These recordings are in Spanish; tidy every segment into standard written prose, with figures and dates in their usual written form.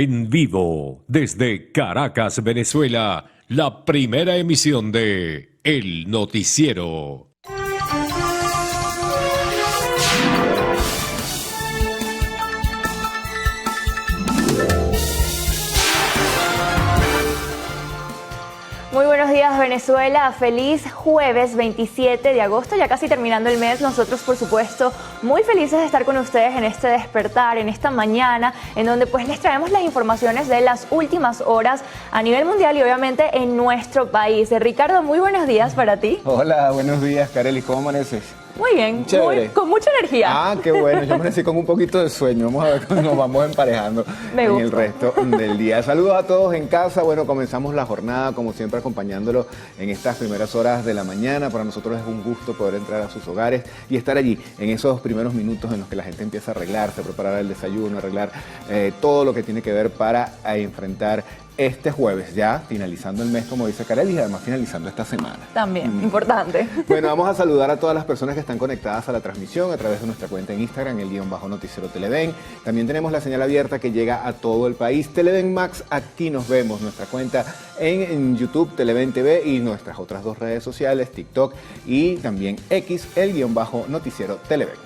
En vivo, desde Caracas, Venezuela, la primera emisión de El Noticiero. Muy buenos días, Venezuela. Feliz jueves 27 de agosto, ya casi terminando el mes. Nosotros, por supuesto, muy felices de estar con ustedes en este despertar, en esta mañana, en donde pues les traemos las informaciones de las últimas horas a nivel mundial y obviamente en nuestro país. Ricardo, muy buenos días para ti. Hola, buenos días, Kareli. ¿Cómo amaneces? Muy bien, con mucha energía. Ah, qué bueno, yo amanecí con un poquito de sueño. Vamos a ver cómo nos vamos emparejando en el resto del día. Saludos a todos en casa. Bueno, comenzamos la jornada, como siempre, acompañándolo en estas primeras horas de la mañana. Para nosotros es un gusto poder entrar a sus hogares y estar allí en esos primeros minutos en los que la gente empieza a arreglarse, a preparar el desayuno, a arreglar todo lo que tiene que ver para enfrentar este jueves, ya finalizando el mes, como dice Kareli, y además finalizando esta semana. También, importante. Bueno, vamos a saludar a todas las personas que están conectadas a la transmisión a través de nuestra cuenta en Instagram, el _noticiero Televen. También tenemos la señal abierta que llega a todo el país. Televen Max, aquí nos vemos, nuestra cuenta en YouTube, Televen TV, y nuestras otras dos redes sociales, TikTok y también X, el _noticiero Televen.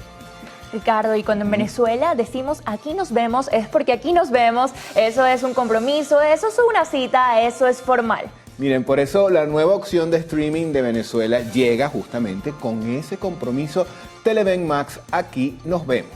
Ricardo, y cuando en Venezuela decimos aquí nos vemos, es porque aquí nos vemos, eso es un compromiso, eso es una cita, eso es formal. Miren, por eso la nueva opción de streaming de Venezuela llega justamente con ese compromiso. Televen Max, aquí nos vemos.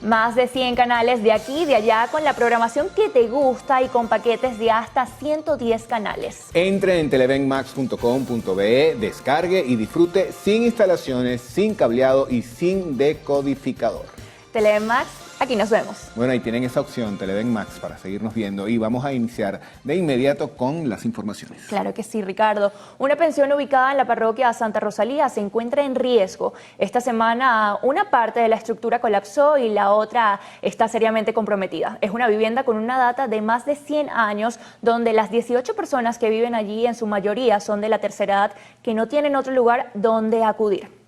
Más de 100 canales de aquí y de allá con la programación que te gusta y con paquetes de hasta 110 canales. Entre en televenmax.com.be, descargue y disfrute sin instalaciones, sin cableado y sin decodificador. Televen Max, aquí nos vemos. Bueno, ahí tienen esa opción, Televen Max, para seguirnos viendo, y vamos a iniciar de inmediato con las informaciones. Claro que sí, Ricardo. Una pensión ubicada en la parroquia Santa Rosalía se encuentra en riesgo. Esta semana una parte de la estructura colapsó y la otra está seriamente comprometida. Es una vivienda con una data de más de 100 años, donde las 18 personas que viven allí en su mayoría son de la tercera edad, que no tienen otro lugar donde acudir.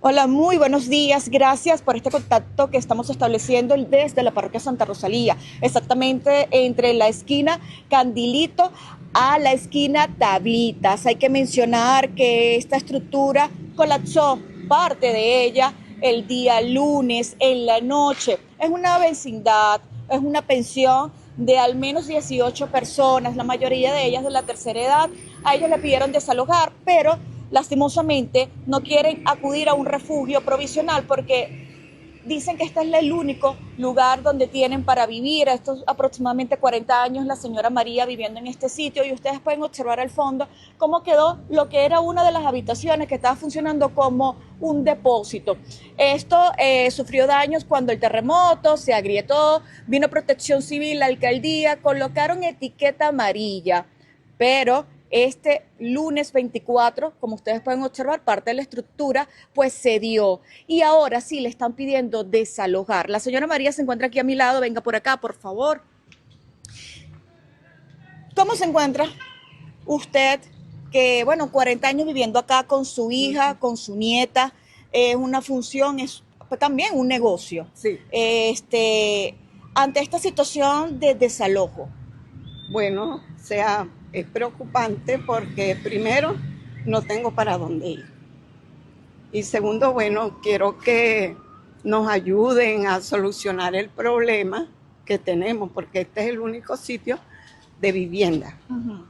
Hola, muy buenos días. Gracias por este contacto que estamos estableciendo desde la parroquia Santa Rosalía, exactamente entre la esquina Candilito a la esquina Tablitas. Hay que mencionar que esta estructura colapsó, parte de ella, el día lunes en la noche. Es una vecindad, es una pensión de al menos 18 personas, la mayoría de ellas de la tercera edad. A ellos le pidieron desalojar, pero lastimosamente no quieren acudir a un refugio provisional porque dicen que este es el único lugar donde tienen para vivir. Estos aproximadamente 40 años la señora María viviendo en este sitio, y ustedes pueden observar al fondo cómo quedó lo que era una de las habitaciones que estaba funcionando como un depósito. Esto sufrió daños cuando el terremoto se agrietó, vino Protección Civil, la alcaldía, colocaron etiqueta amarilla, pero este lunes 24, como ustedes pueden observar, parte de la estructura pues se dio, y ahora sí le están pidiendo desalojar. La señora María se encuentra aquí a mi lado. Venga por acá, por favor. ¿Cómo se encuentra usted que, bueno, 40 años viviendo acá con su hija, con su nieta? Es una función, es también un negocio. Sí. Ante esta situación de desalojo. Bueno, es preocupante porque primero no tengo para dónde ir. Y segundo, bueno, quiero que nos ayuden a solucionar el problema que tenemos, porque este es el único sitio de vivienda. Uh-huh.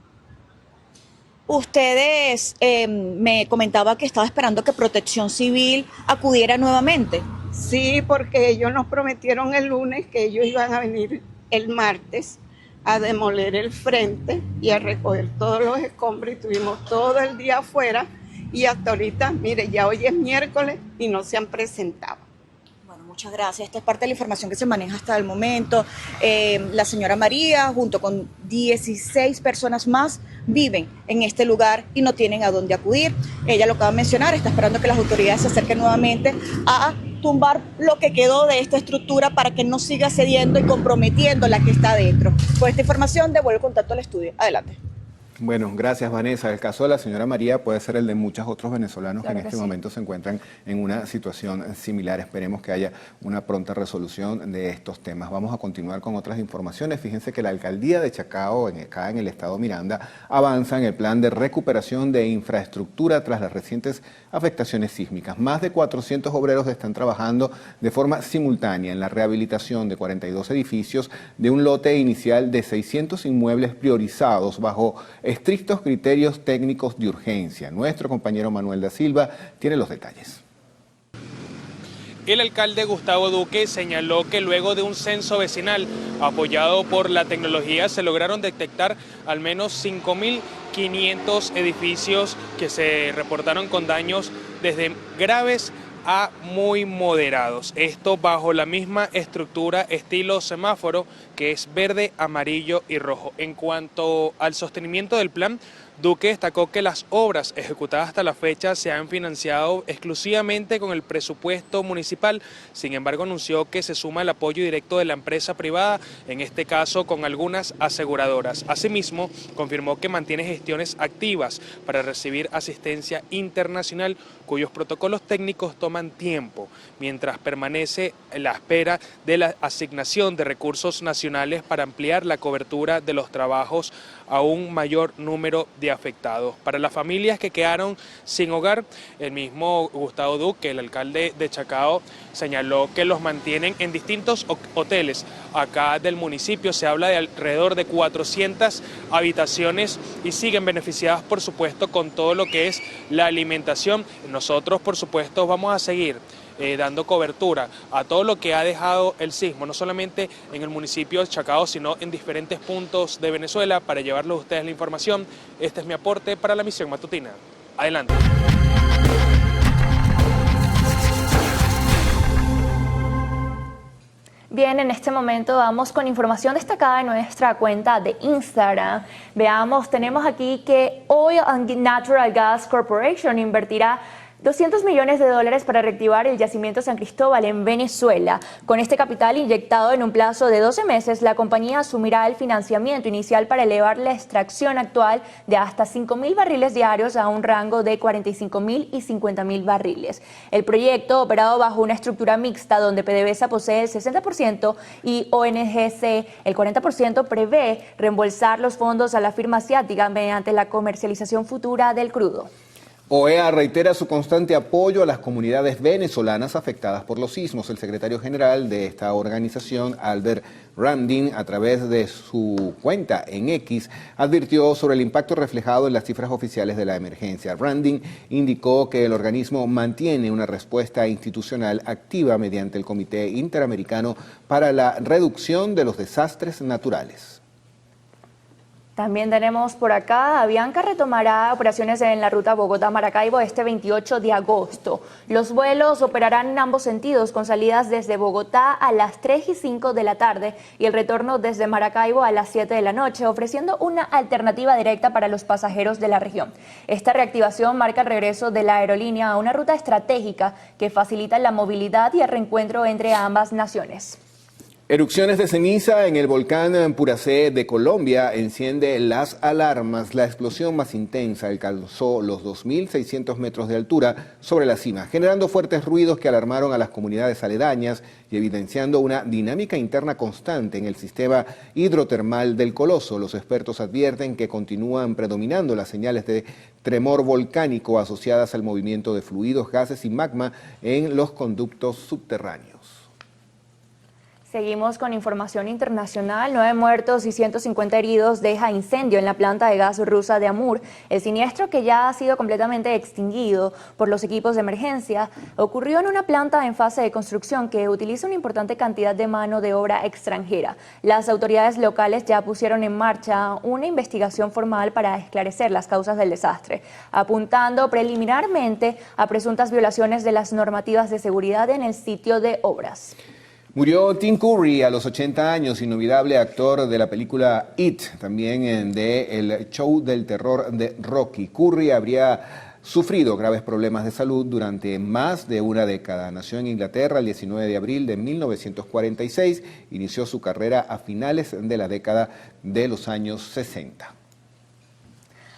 Ustedes me comentaba que estaba esperando que Protección Civil acudiera nuevamente. Sí, porque ellos nos prometieron el lunes que ellos iban a venir el martes a demoler el frente y a recoger todos los escombros, y estuvimos todo el día afuera, y hasta ahorita, mire, ya hoy es miércoles y no se han presentado. Bueno, muchas gracias. Esta es parte de la información que se maneja hasta el momento. La señora María, junto con 16 personas más, viven en este lugar y no tienen a dónde acudir. Ella lo acaba de mencionar, está esperando que las autoridades se acerquen nuevamente a tumbar lo que quedó de esta estructura para que no siga cediendo y comprometiendo la que está adentro. Con esta información devuelvo el contacto al estudio. Adelante. Bueno, gracias Vanessa. El caso de la señora María puede ser el de muchos otros venezolanos Claro que en este sí. momento se encuentran en una situación similar. Esperemos que haya una pronta resolución de estos temas. Vamos a continuar con otras informaciones. Fíjense que la alcaldía de Chacao, acá en el estado Miranda, avanza en el plan de recuperación de infraestructura tras las recientes afectaciones sísmicas. Más de 400 obreros están trabajando de forma simultánea en la rehabilitación de 42 edificios de un lote inicial de 600 inmuebles priorizados bajo estrictos criterios técnicos de urgencia. Nuestro compañero Manuel da Silva tiene los detalles. El alcalde Gustavo Duque señaló que luego de un censo vecinal apoyado por la tecnología se lograron detectar al menos 5.500 edificios que se reportaron con daños desde graves a muy moderados. Esto bajo la misma estructura estilo semáforo, que es verde, amarillo y rojo. En cuanto al sostenimiento del plan, Duque destacó que las obras ejecutadas hasta la fecha se han financiado exclusivamente con el presupuesto municipal. Sin embargo, anunció que se suma el apoyo directo de la empresa privada, en este caso con algunas aseguradoras. Asimismo, confirmó que mantiene gestiones activas para recibir asistencia internacional, cuyos protocolos técnicos toman tiempo, mientras permanece la espera de la asignación de recursos nacionales para ampliar la cobertura de los trabajos a un mayor número de afectados. Para las familias que quedaron sin hogar, el mismo Gustavo Duque, el alcalde de Chacao, señaló que los mantienen en distintos hoteles acá del municipio. Se habla de alrededor de 400 habitaciones y siguen beneficiadas, por supuesto, con todo lo que es la alimentación. Nosotros, por supuesto, vamos a seguir dando cobertura a todo lo que ha dejado el sismo, no solamente en el municipio de Chacao, sino en diferentes puntos de Venezuela, para llevarles a ustedes la información. Este es mi aporte para la misión matutina. Adelante. Bien, en este momento vamos con información destacada en nuestra cuenta de Instagram. Veamos, tenemos aquí que Oil and Natural Gas Corporation invertirá $200 millones para reactivar el yacimiento San Cristóbal en Venezuela. Con este capital inyectado en un plazo de 12 meses, la compañía asumirá el financiamiento inicial para elevar la extracción actual de hasta 5.000 barriles diarios a un rango de 45.000 y 50.000 barriles. El proyecto, operado bajo una estructura mixta donde PDVSA posee el 60% y ONGC el 40%, prevé reembolsar los fondos a la firma asiática mediante la comercialización futura del crudo. OEA reitera su constante apoyo a las comunidades venezolanas afectadas por los sismos. El secretario general de esta organización, Albert Ramdin, a través de su cuenta en X, advirtió sobre el impacto reflejado en las cifras oficiales de la emergencia. Ramdin indicó que el organismo mantiene una respuesta institucional activa mediante el Comité Interamericano para la Reducción de los Desastres Naturales. También tenemos por acá, Avianca retomará operaciones en la ruta Bogotá-Maracaibo este 28 de agosto. Los vuelos operarán en ambos sentidos, con salidas desde Bogotá a las 3 y 5 de la tarde y el retorno desde Maracaibo a las 7 de la noche, ofreciendo una alternativa directa para los pasajeros de la región. Esta reactivación marca el regreso de la aerolínea a una ruta estratégica que facilita la movilidad y el reencuentro entre ambas naciones. Erupciones de ceniza en el volcán Puracé de Colombia enciende las alarmas. La explosión más intensa alcanzó los 2.600 metros de altura sobre la cima, generando fuertes ruidos que alarmaron a las comunidades aledañas y evidenciando una dinámica interna constante en el sistema hidrotermal del Coloso. Los expertos advierten que continúan predominando las señales de tremor volcánico asociadas al movimiento de fluidos, gases y magma en los conductos subterráneos. Seguimos con información internacional. 9 muertos y 150 heridos deja incendio en la planta de gas rusa de Amur. El siniestro, que ya ha sido completamente extinguido por los equipos de emergencia, ocurrió en una planta en fase de construcción que utiliza una importante cantidad de mano de obra extranjera. Las autoridades locales ya pusieron en marcha una investigación formal para esclarecer las causas del desastre, apuntando preliminarmente a presuntas violaciones de las normativas de seguridad en el sitio de obras. Murió Tim Curry a los 80 años, inolvidable actor de la película It, también de el show del terror de Rocky. Curry habría sufrido graves problemas de salud durante más de una década. Nació en Inglaterra el 19 de abril de 1946, inició su carrera a finales de la década de los años 60.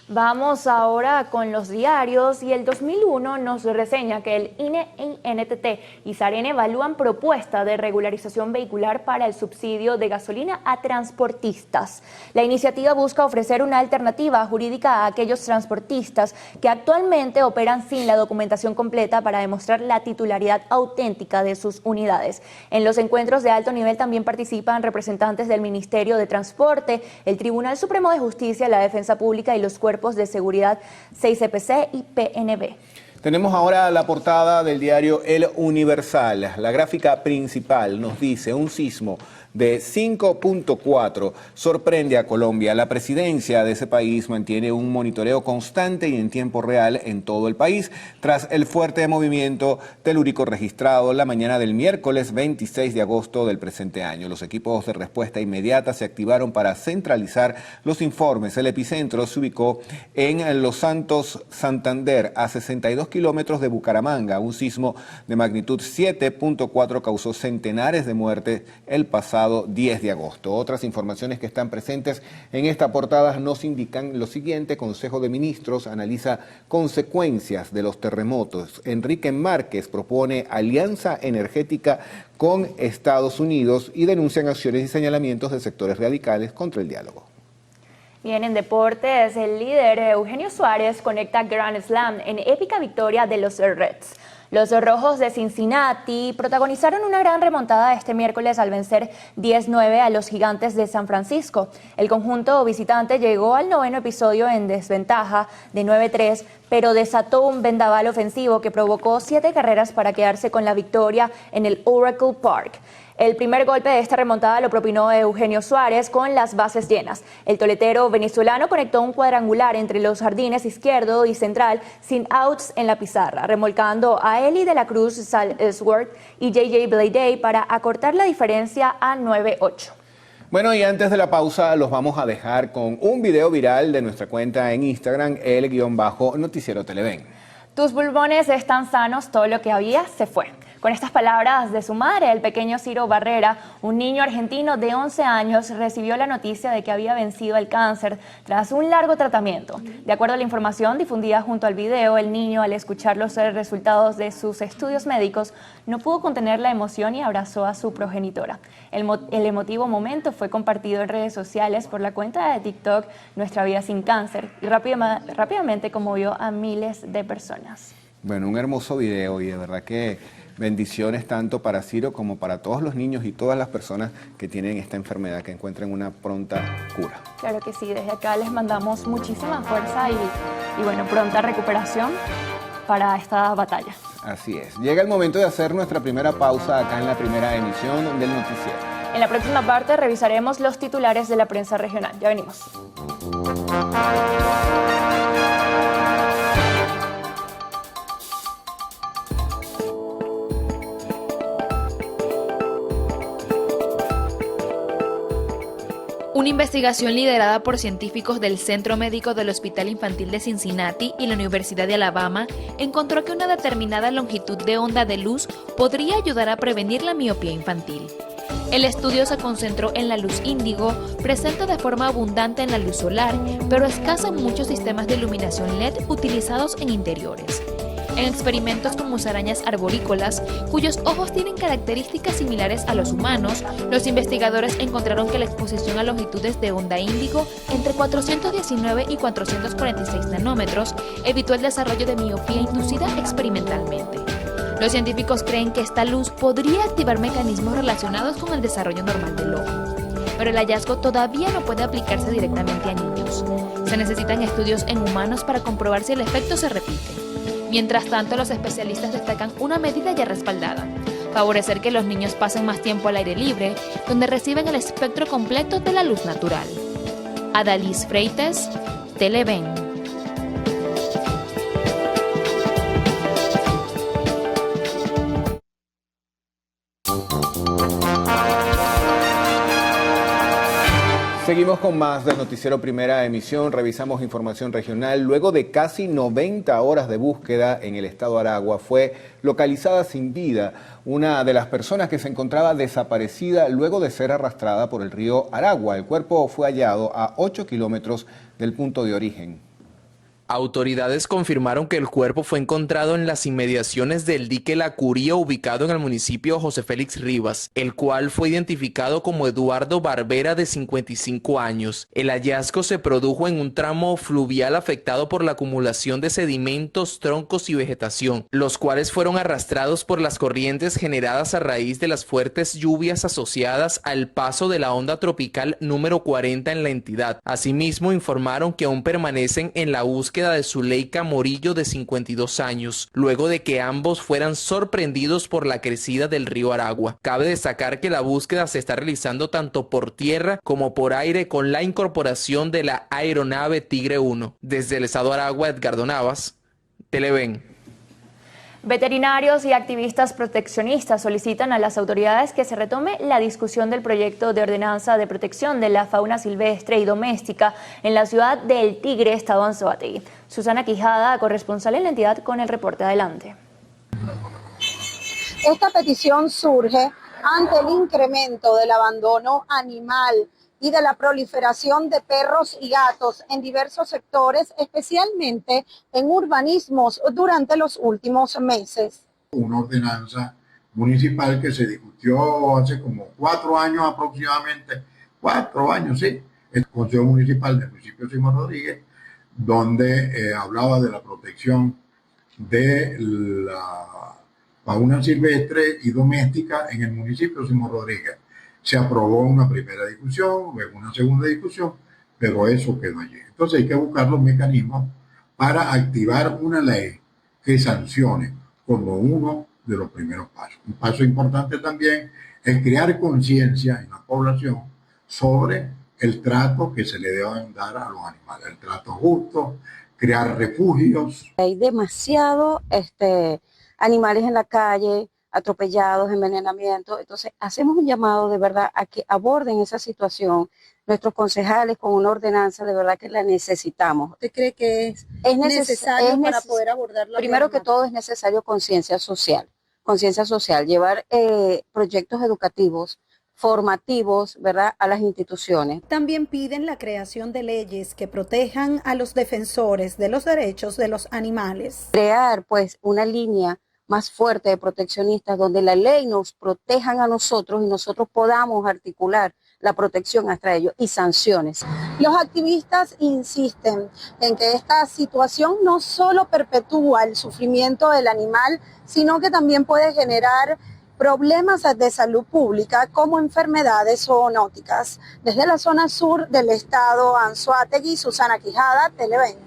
Vamos ahora con los diarios y el 2001 nos reseña que el INE y NTT y SAREN evalúan propuesta de regularización vehicular para el subsidio de gasolina a transportistas. La iniciativa busca ofrecer una alternativa jurídica a aquellos transportistas que actualmente operan sin la documentación completa para demostrar la titularidad auténtica de sus unidades. En los encuentros de alto nivel también participan representantes del Ministerio de Transporte, el Tribunal Supremo de Justicia, la Defensa Pública y los cuerpos de seguridad 6CPC y PNB. Tenemos ahora la portada del diario El Universal. La gráfica principal nos dice: un sismo de 5.4 sorprende a Colombia. La presidencia de ese país mantiene un monitoreo constante y en tiempo real en todo el país tras el fuerte movimiento telúrico registrado la mañana del miércoles 26 de agosto del presente año. Los equipos de respuesta inmediata se activaron para centralizar los informes. El epicentro se ubicó en Los Santos, Santander, a 62 kilómetros de Bucaramanga. Un sismo de magnitud 7.4 causó centenares de muertes el pasado 10 de agosto. Otras informaciones que están presentes en esta portada nos indican lo siguiente: Consejo de Ministros analiza consecuencias de los terremotos. Enrique Márquez propone alianza energética con Estados Unidos y denuncian acciones y señalamientos de sectores radicales contra el diálogo. Bien, en deportes, el líder Eugenio Suárez conecta Grand Slam en épica victoria de los Reds. Los rojos de Cincinnati protagonizaron una gran remontada este miércoles al vencer 10-9 a los gigantes de San Francisco. El conjunto visitante llegó al noveno episodio en desventaja de 9-3, pero desató un vendaval ofensivo que provocó 7 carreras para quedarse con la victoria en el Oracle Park. El primer golpe de esta remontada lo propinó Eugenio Suárez con las bases llenas. El toletero venezolano conectó un cuadrangular entre los jardines izquierdo y central sin outs en la pizarra, remolcando a Eli de la Cruz, Salesworth y JJ Bleday para acortar la diferencia a 9-8. Bueno, y antes de la pausa los vamos a dejar con un video viral de nuestra cuenta en Instagram, el_noticiero Televen. Tus pulmones están sanos, todo lo que había se fue. Con estas palabras de su madre, el pequeño Ciro Barrera, un niño argentino de 11 años, recibió la noticia de que había vencido el cáncer tras un largo tratamiento. De acuerdo a la información difundida junto al video, el niño, al escuchar los resultados de sus estudios médicos, no pudo contener la emoción y abrazó a su progenitora. El emotivo momento fue compartido en redes sociales por la cuenta de TikTok Nuestra Vida Sin Cáncer y rápidamente conmovió a miles de personas. Bueno, un hermoso video y de verdad que bendiciones tanto para Ciro como para todos los niños y todas las personas que tienen esta enfermedad, que encuentren una pronta cura. Claro que sí, desde acá les mandamos muchísima fuerza y bueno, pronta recuperación para esta batalla. Así es. Llega el momento de hacer nuestra primera pausa acá en la primera emisión del noticiero. En la próxima parte revisaremos los titulares de la prensa regional. Ya venimos. Una investigación liderada por científicos del Centro Médico del Hospital Infantil de Cincinnati y la Universidad de Alabama encontró que una determinada longitud de onda de luz podría ayudar a prevenir la miopía infantil. El estudio se concentró en la luz índigo, presente de forma abundante en la luz solar, pero escasa en muchos sistemas de iluminación LED utilizados en interiores. En experimentos con musarañas arborícolas, cuyos ojos tienen características similares a los humanos, los investigadores encontraron que la exposición a longitudes de onda índigo entre 419 y 446 nanómetros evitó el desarrollo de miopía inducida experimentalmente. Los científicos creen que esta luz podría activar mecanismos relacionados con el desarrollo normal del ojo, pero el hallazgo todavía no puede aplicarse directamente a niños. Se necesitan estudios en humanos para comprobar si el efecto se repite. Mientras tanto, los especialistas destacan una medida ya respaldada: favorecer que los niños pasen más tiempo al aire libre, donde reciben el espectro completo de la luz natural. Adalys Freites, Televen. Seguimos con más del noticiero Primera Emisión. Revisamos información regional. Luego de casi 90 horas de búsqueda en el estado Aragua, fue localizada sin vida una de las personas que se encontraba desaparecida luego de ser arrastrada por el río Aragua. El cuerpo fue hallado a 8 kilómetros del punto de origen. Autoridades confirmaron que el cuerpo fue encontrado en las inmediaciones del dique La Curía, ubicado en el municipio José Félix Rivas, el cual fue identificado como Eduardo Barbera, de 55 años. El hallazgo se produjo en un tramo fluvial afectado por la acumulación de sedimentos, troncos y vegetación, los cuales fueron arrastrados por las corrientes generadas a raíz de las fuertes lluvias asociadas al paso de la onda tropical número 40 en la entidad. Asimismo, informaron que aún permanecen en la búsqueda de Zuleika Morillo, de 52 años, luego de que ambos fueran sorprendidos por la crecida del río Aragua. Cabe destacar que la búsqueda se está realizando tanto por tierra como por aire, con la incorporación de la aeronave Tigre 1. Desde el estado Aragua, Edgardo Navas, Televen. Veterinarios y activistas proteccionistas solicitan a las autoridades que se retome la discusión del proyecto de ordenanza de protección de la fauna silvestre y doméstica en la ciudad del Tigre, estado Anzoátegui. Susana Quijada, corresponsal en la entidad, con el reporte. Adelante. Esta petición surge ante el incremento del abandono animal y de la proliferación de perros y gatos en diversos sectores, especialmente en urbanismos, durante los últimos meses. Una ordenanza municipal que se discutió hace como 4 años aproximadamente, 4 años, sí, el Consejo Municipal del municipio de Simón Rodríguez, donde hablaba de la protección de la fauna silvestre y doméstica en el municipio de Simón Rodríguez. Se aprobó una primera discusión, luego una segunda discusión, pero eso quedó allí. Entonces hay que buscar los mecanismos para activar una ley que sancione como uno de los primeros pasos. Un paso importante también es crear conciencia en la población sobre el trato que se le deben dar a los animales, el trato justo, crear refugios. Hay demasiado animales en la calle, atropellados, envenenamiento. Entonces hacemos un llamado de verdad a que aborden esa situación. Nuestros concejales, con una ordenanza, de verdad que la necesitamos. ¿Usted cree que es necesario para poder abordarlo? Primero que todo es necesario conciencia social, llevar proyectos educativos, formativos, ¿verdad?, a las instituciones. También piden la creación de leyes que protejan a los defensores de los derechos de los animales. Crear pues una línea más fuerte de proteccionistas, donde la ley nos protejan a nosotros y nosotros podamos articular la protección hasta ellos y sanciones. Los activistas insisten en que esta situación no solo perpetúa el sufrimiento del animal, sino que también puede generar problemas de salud pública como enfermedades zoonóticas. Desde la zona sur del estado Anzoátegui, Susana Quijada, Televen.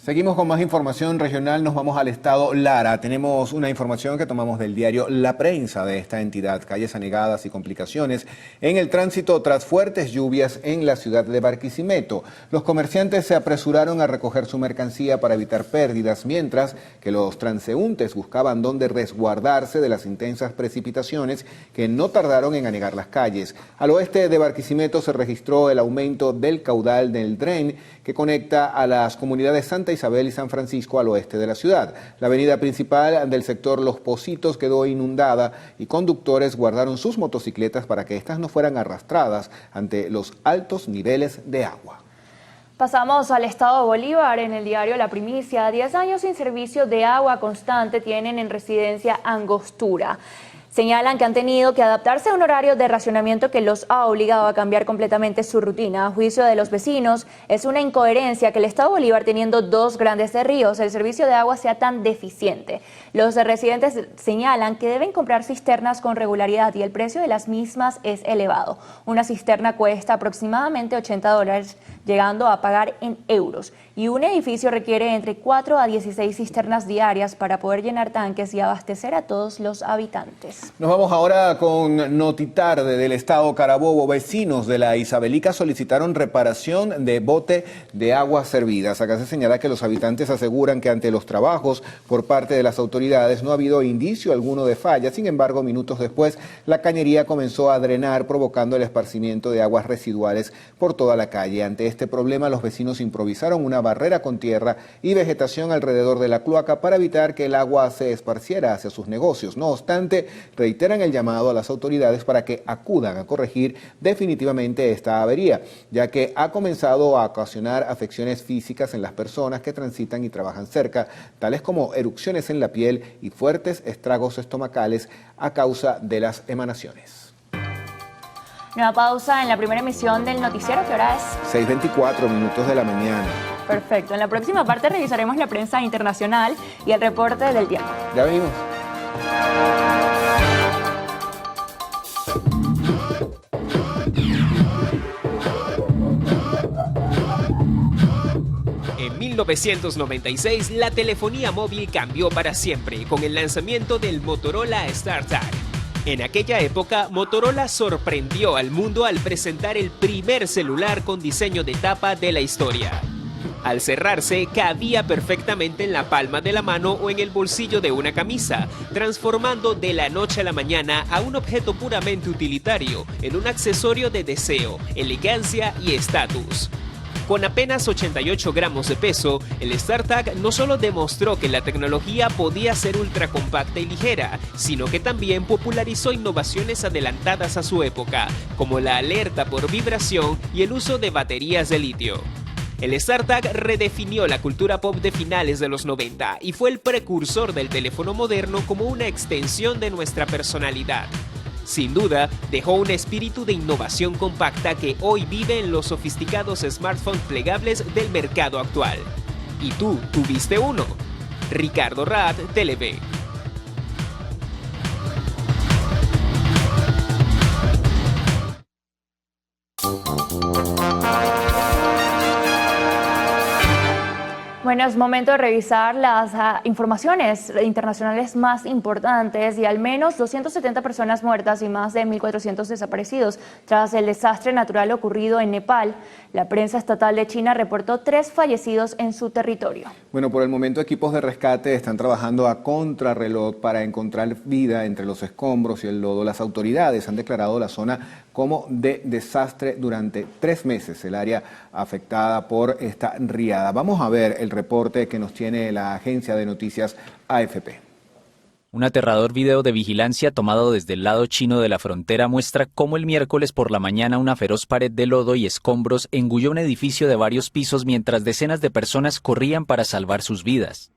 Seguimos con más información regional, nos vamos al estado Lara. Tenemos una información que tomamos del diario La Prensa de esta entidad. Calles anegadas y complicaciones en el tránsito tras fuertes lluvias en la ciudad de Barquisimeto. Los comerciantes se apresuraron a recoger su mercancía para evitar pérdidas, mientras que los transeúntes buscaban dónde resguardarse de las intensas precipitaciones que no tardaron en anegar las calles. Al oeste de Barquisimeto se registró el aumento del caudal del dren que conecta a las comunidades Santa Isabel y San Francisco al oeste de la ciudad. La avenida principal del sector Los Pocitos quedó inundada y conductores guardaron sus motocicletas para que éstas no fueran arrastradas ante los altos niveles de agua. Pasamos al estado Bolívar. En el diario La Primicia, 10 años sin servicio de agua constante tienen en residencia Angostura. Señalan que han tenido que adaptarse a un horario de racionamiento que los ha obligado a cambiar completamente su rutina. A juicio de los vecinos, es una incoherencia que el estado Bolívar, teniendo 2 grandes ríos, el servicio de agua sea tan deficiente. Los residentes señalan que deben comprar cisternas con regularidad y el precio de las mismas es elevado. Una cisterna cuesta aproximadamente $80, llegando a pagar en euros. Y un edificio requiere entre 4 a 16 cisternas diarias para poder llenar tanques y abastecer a todos los habitantes. Nos vamos ahora con Notitarde del estado Carabobo. Vecinos de la Isabelica solicitaron reparación de bote de aguas servidas. Acá se señala que los habitantes aseguran que ante los trabajos por parte de las autoridades no ha habido indicio alguno de falla. Sin embargo, minutos después, la cañería comenzó a drenar, provocando el esparcimiento de aguas residuales por toda la calle. Ante este problema, los vecinos improvisaron una barrera con tierra y vegetación alrededor de la cloaca para evitar que el agua se esparciera hacia sus negocios. No obstante, reiteran el llamado a las autoridades para que acudan a corregir definitivamente esta avería, ya que ha comenzado a ocasionar afecciones físicas en las personas que transitan y trabajan cerca, tales como erupciones en la piel y fuertes estragos estomacales a causa de las emanaciones. Nueva pausa en la primera emisión del noticiero, ¿qué hora es? 6:24 minutos de la mañana. Perfecto, en la próxima parte revisaremos la prensa internacional y el reporte del tiempo. Ya venimos. En 1996, la telefonía móvil cambió para siempre con el lanzamiento del Motorola StarTAC. En aquella época, Motorola sorprendió al mundo al presentar el primer celular con diseño de tapa de la historia. Al cerrarse, cabía perfectamente en la palma de la mano o en el bolsillo de una camisa, transformando de la noche a la mañana a un objeto puramente utilitario en un accesorio de deseo, elegancia y estatus. Con apenas 88 gramos de peso, el StarTAC no solo demostró que la tecnología podía ser ultra compacta y ligera, sino que también popularizó innovaciones adelantadas a su época, como la alerta por vibración y el uso de baterías de litio. El StarTAC redefinió la cultura pop de finales de los 90 y fue el precursor del teléfono moderno como una extensión de nuestra personalidad. Sin duda, dejó un espíritu de innovación compacta que hoy vive en los sofisticados smartphones plegables del mercado actual. ¿Y tú tuviste uno? Ricardo Raad, TV. Bueno, es momento de revisar las informaciones internacionales más importantes y al menos 270 personas muertas y más de 1.400 desaparecidos tras el desastre natural ocurrido en Nepal. La prensa estatal de China reportó 3 fallecidos en su territorio. Bueno, por el momento equipos de rescate están trabajando a contrarreloj para encontrar vida entre los escombros y el lodo. Las autoridades han declarado la zona como de desastre durante 3 meses, el área afectada por esta riada. Vamos a ver el reporte que nos tiene la agencia de noticias AFP. Un aterrador video de vigilancia tomado desde el lado chino de la frontera muestra cómo el miércoles por la mañana una feroz pared de lodo y escombros engulló un edificio de varios pisos mientras decenas de personas corrían para salvar sus vidas.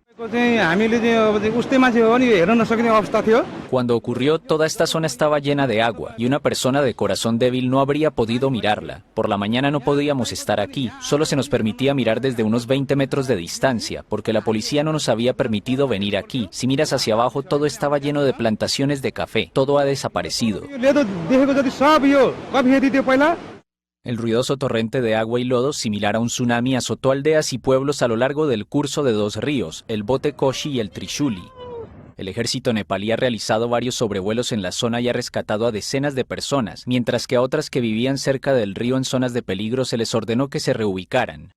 Cuando ocurrió, toda esta zona estaba llena de agua y una persona de corazón débil no habría podido mirarla. Por la mañana no podíamos estar aquí, solo se nos permitía mirar desde unos 20 metros de distancia, porque la policía no nos había permitido venir aquí. Si miras hacia abajo, todo estaba lleno de plantaciones de café, todo ha desaparecido. El ruidoso torrente de agua y lodo, similar a un tsunami, azotó aldeas y pueblos a lo largo del curso de 2 ríos, el Bote Koshi y el Trishuli. El ejército nepalí ha realizado varios sobrevuelos en la zona y ha rescatado a decenas de personas, mientras que a otras que vivían cerca del río en zonas de peligro se les ordenó que se reubicaran.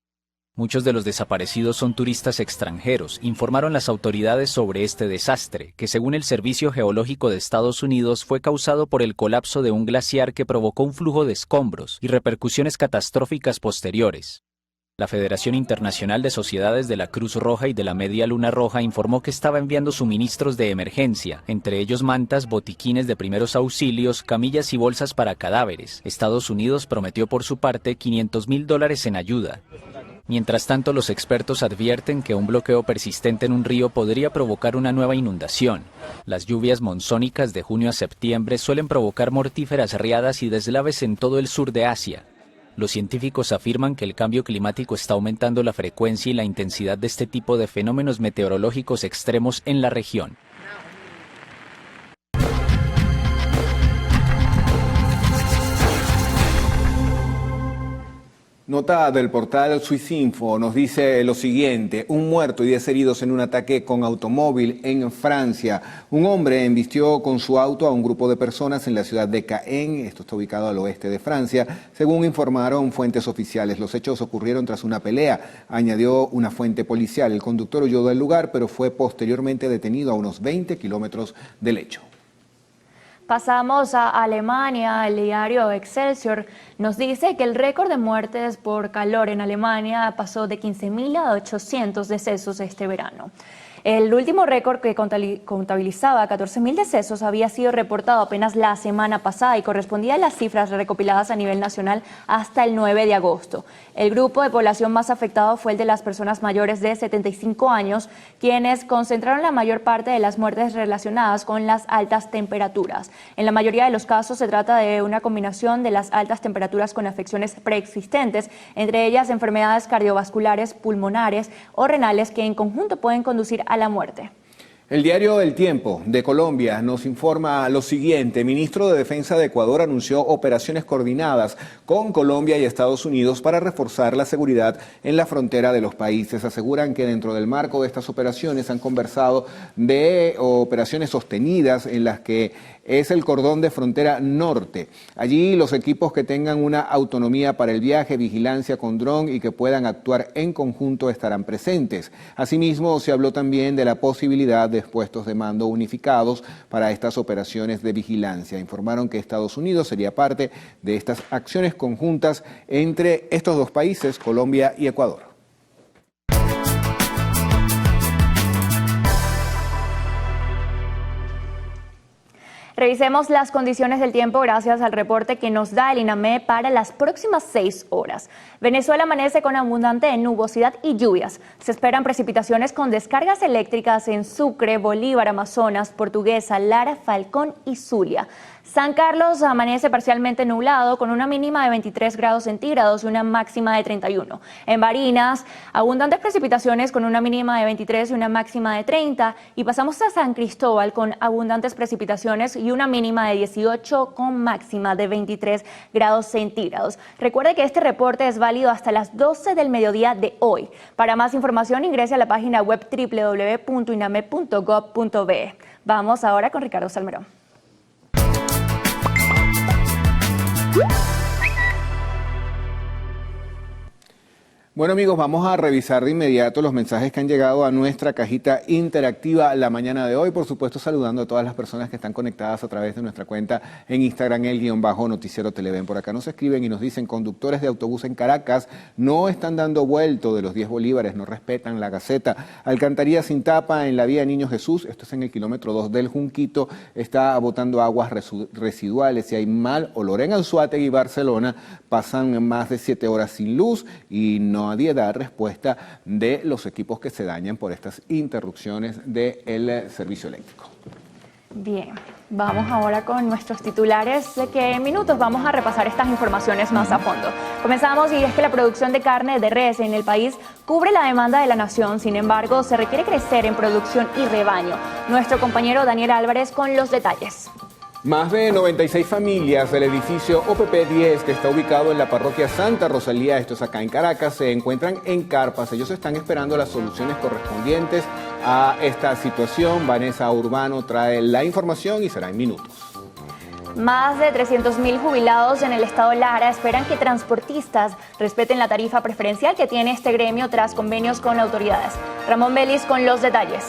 Muchos de los desaparecidos son turistas extranjeros, informaron las autoridades sobre este desastre, que según el Servicio Geológico de Estados Unidos fue causado por el colapso de un glaciar que provocó un flujo de escombros y repercusiones catastróficas posteriores. La Federación Internacional de Sociedades de la Cruz Roja y de la Media Luna Roja informó que estaba enviando suministros de emergencia, entre ellos mantas, botiquines de primeros auxilios, camillas y bolsas para cadáveres. Estados Unidos prometió por su parte $500,000 en ayuda. Mientras tanto, los expertos advierten que un bloqueo persistente en un río podría provocar una nueva inundación. Las lluvias monzónicas de junio a septiembre suelen provocar mortíferas riadas y deslaves en todo el sur de Asia. Los científicos afirman que el cambio climático está aumentando la frecuencia y la intensidad de este tipo de fenómenos meteorológicos extremos en la región. Nota del portal Swissinfo nos dice lo siguiente: un muerto y 10 heridos en un ataque con automóvil en Francia. Un hombre embistió con su auto a un grupo de personas en la ciudad de Caen, esto está ubicado al oeste de Francia, según informaron fuentes oficiales. Los hechos ocurrieron tras una pelea, añadió una fuente policial. El conductor huyó del lugar, pero fue posteriormente detenido a unos 20 kilómetros del hecho. Pasamos a Alemania. El diario Excelsior nos dice que el récord de muertes por calor en Alemania pasó de 15.000 a 800 decesos este verano. El último récord, que contabilizaba 14.000 decesos, había sido reportado apenas la semana pasada y correspondía a las cifras recopiladas a nivel nacional hasta el 9 de agosto. El grupo de población más afectado fue el de las personas mayores de 75 años, quienes concentraron la mayor parte de las muertes relacionadas con las altas temperaturas. En la mayoría de los casos se trata de una combinación de las altas temperaturas con afecciones preexistentes, entre ellas enfermedades cardiovasculares, pulmonares o renales, que en conjunto pueden conducir a la muerte. El diario El Tiempo de Colombia nos informa lo siguiente. El ministro de Defensa de Ecuador anunció operaciones coordinadas con Colombia y Estados Unidos para reforzar la seguridad en la frontera de los países. Aseguran que dentro del marco de estas operaciones han conversado de operaciones sostenidas en las que es el cordón de frontera norte. Allí los equipos que tengan una autonomía para el viaje, vigilancia con dron y que puedan actuar en conjunto estarán presentes. Asimismo, se habló también de la posibilidad de puestos de mando unificados para estas operaciones de vigilancia. Informaron que Estados Unidos sería parte de estas acciones conjuntas entre estos dos países, Colombia y Ecuador. Revisemos las condiciones del tiempo gracias al reporte que nos da el INAME para las próximas 6 horas. Venezuela amanece con abundante nubosidad y lluvias. Se esperan precipitaciones con descargas eléctricas en Sucre, Bolívar, Amazonas, Portuguesa, Lara, Falcón y Zulia. San Carlos amanece parcialmente nublado con una mínima de 23 grados centígrados y una máxima de 31. En Barinas, abundantes precipitaciones con una mínima de 23 y una máxima de 30. Y pasamos a San Cristóbal con abundantes precipitaciones y una mínima de 18 con máxima de 23 grados centígrados. Recuerde que este reporte es válido hasta las 12 del mediodía de hoy. Para más información ingrese a la página web www.iname.gov.be. Vamos ahora con Ricardo Salmerón. Bueno amigos, vamos a revisar de inmediato los mensajes que han llegado a nuestra cajita interactiva la mañana de hoy. Por supuesto, saludando a todas las personas que están conectadas a través de nuestra cuenta en Instagram, _noticiero Televen. Por acá nos escriben y nos dicen: conductores de autobús en Caracas no están dando vuelto de los 10 bolívares, no respetan la Gaceta. Alcantarilla sin tapa en la vía Niño Jesús, esto es en el kilómetro 2 del Junquito, está botando aguas residuales y hay mal olor. En Anzoátegui, Barcelona, pasan más de 7 horas sin luz y nadie da respuesta de los equipos que se dañan por estas interrupciones del servicio eléctrico. Bien, vamos ahora con nuestros titulares, de que en minutos vamos a repasar estas informaciones más a fondo. Comenzamos, y es que la producción de carne de res en el país cubre la demanda de la nación. Sin embargo, se requiere crecer en producción y rebaño. Nuestro compañero Daniel Álvarez con los detalles. Más de 96 familias del edificio OPP 10, que está ubicado en la parroquia Santa Rosalía, esto es acá en Caracas, se encuentran en carpas. Ellos están esperando las soluciones correspondientes a esta situación. Vanessa Urbano trae la información y será en minutos. Más de 300.000 jubilados en el estado Lara esperan que transportistas respeten la tarifa preferencial que tiene este gremio tras convenios con autoridades. Ramón Vélez con los detalles.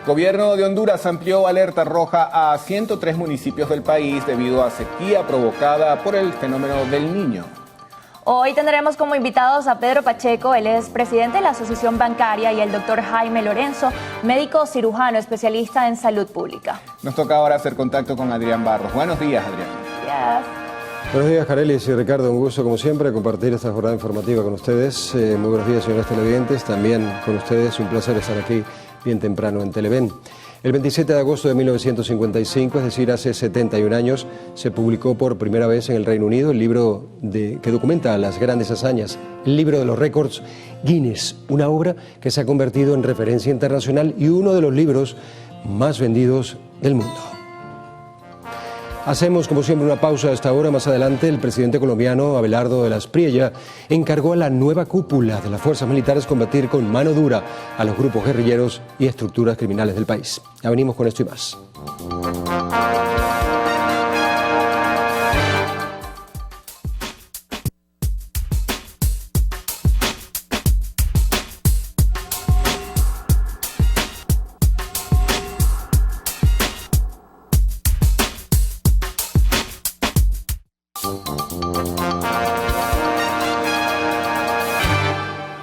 Gobierno de Honduras amplió alerta roja a 103 municipios del país debido a sequía provocada por el fenómeno del Niño. Hoy tendremos como invitados a Pedro Pacheco, él es presidente de la Asociación Bancaria, y el doctor Jaime Lorenzo, médico cirujano especialista en salud pública. Nos toca ahora hacer contacto con Adrián Barros. Buenos días, Adrián. Gracias. Buenos días, Carelis y Ricardo. Un gusto, como siempre, compartir esta jornada informativa con ustedes. Muy buenos días, señores televidentes. También con ustedes, un placer estar aquí bien temprano en Televen. El 27 de agosto de 1955, es decir, hace 71 años, se publicó por primera vez en el Reino Unido el libro que documenta las grandes hazañas, el libro de los récords Guinness, una obra que se ha convertido en referencia internacional y uno de los libros más vendidos del mundo. Hacemos, como siempre, una pausa a esta hora. Más adelante, el presidente colombiano, Abelardo de la Espriella, encargó a la nueva cúpula de las fuerzas militares combatir con mano dura a los grupos guerrilleros y estructuras criminales del país. Ya venimos con esto y más.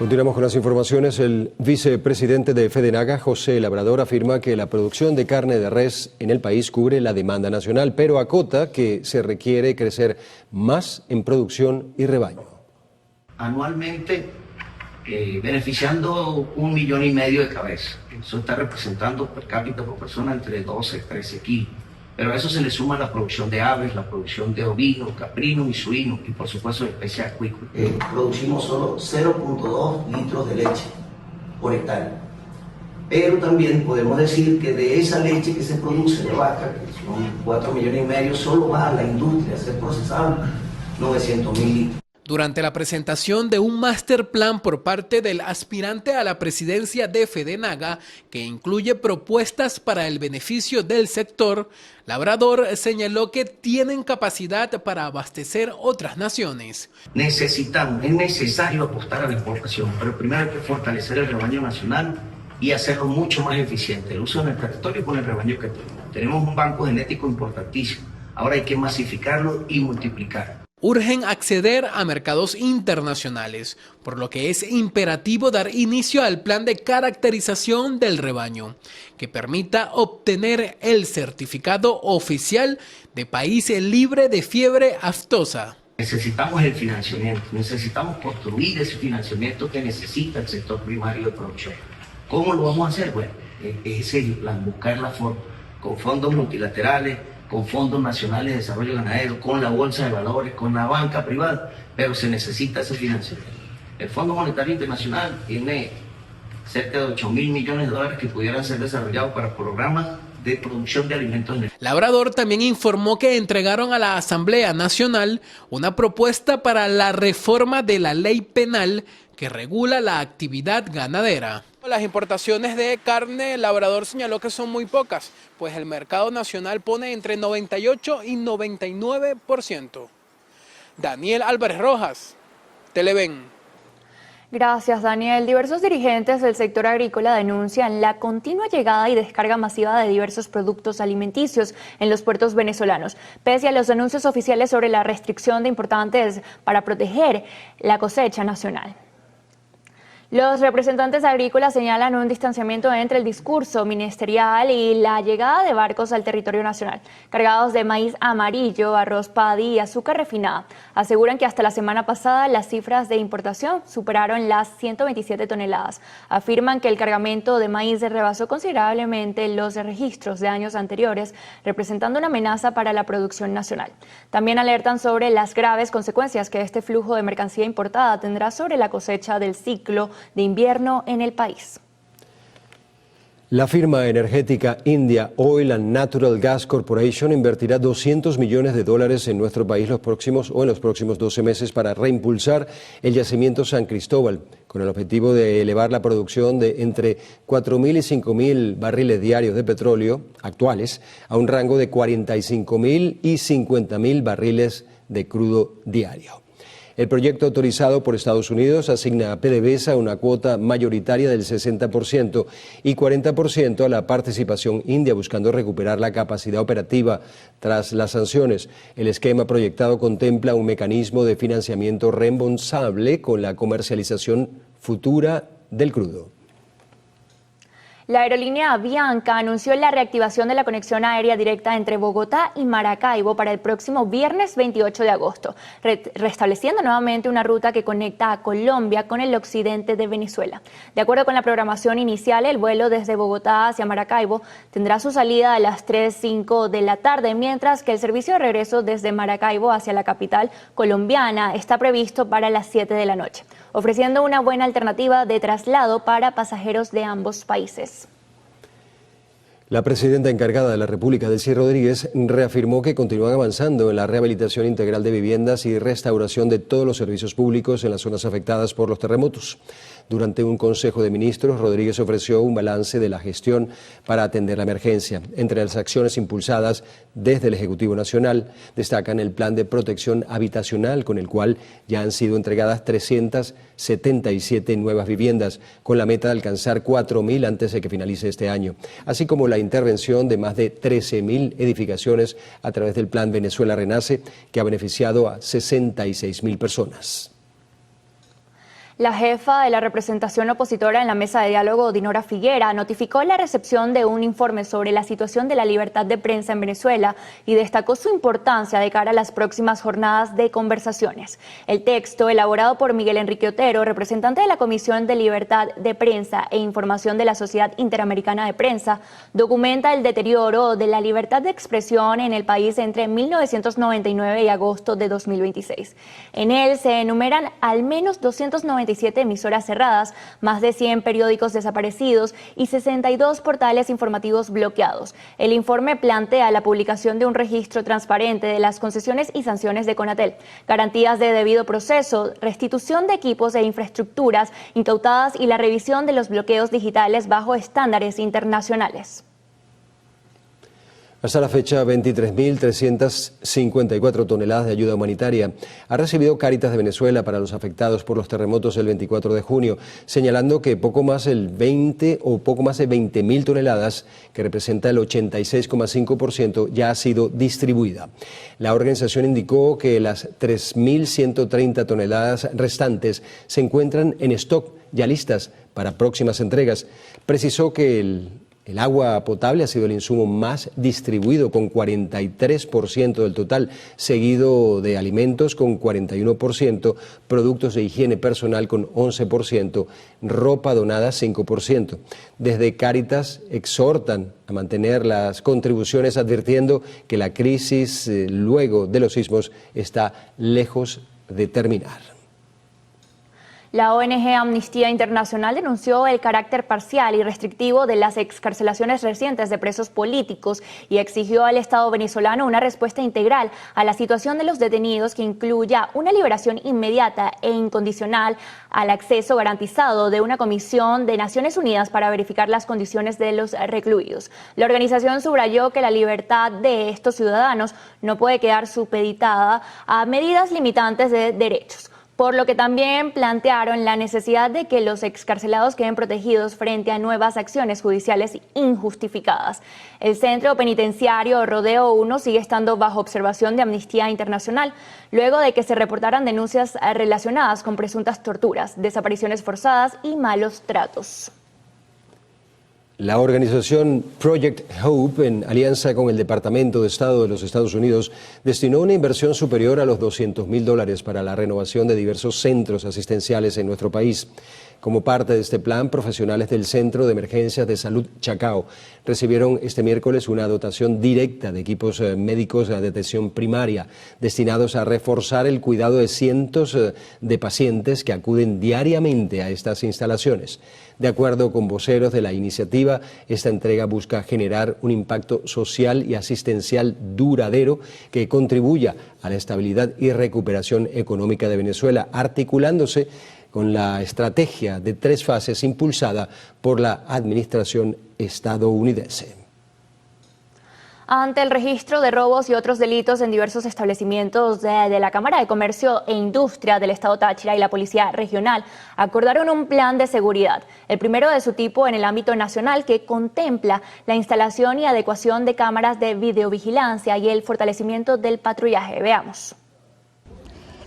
Continuamos con las informaciones. El vicepresidente de FEDENAGA, José Labrador, afirma que la producción de carne de res en el país cubre la demanda nacional, pero acota que se requiere crecer más en producción y rebaño. Anualmente beneficiando 1,5 millones de cabezas. Eso está representando per cápita por persona entre 12 y 13 kilos. Pero a eso se le suma la producción de aves, la producción de ovinos, caprinos y suinos y por supuesto de especies acuícolas. Producimos solo 0,2 litros de leche por hectárea. Pero también podemos decir que de esa leche que se produce de vaca, que son 4,5 millones, solo va a la industria a ser procesada 900,000 litros. Durante la presentación de un master plan por parte del aspirante a la presidencia de FEDENAGA, que incluye propuestas para el beneficio del sector, Labrador señaló que tienen capacidad para abastecer otras naciones. Es necesario apostar a la importación, pero primero hay que fortalecer el rebaño nacional y hacerlo mucho más eficiente, el uso en el territorio con el rebaño que tenemos. Tenemos un banco genético importantísimo, ahora hay que masificarlo y multiplicarlo. Urgen acceder a mercados internacionales, por lo que es imperativo dar inicio al plan de caracterización del rebaño, que permita obtener el certificado oficial de país libre de fiebre aftosa. Necesitamos el financiamiento, necesitamos construir ese financiamiento que necesita el sector primario de producción. ¿Cómo lo vamos a hacer? Bueno, es el plan, buscar la forma, con fondos multilaterales, con fondos nacionales de desarrollo ganadero, con la bolsa de valores, con la banca privada, pero se necesita ese financiamiento. El Fondo Monetario Internacional tiene cerca de 8,000 millones de dólares que pudieran ser desarrollados para programas de producción de alimentos. Labrador también informó que entregaron a la Asamblea Nacional una propuesta para la reforma de la ley penal que regula la actividad ganadera. Las importaciones de carne, Labrador señaló que son muy pocas, pues el mercado nacional pone entre 98 y 99%. Daniel Álvarez Rojas, Televen. Gracias, Daniel. Diversos dirigentes del sector agrícola denuncian la continua llegada y descarga masiva de diversos productos alimenticios en los puertos venezolanos, pese a los anuncios oficiales sobre la restricción de importantes para proteger la cosecha nacional. Los representantes agrícolas señalan un distanciamiento entre el discurso ministerial y la llegada de barcos al territorio nacional, cargados de maíz amarillo, arroz paddy y azúcar refinada. Aseguran que hasta la semana pasada las cifras de importación superaron las 127 toneladas. Afirman que el cargamento de maíz rebasó considerablemente los registros de años anteriores, representando una amenaza para la producción nacional. También alertan sobre las graves consecuencias que este flujo de mercancía importada tendrá sobre la cosecha del ciclo de invierno en el país. La firma energética India Oil and Natural Gas Corporation invertirá $200 millones en nuestro país en los próximos 12 meses para reimpulsar el yacimiento San Cristóbal, con el objetivo de elevar la producción de entre 4.000 y 5.000 barriles diarios de petróleo actuales a un rango de 45.000 y 50.000 barriles de crudo diario. El proyecto autorizado por Estados Unidos asigna a PDVSA una cuota mayoritaria del 60% y 40% a la participación india, buscando recuperar la capacidad operativa tras las sanciones. El esquema proyectado contempla un mecanismo de financiamiento reembolsable con la comercialización futura del crudo. La aerolínea Avianca anunció la reactivación de la conexión aérea directa entre Bogotá y Maracaibo para el próximo viernes 28 de agosto, restableciendo nuevamente una ruta que conecta a Colombia con el occidente de Venezuela. De acuerdo con la programación inicial, el vuelo desde Bogotá hacia Maracaibo tendrá su salida a las 3:05 de la tarde, mientras que el servicio de regreso desde Maracaibo hacia la capital colombiana está previsto para las 7 de la noche, ofreciendo una buena alternativa de traslado para pasajeros de ambos países. La presidenta encargada de la República, Delcy Rodríguez, reafirmó que continúan avanzando en la rehabilitación integral de viviendas y restauración de todos los servicios públicos en las zonas afectadas por los terremotos. Durante un Consejo de Ministros, Rodríguez ofreció un balance de la gestión para atender la emergencia. Entre las acciones impulsadas desde el Ejecutivo Nacional, destacan el Plan de Protección Habitacional, con el cual ya han sido entregadas 377 nuevas viviendas, con la meta de alcanzar 4.000 antes de que finalice este año, así como la intervención de más de 13.000 edificaciones a través del Plan Venezuela Renace, que ha beneficiado a 66.000 personas. La jefa de la representación opositora en la mesa de diálogo, Dinora Figuera, notificó la recepción de un informe sobre la situación de la libertad de prensa en Venezuela y destacó su importancia de cara a las próximas jornadas de conversaciones. El texto, elaborado por Miguel Enrique Otero, representante de la Comisión de Libertad de Prensa e Información de la Sociedad Interamericana de Prensa, documenta el deterioro de la libertad de expresión en el país entre 1999 y agosto de 2026. En él se enumeran al menos 297 emisoras cerradas, más de 100 periódicos desaparecidos y 62 portales informativos bloqueados. El informe plantea la publicación de un registro transparente de las concesiones y sanciones de Conatel, garantías de debido proceso, restitución de equipos e infraestructuras incautadas y la revisión de los bloqueos digitales bajo estándares internacionales. Hasta la fecha, 23.354 toneladas de ayuda humanitaria ha recibido Cáritas de Venezuela para los afectados por los terremotos el 24 de junio, señalando que poco más de 20.000 toneladas, que representa el 86,5%, ya ha sido distribuida. La organización indicó que las 3.130 toneladas restantes se encuentran en stock, ya listas para próximas entregas. Precisó que el agua potable ha sido el insumo más distribuido, con 43% del total, seguido de alimentos con 41%, productos de higiene personal con 11%, ropa donada 5%. Desde Cáritas exhortan a mantener las contribuciones, advirtiendo que la crisis luego de los sismos está lejos de terminar. La ONG Amnistía Internacional denunció el carácter parcial y restrictivo de las excarcelaciones recientes de presos políticos y exigió al Estado venezolano una respuesta integral a la situación de los detenidos que incluya una liberación inmediata e incondicional, al acceso garantizado de una comisión de Naciones Unidas para verificar las condiciones de los recluidos. La organización subrayó que la libertad de estos ciudadanos no puede quedar supeditada a medidas limitantes de derechos, por lo que también plantearon la necesidad de que los excarcelados queden protegidos frente a nuevas acciones judiciales injustificadas. El centro penitenciario Rodeo 1 sigue estando bajo observación de Amnistía Internacional, luego de que se reportaran denuncias relacionadas con presuntas torturas, desapariciones forzadas y malos tratos. La organización Project Hope, en alianza con el Departamento de Estado de los Estados Unidos, destinó una inversión superior a los $200.000 para la renovación de diversos centros asistenciales en nuestro país. Como parte de este plan, profesionales del Centro de Emergencias de Salud Chacao recibieron este miércoles una dotación directa de equipos médicos de atención primaria, destinados a reforzar el cuidado de cientos de pacientes que acuden diariamente a estas instalaciones. De acuerdo con voceros de la iniciativa, esta entrega busca generar un impacto social y asistencial duradero que contribuya a la estabilidad y recuperación económica de Venezuela, articulándose con la estrategia de 3 fases impulsada por la administración estadounidense. Ante el registro de robos y otros delitos en diversos establecimientos de la Cámara de Comercio e Industria del Estado Táchira y la Policía Regional acordaron un plan de seguridad, el primero de su tipo en el ámbito nacional, que contempla la instalación y adecuación de cámaras de videovigilancia y el fortalecimiento del patrullaje. Veamos.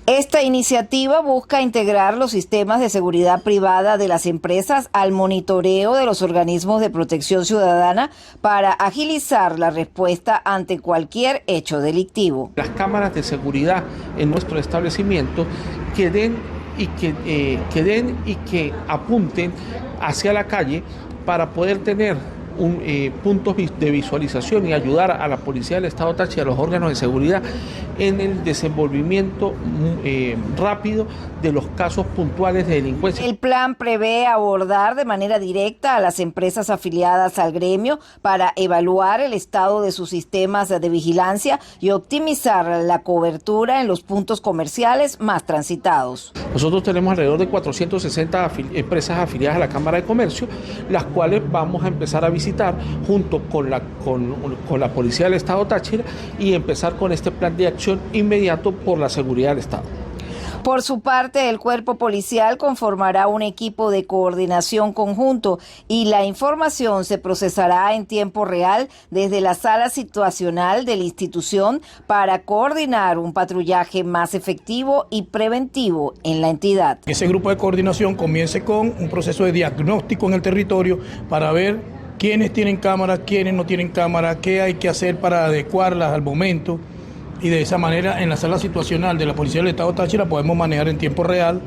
Esta iniciativa busca integrar los sistemas de seguridad privada de las empresas al monitoreo de los organismos de protección ciudadana para agilizar la respuesta ante cualquier hecho delictivo. Las cámaras de seguridad en nuestro establecimiento que den y que apunten hacia la calle para poder tener puntos de visualización y ayudar a la Policía del Estado Táchira y a los órganos de seguridad en el desenvolvimiento rápido de los casos puntuales de delincuencia. El plan prevé abordar de manera directa a las empresas afiliadas al gremio para evaluar el estado de sus sistemas de vigilancia y optimizar la cobertura en los puntos comerciales más transitados. Nosotros tenemos alrededor de 460 empresas afiliadas a la Cámara de Comercio, las cuales vamos a empezar a visitar junto con la Policía del Estado Táchira y empezar con este plan de acción inmediato por la seguridad del Estado. Por su parte, el cuerpo policial conformará un equipo de coordinación conjunto y la información se procesará en tiempo real desde la sala situacional de la institución para coordinar un patrullaje más efectivo y preventivo en la entidad. Ese grupo de coordinación comience con un proceso de diagnóstico en el territorio para ver quiénes tienen cámara, quiénes no tienen cámara, qué hay que hacer para adecuarlas al momento. Y de esa manera, en la sala situacional de la Policía del Estado Táchira podemos manejar en tiempo real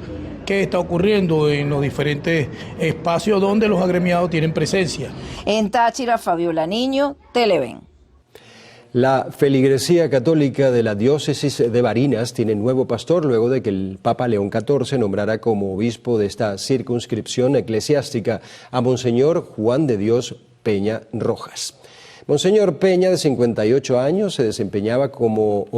qué está ocurriendo en los diferentes espacios donde los agremiados tienen presencia. En Táchira, Fabiola Niño, Televen. La feligresía católica de la diócesis de Barinas tiene nuevo pastor luego de que el Papa León XIV nombrara como obispo de esta circunscripción eclesiástica a Monseñor Juan de Dios Peña Rojas. Monseñor Peña, de 58 años, se desempeñaba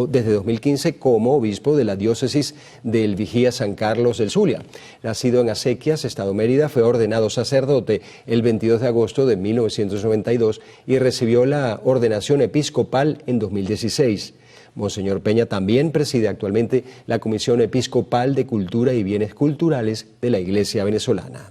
desde 2015 como obispo de la diócesis del Vigía San Carlos del Zulia. Nacido en Acequias, Estado Mérida, fue ordenado sacerdote el 22 de agosto de 1992 y recibió la ordenación episcopal en 2016. Monseñor Peña también preside actualmente la Comisión Episcopal de Cultura y Bienes Culturales de la Iglesia Venezolana.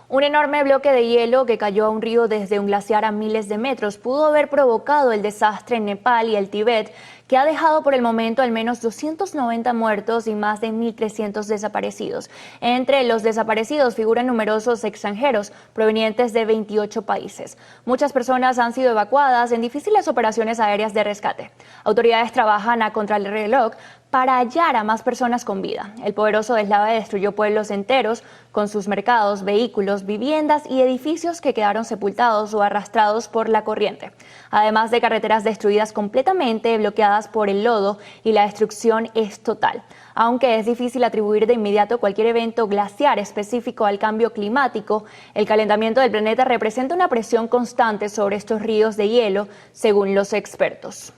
Un enorme bloque de hielo que cayó a un río desde un glaciar a miles de metros pudo haber provocado el desastre en Nepal y el Tíbet, que ha dejado por el momento al menos 290 muertos y más de 1.300 desaparecidos. Entre los desaparecidos figuran numerosos extranjeros provenientes de 28 países. Muchas personas han sido evacuadas en difíciles operaciones aéreas de rescate. Autoridades trabajan a contrarreloj para hallar a más personas con vida. El poderoso deslave destruyó pueblos enteros con sus mercados, vehículos, viviendas y edificios que quedaron sepultados o arrastrados por la corriente. Además de carreteras destruidas completamente, bloqueadas por el lodo, y la destrucción es total. Aunque es difícil atribuir de inmediato cualquier evento glaciar específico al cambio climático, el calentamiento del planeta representa una presión constante sobre estos ríos de hielo, según los expertos.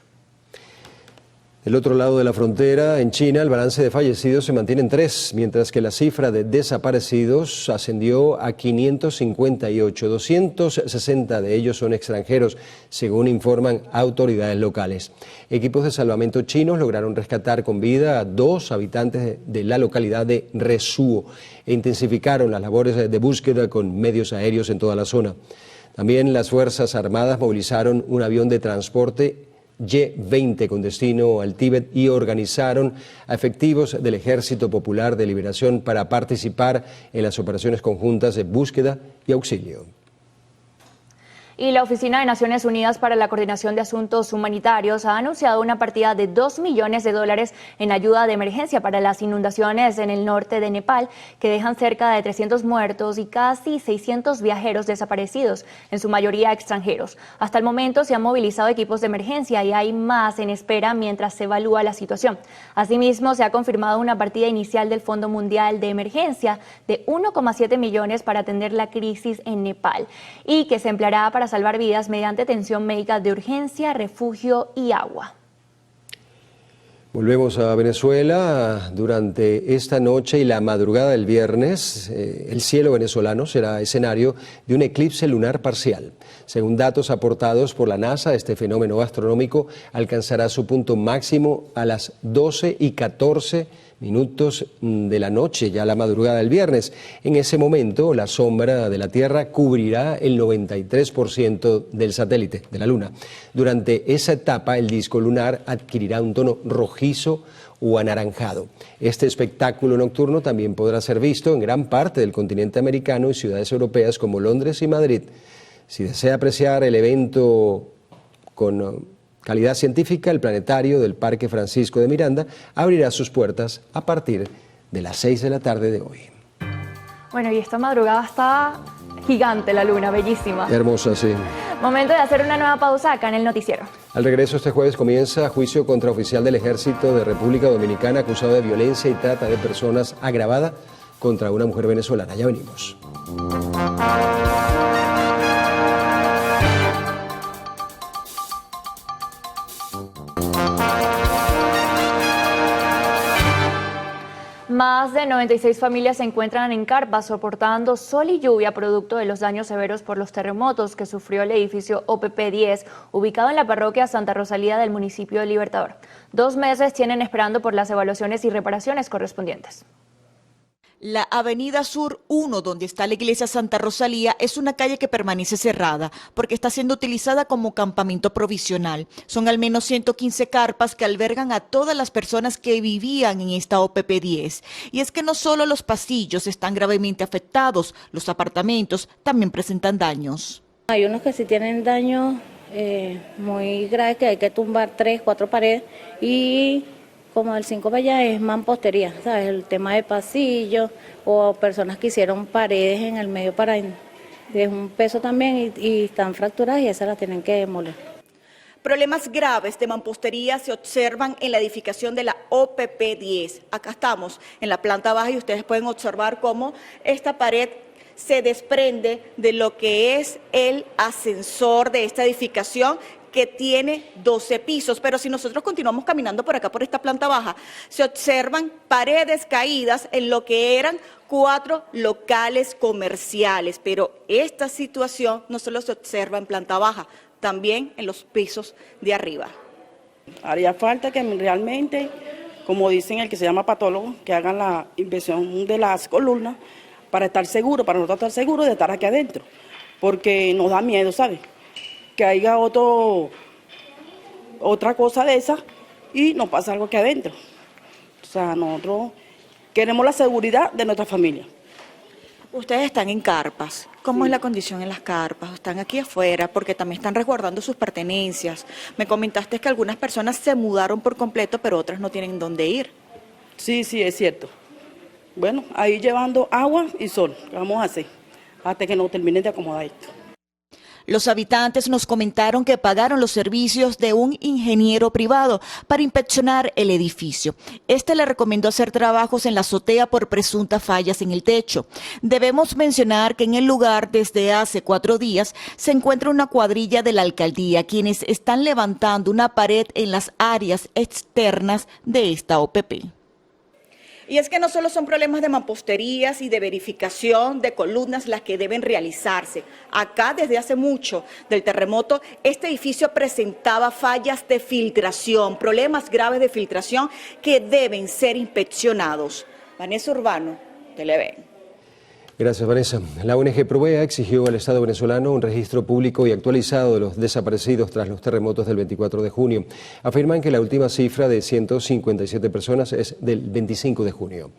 Del otro lado de la frontera, en China, el balance de fallecidos se mantiene en 3, mientras que la cifra de desaparecidos ascendió a 558. 260 de ellos son extranjeros, según informan autoridades locales. Equipos de salvamento chinos lograron rescatar con vida a 2 habitantes de la localidad de Resuo e intensificaron las labores de búsqueda con medios aéreos en toda la zona. También las Fuerzas Armadas movilizaron un avión de transporte Y-20 con destino al Tíbet y organizaron a efectivos del Ejército Popular de Liberación para participar en las operaciones conjuntas de búsqueda y auxilio. Y la Oficina de Naciones Unidas para la Coordinación de Asuntos Humanitarios ha anunciado una partida de $2 millones en ayuda de emergencia para las inundaciones en el norte de Nepal, que dejan cerca de 300 muertos y casi 600 viajeros desaparecidos, en su mayoría extranjeros. Hasta el momento se han movilizado equipos de emergencia y hay más en espera mientras se evalúa la situación. Asimismo, se ha confirmado una partida inicial del Fondo Mundial de Emergencia de 1,7 millones para atender la crisis en Nepal y que se empleará para salvar vidas mediante atención médica de urgencia, refugio y agua. Volvemos a Venezuela. Durante esta noche y la madrugada del viernes, el cielo venezolano será escenario de un eclipse lunar parcial. Según datos aportados por la NASA, este fenómeno astronómico alcanzará su punto máximo a las 12:14 minutos de la noche, ya la madrugada del viernes. En ese momento, la sombra de la Tierra cubrirá el 93% del satélite, de la Luna. Durante esa etapa, el disco lunar adquirirá un tono rojizo o anaranjado. Este espectáculo nocturno también podrá ser visto en gran parte del continente americano y ciudades europeas como Londres y Madrid. Si desea apreciar el evento con calidad científica, el planetario del Parque Francisco de Miranda abrirá sus puertas a partir de las 6 de la tarde de hoy. Bueno, y esta madrugada está gigante la luna, bellísima. Hermosa, sí. Momento de hacer una nueva pausa acá en el noticiero. Al regreso este jueves comienza juicio contra oficial del Ejército de República Dominicana acusado de violencia y trata de personas agravada contra una mujer venezolana. Ya venimos. Más de 96 familias se encuentran en carpas soportando sol y lluvia producto de los daños severos por los terremotos que sufrió el edificio OPP 10, ubicado en la parroquia Santa Rosalía del municipio de Libertador. 2 meses tienen esperando por las evaluaciones y reparaciones correspondientes. La Avenida Sur 1, donde está la iglesia Santa Rosalía, es una calle que permanece cerrada porque está siendo utilizada como campamento provisional. Son al menos 115 carpas que albergan a todas las personas que vivían en esta OPP 10. Y es que no solo los pasillos están gravemente afectados, los apartamentos también presentan daños. Hay unos que sí tienen daños muy graves, que hay que tumbar 3, 4 paredes, y como el 5 allá es mampostería, ¿sabes? El tema de pasillo o personas que hicieron paredes en el medio para es un peso también y están fracturadas y esas las tienen que demoler. Problemas graves de mampostería se observan en la edificación de la OPP 10. Acá estamos en la planta baja y ustedes pueden observar cómo esta pared se desprende de lo que es el ascensor de esta edificación, que tiene 12 pisos, pero si nosotros continuamos caminando por acá, por esta planta baja, se observan paredes caídas en lo que eran 4 locales comerciales, pero esta situación no solo se observa en planta baja, también en los pisos de arriba. Haría falta que realmente, como dicen el que se llama patólogo, que hagan la inspección de las columnas para estar seguros, para nosotros estar seguros de estar aquí adentro, porque nos da miedo, ¿sabes? Que haya otra cosa de esa y nos pasa algo aquí adentro. O sea, nosotros queremos la seguridad de nuestra familia. Ustedes están en carpas. ¿Cómo es la condición en las carpas? Están aquí afuera porque también están resguardando sus pertenencias. Me comentaste que algunas personas se mudaron por completo, pero otras no tienen dónde ir. Sí, es cierto. Bueno, ahí llevando agua y sol. ¿Qué vamos a hacer? Hasta que nos terminen de acomodar esto. Los habitantes nos comentaron que pagaron los servicios de un ingeniero privado para inspeccionar el edificio. Este le recomendó hacer trabajos en la azotea por presuntas fallas en el techo. Debemos mencionar que en el lugar desde hace 4 días se encuentra una cuadrilla de la alcaldía, quienes están levantando una pared en las áreas externas de esta OPP. Y es que no solo son problemas de mamposterías y de verificación de columnas las que deben realizarse. Acá, desde hace mucho del terremoto, este edificio presentaba fallas de filtración, problemas graves de filtración que deben ser inspeccionados. Vanessa Urbano, Televen. Gracias, Vanessa. La ONG Provea exigió al Estado venezolano un registro público y actualizado de los desaparecidos tras los terremotos del 24 de junio. Afirman que la última cifra de 157 personas es del 25 de junio.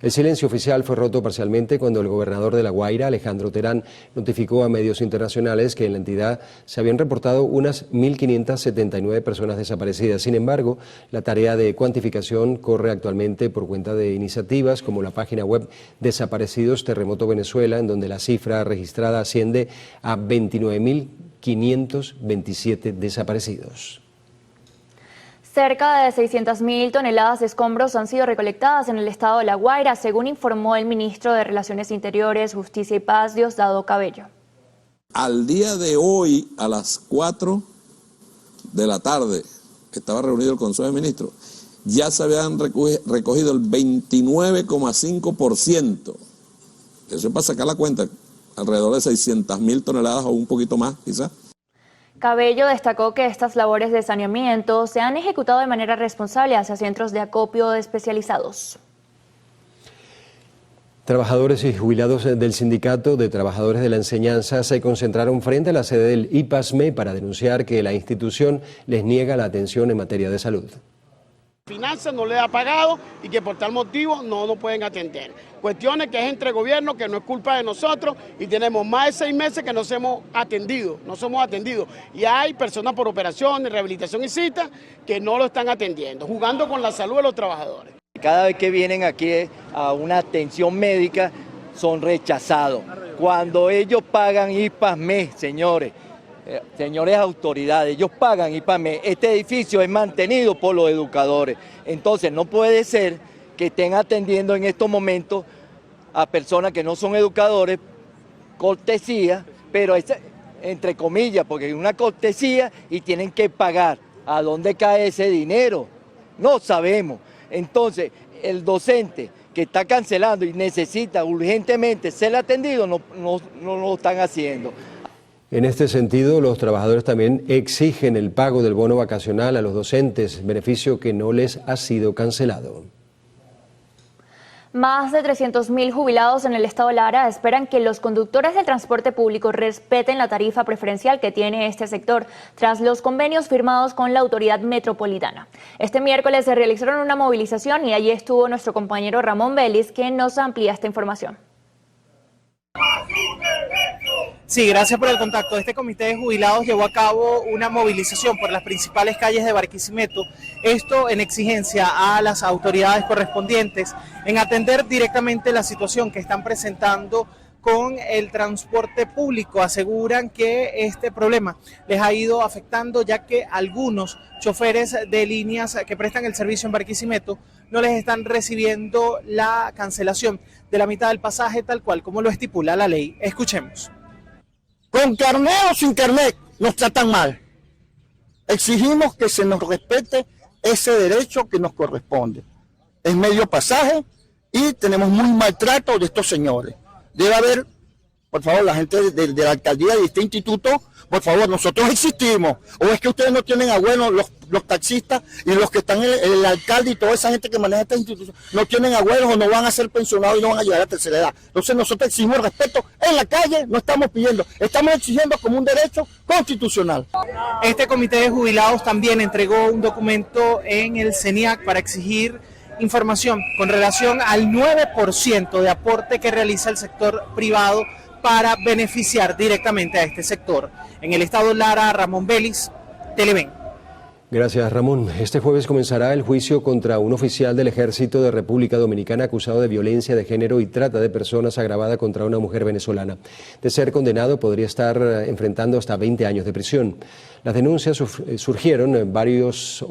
El silencio oficial fue roto parcialmente cuando el gobernador de La Guaira, Alejandro Terán, notificó a medios internacionales que en la entidad se habían reportado unas 1.579 personas desaparecidas. Sin embargo, la tarea de cuantificación corre actualmente por cuenta de iniciativas como la página web Desaparecidos Terremoto Venezuela, en donde la cifra registrada asciende a 29.527 desaparecidos. Cerca de 600.000 toneladas de escombros han sido recolectadas en el estado de La Guaira, según informó el ministro de Relaciones Interiores, Justicia y Paz, Diosdado Cabello. Al día de hoy, a las 4 de la tarde, estaba reunido el Consejo de Ministros, ya se habían recogido el 29,5%. Eso es para sacar la cuenta, alrededor de 600.000 toneladas o un poquito más, quizás. Cabello destacó que estas labores de saneamiento se han ejecutado de manera responsable hacia centros de acopio especializados. Trabajadores y jubilados del Sindicato de Trabajadores de la Enseñanza se concentraron frente a la sede del IPASME para denunciar que la institución les niega la atención en materia de salud. Finanzas no le ha pagado y que por tal motivo no nos pueden atender. Cuestiones que es entre gobiernos, que no es culpa de nosotros y tenemos más de 6 meses que no somos atendidos. Y hay personas por operaciones, rehabilitación y citas que no lo están atendiendo, jugando con la salud de los trabajadores. Cada vez que vienen aquí a una atención médica son rechazados. Cuando ellos pagan IPASME, señores autoridades, ellos pagan IPASME. Este edificio es mantenido por los educadores. Entonces no puede ser que estén atendiendo en estos momentos a personas que no son educadores, cortesía, pero es entre comillas, porque es una cortesía y tienen que pagar. ¿A dónde cae ese dinero? No sabemos. Entonces, el docente que está cancelando y necesita urgentemente ser atendido, no lo están haciendo. En este sentido, los trabajadores también exigen el pago del bono vacacional a los docentes, beneficio que no les ha sido cancelado. Más de 300.000 jubilados en el estado Lara esperan que los conductores del transporte público respeten la tarifa preferencial que tiene este sector tras los convenios firmados con la autoridad metropolitana. Este miércoles se realizaron una movilización y allí estuvo nuestro compañero Ramón Vélez, quien nos amplía esta información. Sí, gracias por el contacto. Este comité de jubilados llevó a cabo una movilización por las principales calles de Barquisimeto, esto en exigencia a las autoridades correspondientes en atender directamente la situación que están presentando con el transporte público. Aseguran que este problema les ha ido afectando, ya que algunos choferes de líneas que prestan el servicio en Barquisimeto no les están recibiendo la cancelación de la mitad del pasaje tal cual como lo estipula la ley. Escuchemos. Con carnet o sin carnet nos tratan mal. Exigimos que se nos respete ese derecho que nos corresponde. Es medio pasaje y tenemos muy maltrato de estos señores. Debe haber, por favor, la gente de la alcaldía de este instituto, por favor, nosotros existimos. ¿O es que ustedes no tienen a bueno los taxistas y los que están el alcalde y toda esa gente que maneja esta institución no tienen abuelos o no van a ser pensionados y no van a llegar a tercera edad? Entonces nosotros exigimos respeto en la calle, no estamos pidiendo, estamos exigiendo como un derecho constitucional. Este comité de jubilados también entregó un documento en el CENIAC para exigir información con relación al 9% de aporte que realiza el sector privado para beneficiar directamente a este sector. En el estado Lara, Ramón Vélez, Televen. Gracias, Ramón. Este jueves comenzará el juicio contra un oficial del Ejército de República Dominicana acusado de violencia de género y trata de personas agravada contra una mujer venezolana. De ser condenado, podría estar enfrentando hasta 20 años de prisión. Las denuncias sufrieron varios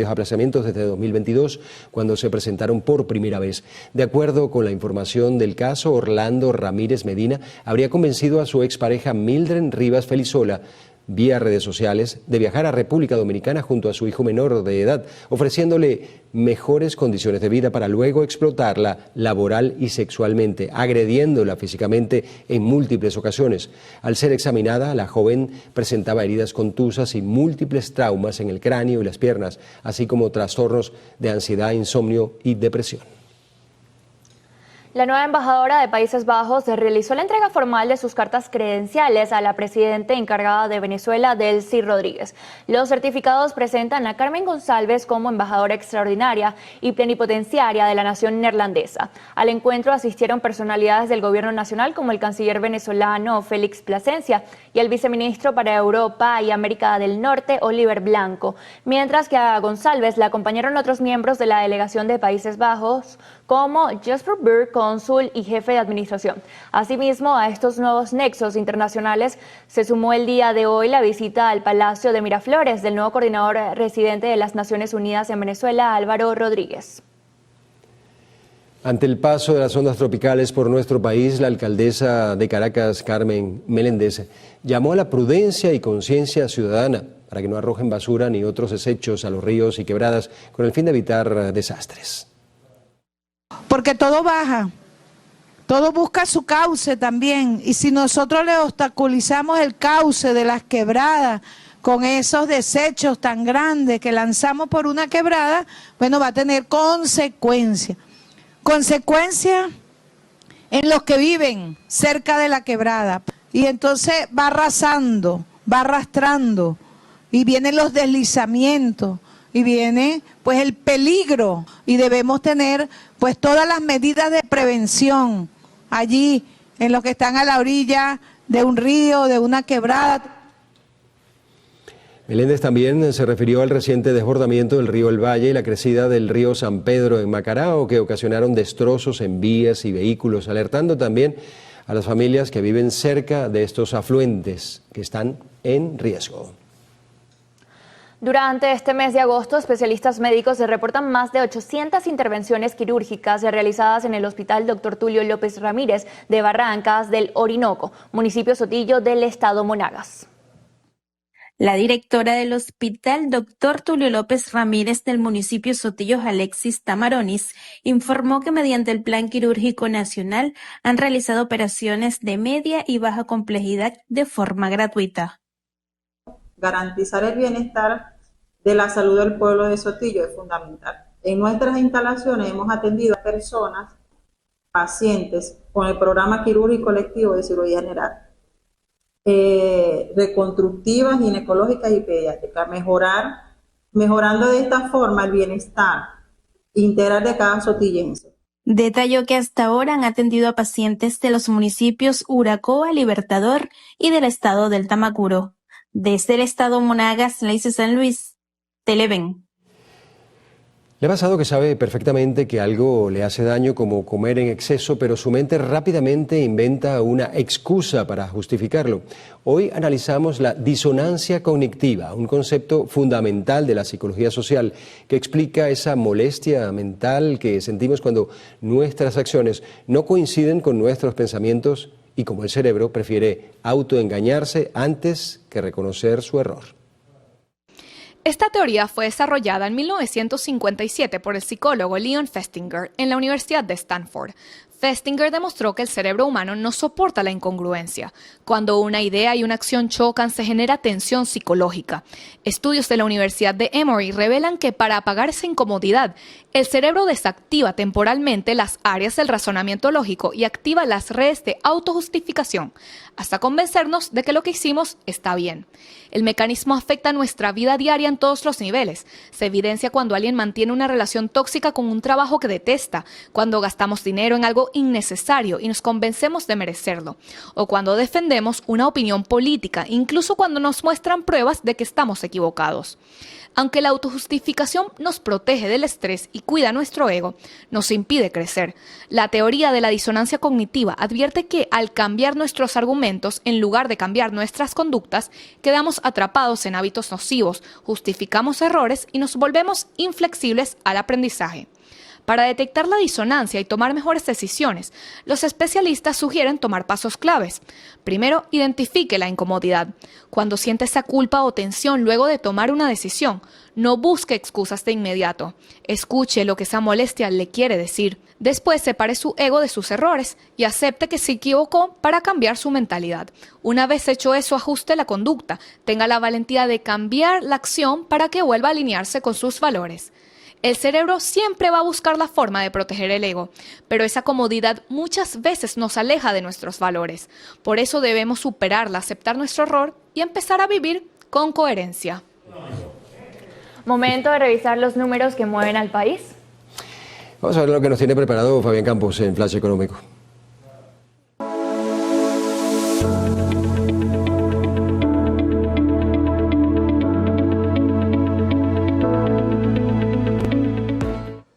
aplazamientos desde 2022, cuando se presentaron por primera vez. De acuerdo con la información del caso, Orlando Ramírez Medina habría convencido a su expareja Mildred Rivas Felizola vía redes sociales, de viajar a República Dominicana junto a su hijo menor de edad, ofreciéndole mejores condiciones de vida para luego explotarla laboral y sexualmente, agrediéndola físicamente en múltiples ocasiones. Al ser examinada, la joven presentaba heridas contusas y múltiples traumas en el cráneo y las piernas, así como trastornos de ansiedad, insomnio y depresión. La nueva embajadora de Países Bajos realizó la entrega formal de sus cartas credenciales a la presidenta encargada de Venezuela, Delcy Rodríguez. Los certificados presentan a Carmen González como embajadora extraordinaria y plenipotenciaria de la nación neerlandesa. Al encuentro asistieron personalidades del gobierno nacional como el canciller venezolano Félix Plasencia y el viceministro para Europa y América del Norte, Oliver Blanco, mientras que a González la acompañaron otros miembros de la delegación de Países Bajos como Jasper Burr, cónsul y jefe de administración. Asimismo, a estos nuevos nexos internacionales se sumó el día de hoy la visita al Palacio de Miraflores del nuevo coordinador residente de las Naciones Unidas en Venezuela, Álvaro Rodríguez. Ante el paso de las ondas tropicales por nuestro país, la alcaldesa de Caracas, Carmen Meléndez, llamó a la prudencia y conciencia ciudadana para que no arrojen basura ni otros desechos a los ríos y quebradas con el fin de evitar desastres. Porque todo baja, todo busca su cauce también, y si nosotros le obstaculizamos el cauce de las quebradas con esos desechos tan grandes que lanzamos por una quebrada, bueno, va a tener consecuencias. Consecuencias en los que viven cerca de la quebrada, y entonces va arrasando, va arrastrando, y vienen los deslizamientos, y viene pues el peligro, y debemos tener pues todas las medidas de prevención allí en los que están a la orilla de un río, de una quebrada. Meléndez también se refirió al reciente desbordamiento del río El Valle y la crecida del río San Pedro en Macarao, que ocasionaron destrozos en vías y vehículos, alertando también a las familias que viven cerca de estos afluentes que están en riesgo. Durante este mes de agosto, especialistas médicos reportan más de 800 intervenciones quirúrgicas realizadas en el Hospital Dr. Tulio López Ramírez de Barrancas del Orinoco, municipio Sotillo del estado Monagas. La directora del hospital, Dr. Tulio López Ramírez, del municipio Sotillos, Alexis Tamaronis, informó que mediante el Plan Quirúrgico Nacional han realizado operaciones de media y baja complejidad de forma gratuita. Garantizar el bienestar de la salud del pueblo de Sotillo es fundamental. En nuestras instalaciones hemos atendido a personas, pacientes, con el programa quirúrgico electivo de cirugía general, reconstructivas, ginecológicas y pediátricas, mejorando de esta forma el bienestar integral de cada sotillense. Detalló que hasta ahora han atendido a pacientes de los municipios Uracoa, Libertador y del estado del Tamacuro. Desde el estado Monagas, Lacey San Luis, Televen. ¿Le ha pasado que sabe perfectamente que algo le hace daño, como comer en exceso, pero su mente rápidamente inventa una excusa para justificarlo? Hoy analizamos la disonancia cognitiva, un concepto fundamental de la psicología social que explica esa molestia mental que sentimos cuando nuestras acciones no coinciden con nuestros pensamientos y como el cerebro prefiere autoengañarse antes que reconocer su error. Esta teoría fue desarrollada en 1957 por el psicólogo Leon Festinger en la Universidad de Stanford. Festinger demostró que el cerebro humano no soporta la incongruencia. Cuando una idea y una acción chocan, se genera tensión psicológica. Estudios de la Universidad de Emory revelan que para apagar esa incomodidad, el cerebro desactiva temporalmente las áreas del razonamiento lógico y activa las redes de autojustificación, hasta convencernos de que lo que hicimos está bien. El mecanismo afecta nuestra vida diaria en todos los niveles. Se evidencia cuando alguien mantiene una relación tóxica con un trabajo que detesta, cuando gastamos dinero en algo innecesario y nos convencemos de merecerlo, o cuando defendemos una opinión política, incluso cuando nos muestran pruebas de que estamos equivocados. Aunque la autojustificación nos protege del estrés y cuida nuestro ego, nos impide crecer. La teoría de la disonancia cognitiva advierte que al cambiar nuestros argumentos, en lugar de cambiar nuestras conductas, quedamos atrapados en hábitos nocivos, justificamos errores y nos volvemos inflexibles al aprendizaje. Para detectar la disonancia y tomar mejores decisiones, los especialistas sugieren tomar pasos claves. Primero, identifique la incomodidad. Cuando siente esa culpa o tensión luego de tomar una decisión, no busque excusas de inmediato. Escuche lo que esa molestia le quiere decir. Después, separe su ego de sus errores y acepte que se equivocó para cambiar su mentalidad. Una vez hecho eso, ajuste la conducta. Tenga la valentía de cambiar la acción para que vuelva a alinearse con sus valores. El cerebro siempre va a buscar la forma de proteger el ego, pero esa comodidad muchas veces nos aleja de nuestros valores. Por eso debemos superarla, aceptar nuestro error y empezar a vivir con coherencia. Momento de revisar los números que mueven al país. Vamos a ver lo que nos tiene preparado Fabián Campos en Flash Económico.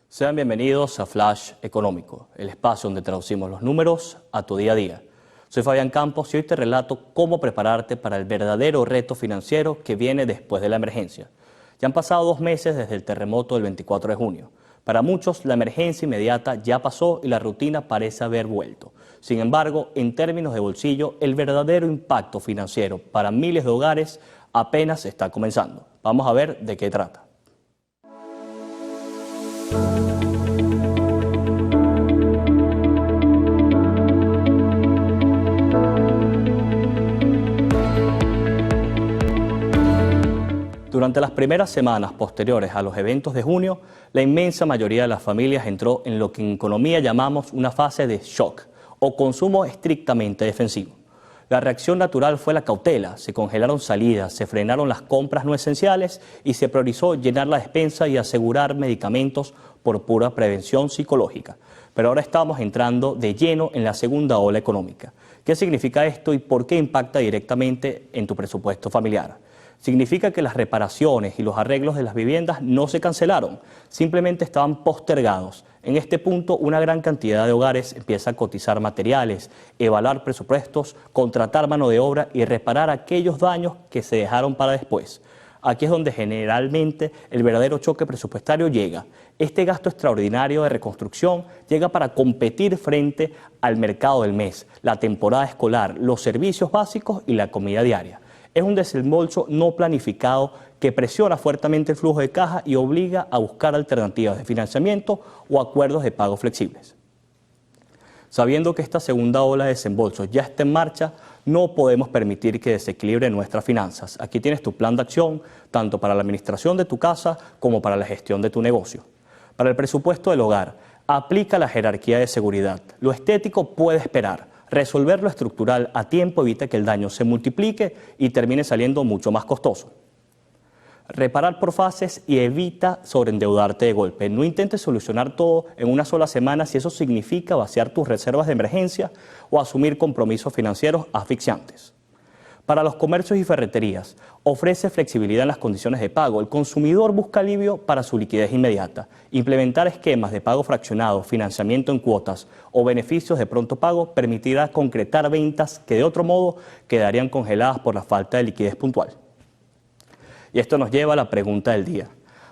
Sean bienvenidos a Flash Económico, el espacio donde traducimos los números a tu día a día. Soy Fabián Campos y hoy te relato cómo prepararte para el verdadero reto financiero que viene después de la emergencia. Ya han pasado 2 meses desde el terremoto del 24 de junio. Para muchos, la emergencia inmediata ya pasó y la rutina parece haber vuelto. Sin embargo, en términos de bolsillo, el verdadero impacto financiero para miles de hogares apenas está comenzando. Vamos a ver de qué trata. Durante las primeras semanas posteriores a los eventos de junio, la inmensa mayoría de las familias entró en lo que en economía llamamos una fase de shock o consumo estrictamente defensivo. La reacción natural fue la cautela, se congelaron salidas, se frenaron las compras no esenciales y se priorizó llenar la despensa y asegurar medicamentos por pura prevención psicológica. Pero ahora estamos entrando de lleno en la segunda ola económica. ¿Qué significa esto y por qué impacta directamente en tu presupuesto familiar? Significa que las reparaciones y los arreglos de las viviendas no se cancelaron, simplemente estaban postergados. En este punto, una gran cantidad de hogares empieza a cotizar materiales, evaluar presupuestos, contratar mano de obra y reparar aquellos daños que se dejaron para después. Aquí es donde generalmente el verdadero choque presupuestario llega. Este gasto extraordinario de reconstrucción llega para competir frente al mercado del mes, la temporada escolar, los servicios básicos y la comida diaria. Es un desembolso no planificado que presiona fuertemente el flujo de caja y obliga a buscar alternativas de financiamiento o acuerdos de pago flexibles. Sabiendo que esta segunda ola de desembolsos ya está en marcha, no podemos permitir que desequilibre nuestras finanzas. Aquí tienes tu plan de acción, tanto para la administración de tu casa como para la gestión de tu negocio. Para el presupuesto del hogar, aplica la jerarquía de seguridad. Lo estético puede esperar. Resolver lo estructural a tiempo evita que el daño se multiplique y termine saliendo mucho más costoso. Reparar por fases y evita sobreendeudarte de golpe. No intentes solucionar todo en una sola semana si eso significa vaciar tus reservas de emergencia o asumir compromisos financieros asfixiantes. Para los comercios y ferreterías, ofrece flexibilidad en las condiciones de pago. El consumidor busca alivio para su liquidez inmediata. Implementar esquemas de pago fraccionado, financiamiento en cuotas o beneficios de pronto pago permitirá concretar ventas que de otro modo quedarían congeladas por la falta de liquidez puntual. Y esto nos lleva a la pregunta del día.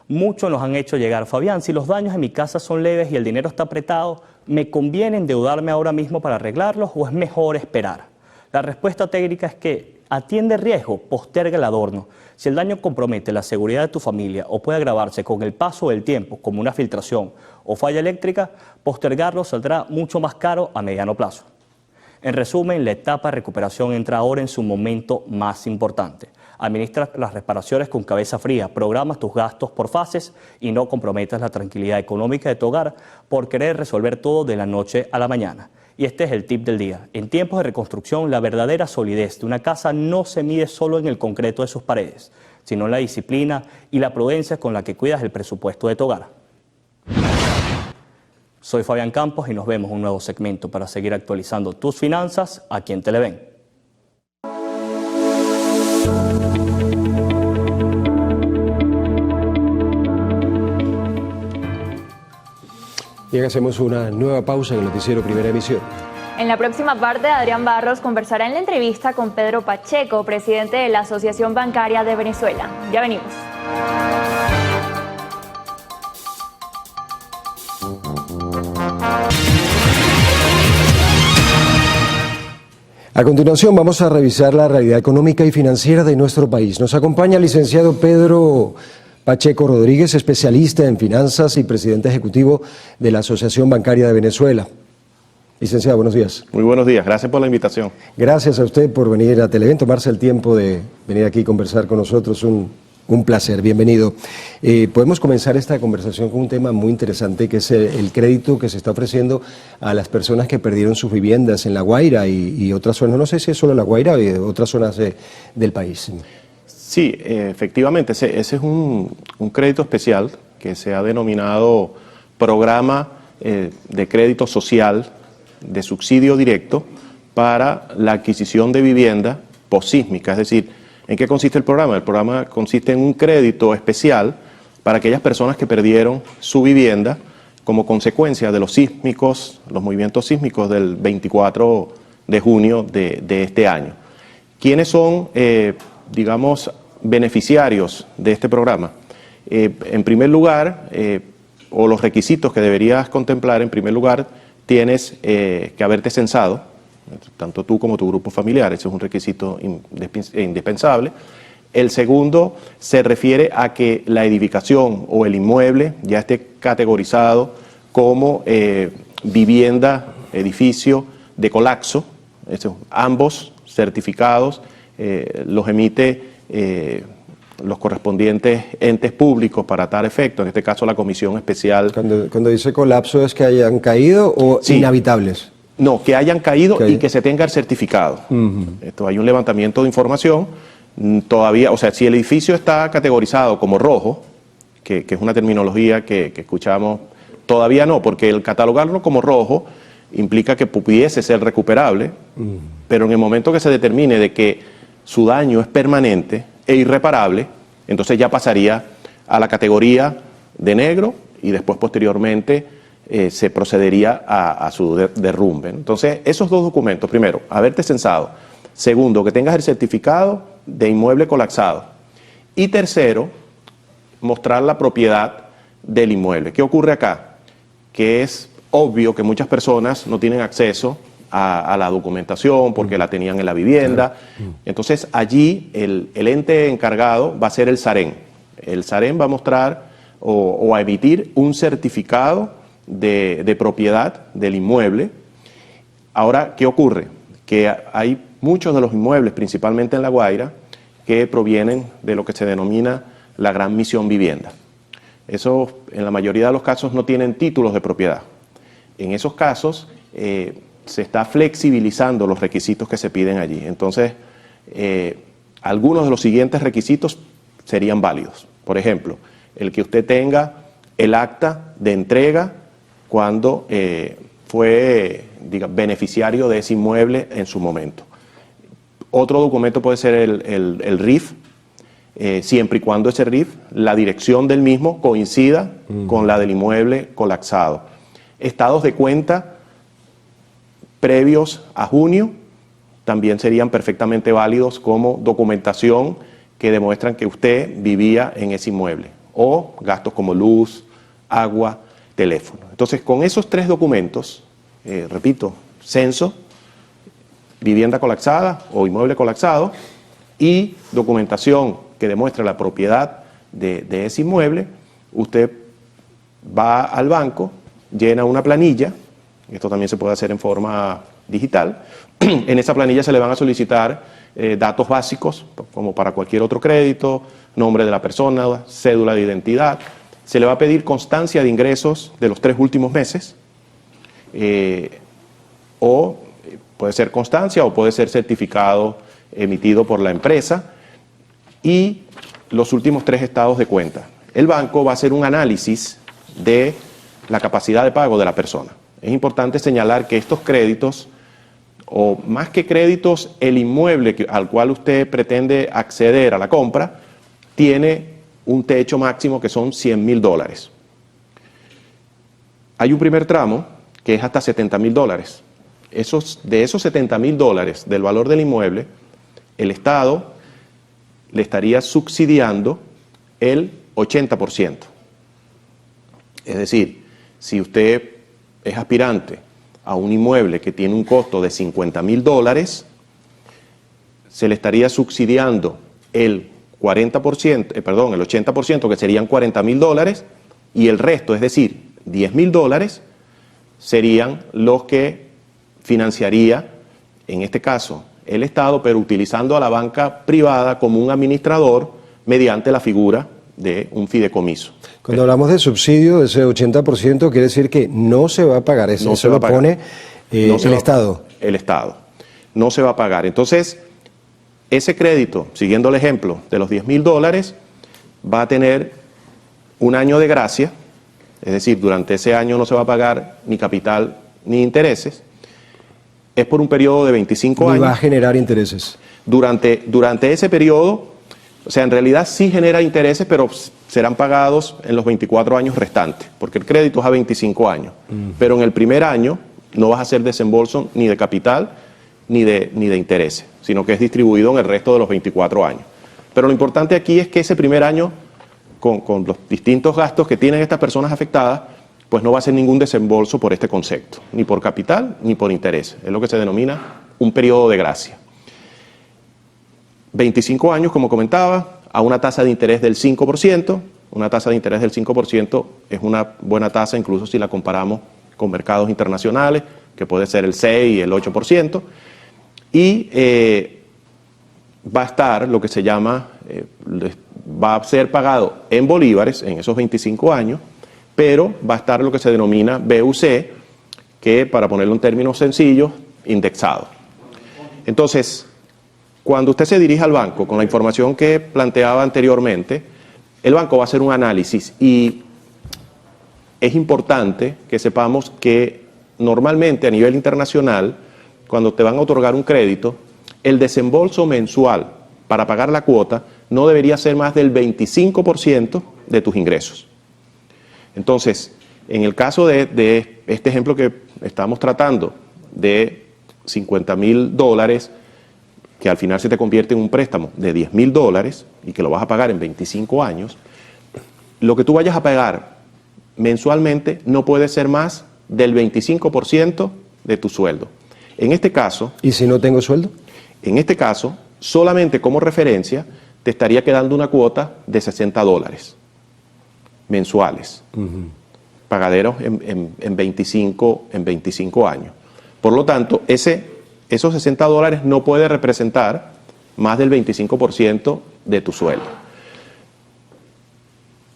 Muchos nos han hecho llegar: Fabián, si los daños en mi casa son leves y el dinero está apretado, ¿me conviene endeudarme ahora mismo para arreglarlos o es mejor esperar? La respuesta técnica es que atiende riesgo, posterga el adorno. Si el daño compromete la seguridad de tu familia o puede agravarse con el paso del tiempo, como una filtración o falla eléctrica, postergarlo saldrá mucho más caro a mediano plazo. En resumen, la etapa de recuperación entra ahora en su momento más importante. Administra las reparaciones con cabeza fría, programas tus gastos por fases y no comprometas la tranquilidad económica de tu hogar por querer resolver todo de la noche a la mañana. Y este es el tip del día. En tiempos de reconstrucción, la verdadera solidez de una casa no se mide solo en el concreto de sus paredes, sino en la disciplina y la prudencia con la que cuidas el presupuesto de tu hogar. Soy Fabián Campos y nos vemos en un nuevo segmento para seguir actualizando tus finanzas aquí en Televen. Bien, hacemos una nueva pausa en el noticiero Primera Emisión. En la próxima parte, Adrián Barros conversará en la entrevista con Pedro Pacheco, presidente de la Asociación Bancaria de Venezuela. Ya venimos. A continuación vamos a revisar la realidad económica y financiera de nuestro país. Nos acompaña el licenciado Pedro Pacheco Rodríguez, especialista en finanzas y presidente ejecutivo de la Asociación Bancaria de Venezuela. Licenciado, buenos días. Muy buenos días, gracias por la invitación. Gracias a usted por venir a Televen, tomarse el tiempo de venir aquí y conversar con nosotros. Un placer, bienvenido. Podemos comenzar esta conversación con un tema muy interesante, que es el crédito que se está ofreciendo a las personas que perdieron sus viviendas en La Guaira y otras zonas. No sé si es solo La Guaira o otras zonas del país. Sí, efectivamente, ese es un crédito especial que se ha denominado Programa de Crédito Social de Subsidio Directo para la adquisición de vivienda posísmica. Es decir, ¿en qué consiste el programa? El programa consiste en un crédito especial para aquellas personas que perdieron su vivienda como consecuencia de los movimientos sísmicos del 24 de junio de este año. ¿Quiénes son, digamos, beneficiarios de este programa? En primer lugar, o los requisitos que deberías contemplar, en primer lugar, tienes que haberte censado, tanto tú como tu grupo familiar. Ese es un requisito indispensable. El segundo se refiere a que la edificación o el inmueble ya esté categorizado como vivienda, edificio de colapso. Ambos certificados los emite los correspondientes entes públicos para tal efecto, en este caso la Comisión Especial. Cuando dice colapso, ¿es que hayan caído o sí, inhabitables? No, que hayan caído y que se tenga el certificado. Hay un levantamiento de información. Todavía, o sea, si el edificio está categorizado como rojo, que es una terminología que escuchamos, todavía no, porque el catalogarlo como rojo implica que pudiese ser recuperable, pero en el momento que se determine de que su daño es permanente e irreparable, entonces ya pasaría a la categoría de negro y después posteriormente se procedería a su derrumbe. Entonces, esos dos documentos: primero, haberte censado; segundo, que tengas el certificado de inmueble colapsado; y tercero, mostrar la propiedad del inmueble. ¿Qué ocurre acá? Que es obvio que muchas personas no tienen acceso a la documentación porque la tenían en la vivienda. Entonces allí el ente encargado va a ser el SAREN. El SAREN va a mostrar o a emitir un certificado de propiedad del inmueble. Ahora, ¿qué ocurre? Que hay muchos de los inmuebles, principalmente en La Guaira, que provienen de lo que se denomina la Gran Misión Vivienda. Esos, en la mayoría de los casos, no tienen títulos de propiedad. En esos casos, se está flexibilizando los requisitos que se piden allí. Entonces, algunos de los siguientes requisitos serían válidos. Por ejemplo, el que usted tenga el acta de entrega cuando fue beneficiario de ese inmueble en su momento. Otro documento puede ser el RIF, siempre y cuando ese RIF, la dirección del mismo coincida con la del inmueble colapsado. Estados de cuenta previos a junio también serían perfectamente válidos como documentación que demuestran que usted vivía en ese inmueble, o gastos como luz, agua, teléfono. Entonces, con esos tres documentos, repito, censo, vivienda colapsada o inmueble colapsado y documentación que demuestre la propiedad de ese inmueble, usted va al banco, llena una planilla, esto también se puede hacer en forma digital, en esa planilla se le van a solicitar datos básicos, como para cualquier otro crédito, nombre de la persona, cédula de identidad, se le va a pedir constancia de ingresos de los 3 últimos meses, o puede ser constancia o puede ser certificado emitido por la empresa, y los últimos 3 estados de cuenta. El banco va a hacer un análisis de la capacidad de pago de la persona. Es importante señalar que estos créditos, o más que créditos, el inmueble al cual usted pretende acceder a la compra, tiene un techo máximo que son $100,000. Hay un primer tramo que es hasta $70,000. De esos $70,000 del valor del inmueble, el Estado le estaría subsidiando el 80%. Es decir, si usted es aspirante a un inmueble que tiene un costo de $50,000, se le estaría subsidiando el 40%, el 80%, que serían $40,000, y el resto, es decir, $10,000, serían los que financiaría, en este caso, el Estado, pero utilizando a la banca privada como un administrador mediante la figura de un fideicomiso. Cuando hablamos de subsidio de ese 80%, quiere decir que no se va a pagar eso, eso lo pone el Estado. El Estado. No se va a pagar. Entonces, ese crédito, siguiendo el ejemplo de los $10,000, va a tener un año de gracia, es decir, durante ese año no se va a pagar ni capital ni intereses. Es por un periodo de 25 años. Y va a generar intereses. Durante ese periodo, o sea, en realidad sí genera intereses, pero serán pagados en los 24 años restantes, porque el crédito es a 25 años. Pero en el primer año no vas a hacer desembolso ni de capital ni de intereses, sino que es distribuido en el resto de los 24 años. Pero lo importante aquí es que ese primer año, con los distintos gastos que tienen estas personas afectadas, pues no va a ser ningún desembolso por este concepto, ni por capital ni por interés. Es lo que se denomina un periodo de gracia. 25 años, como comentaba, a una tasa de interés del 5%. Una tasa de interés del 5% es una buena tasa, incluso si la comparamos con mercados internacionales, que puede ser el 6 y el 8%. Y va a estar lo que se llama, va a ser pagado en bolívares en esos 25 años, pero va a estar lo que se denomina BUC, que, para ponerlo en términos sencillos, indexado. Entonces, cuando usted se dirige al banco con la información que planteaba anteriormente, el banco va a hacer un análisis, y es importante que sepamos que normalmente a nivel internacional, cuando te van a otorgar un crédito, el desembolso mensual para pagar la cuota no debería ser más del 25% de tus ingresos. Entonces, en el caso de este ejemplo que estamos tratando, de $50,000, que al final se te convierte en un préstamo de $10,000 y que lo vas a pagar en 25 años, lo que tú vayas a pagar mensualmente no puede ser más del 25% de tu sueldo. En este caso... ¿Y si no tengo sueldo? En este caso, solamente como referencia, te estaría quedando una cuota de $60 mensuales, pagaderos en 25 años. Por lo tanto, esos $60 no puede representar más del 25% de tu sueldo.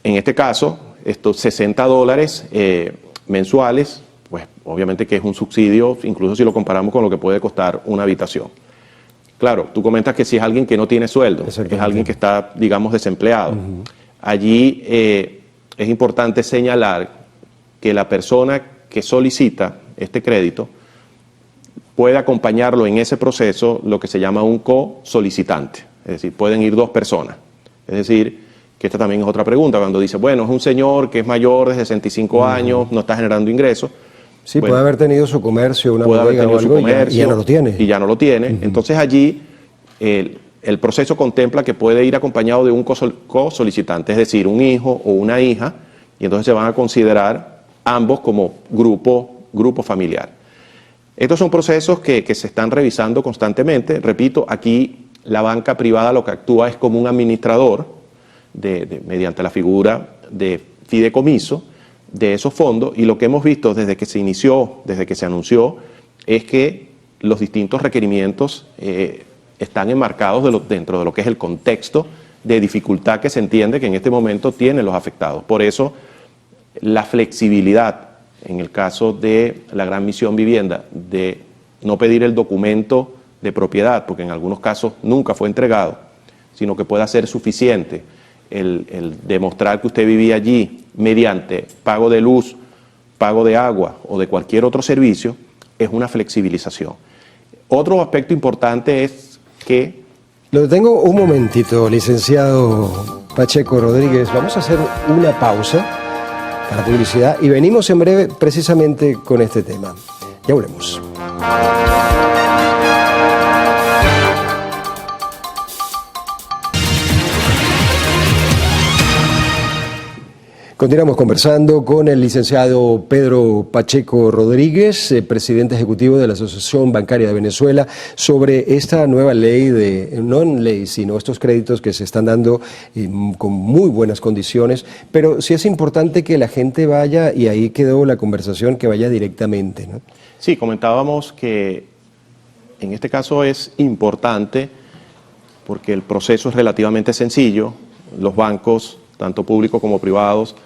En este caso, estos $60 mensuales, pues obviamente que es un subsidio, incluso si lo comparamos con lo que puede costar una habitación. Claro, tú comentas que si es alguien que no tiene sueldo, es alguien que está, digamos, desempleado. Allí es importante señalar que la persona que solicita este crédito puede acompañarlo en ese proceso lo que se llama un co-solicitante. Es decir, pueden ir dos personas. Es decir, que esta también es otra pregunta, cuando dice, bueno, es un señor que es mayor de 65 años, no está generando ingresos. Sí, bueno, puede haber tenido su comercio, una bodega o algo, y ya no lo tiene. Y ya no lo tiene. Entonces allí el proceso contempla que puede ir acompañado de un co-solicitante, es decir, un hijo o una hija, y entonces se van a considerar ambos como grupo familiar. Estos son procesos que se están revisando constantemente. Repito, aquí la banca privada lo que actúa es como un administrador mediante la figura de fideicomiso de esos fondos, y lo que hemos visto desde que se inició, desde que se anunció, es que los distintos requerimientos están enmarcados dentro de lo que es el contexto de dificultad que se entiende que en este momento tienen los afectados. Por eso, la flexibilidad en el caso de la Gran Misión Vivienda de no pedir el documento de propiedad, porque en algunos casos nunca fue entregado, sino que pueda ser suficiente el demostrar que usted vivía allí mediante pago de luz, pago de agua o de cualquier otro servicio, es una flexibilización. Otro aspecto importante es que... Lo detengo un momentito, licenciado Pacheco Rodríguez. Vamos a hacer una pausa para publicidad y venimos en breve precisamente con este tema. Ya volvemos. Continuamos conversando con el licenciado Pedro Pacheco Rodríguez, presidente ejecutivo de la Asociación Bancaria de Venezuela, sobre esta nueva ley no ley, sino estos créditos que se están dando con muy buenas condiciones, pero sí es importante que la gente vaya, y ahí quedó la conversación, que vaya directamente, ¿no? Sí, comentábamos que en este caso es importante porque el proceso es relativamente sencillo. Los bancos, tanto públicos como privados,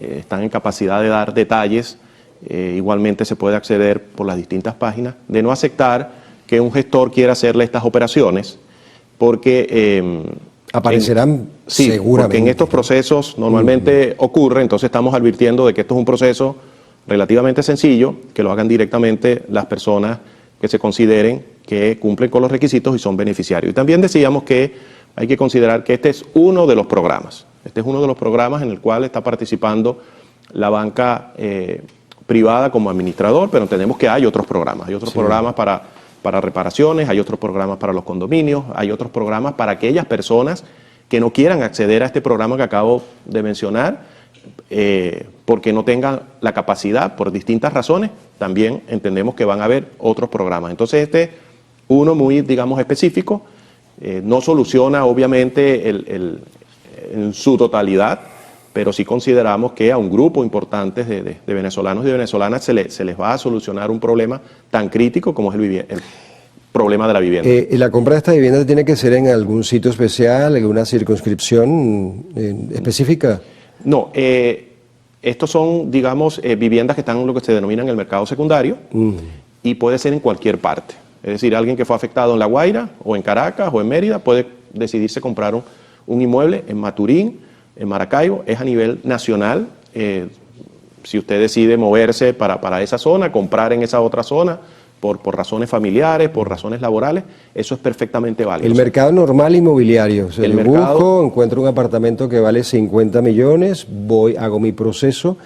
están en capacidad de dar detalles. Igualmente se puede acceder por las distintas páginas, de no aceptar que un gestor quiera hacerle estas operaciones, porque... aparecerán seguramente. Porque en estos procesos normalmente ocurre, entonces estamos advirtiendo de que esto es un proceso relativamente sencillo, que lo hagan directamente las personas que se consideren que cumplen con los requisitos y son beneficiarios. Y también decíamos que hay que considerar que este es uno de los programas. Este es uno de los programas en el cual está participando la banca privada como administrador, pero entendemos que hay otros programas. Hay otros programas para reparaciones, hay otros programas para los condominios, hay otros programas para aquellas personas que no quieran acceder a este programa que acabo de mencionar, porque no tengan la capacidad por distintas razones. También entendemos que van a haber otros programas. Entonces este, uno muy, digamos, específico, no soluciona obviamente en su totalidad, pero sí consideramos que a un grupo importante de venezolanos y de venezolanas se les va a solucionar un problema tan crítico como es el problema de la vivienda. ¿La compra de esta vivienda tiene que ser en algún sitio especial, alguna circunscripción específica? No, estos son, digamos, viviendas que están en lo que se denomina en el mercado secundario y puede ser en cualquier parte. Es decir, alguien que fue afectado en La Guaira o en Caracas o en Mérida puede decidirse comprar un inmueble en Maturín, en Maracaibo. Es a nivel nacional. Si usted decide moverse para esa zona, comprar en esa otra zona por razones familiares, por razones laborales, eso es perfectamente válido. El mercado normal inmobiliario, busco, encuentro un apartamento que vale 50 millones, hago mi proceso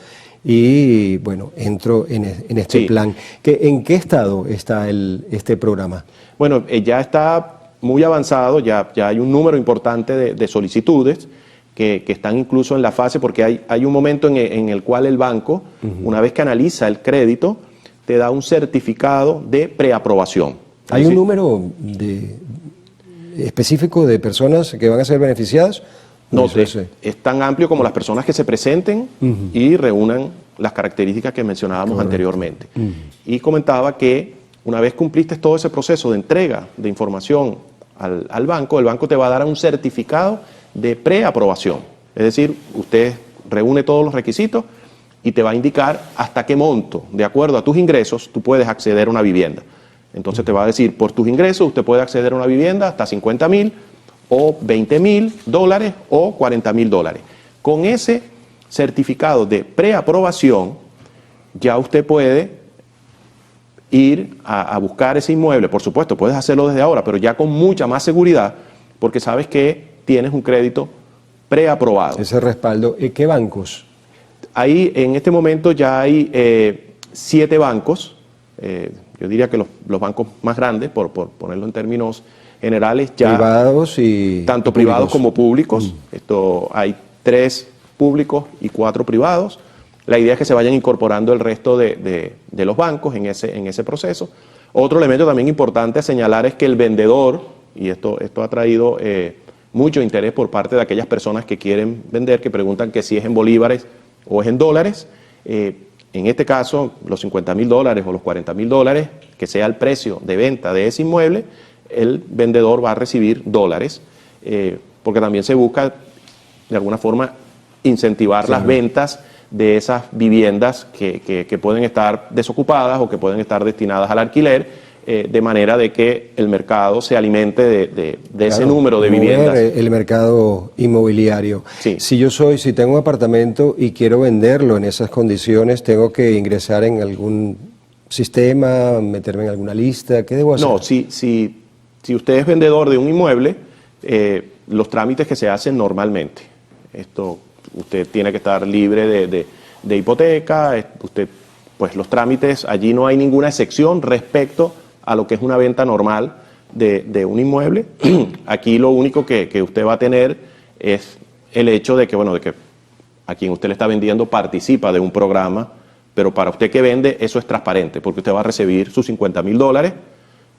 y bueno, entro en este plan. ¿En qué estado está este programa? Bueno, ya está muy avanzado, ya hay un número importante de solicitudes que están incluso en la fase, porque hay un momento en el cual el banco, una vez que analiza el crédito, te da un certificado de preaprobación. ¿Hay un número específico de personas que van a ser beneficiadas? No, es tan amplio como las personas que se presenten y reúnan las características que mencionábamos anteriormente. Y comentaba que una vez cumpliste todo ese proceso de entrega de información al banco, el banco te va a dar un certificado de preaprobación. Es decir, usted reúne todos los requisitos y te va a indicar hasta qué monto, de acuerdo a tus ingresos, tú puedes acceder a una vivienda. Entonces te va a decir, por tus ingresos usted puede acceder a una vivienda hasta $50,000 o $20,000 o $40,000. Con ese certificado de preaprobación ya usted puede ir a buscar ese inmueble. Por supuesto, puedes hacerlo desde ahora, pero ya con mucha más seguridad, porque sabes que tienes un crédito preaprobado. Ese respaldo, ¿qué bancos? Ahí en este momento ya hay 7 bancos, yo diría que los bancos más grandes, por ponerlo en términos generales, ya privados y tanto privados como públicos. Hay 3 públicos y 4 privados. La idea es que se vayan incorporando el resto de los bancos en ese proceso. Otro elemento también importante a señalar es que el vendedor, y esto ha traído mucho interés por parte de aquellas personas que quieren vender, que preguntan que si es en bolívares o es en dólares. En este caso, los $50,000 o los $40,000, que sea el precio de venta de ese inmueble, el vendedor va a recibir dólares, porque también se busca de alguna forma incentivar las ventas de esas viviendas que pueden estar desocupadas o que pueden estar destinadas al alquiler, de manera de que el mercado se alimente de ese número de viviendas. El mercado inmobiliario. Sí. Si tengo un apartamento y quiero venderlo en esas condiciones, ¿tengo que ingresar en algún sistema, meterme en alguna lista? ¿Qué debo hacer? No, si usted es vendedor de un inmueble, los trámites que se hacen normalmente. Usted tiene que estar libre de hipoteca, pues los trámites, allí no hay ninguna excepción respecto a lo que es una venta normal de un inmueble. Aquí lo único que usted va a tener es el hecho de que a quien usted le está vendiendo participa de un programa, pero para usted que vende eso es transparente, porque usted va a recibir sus $50,000,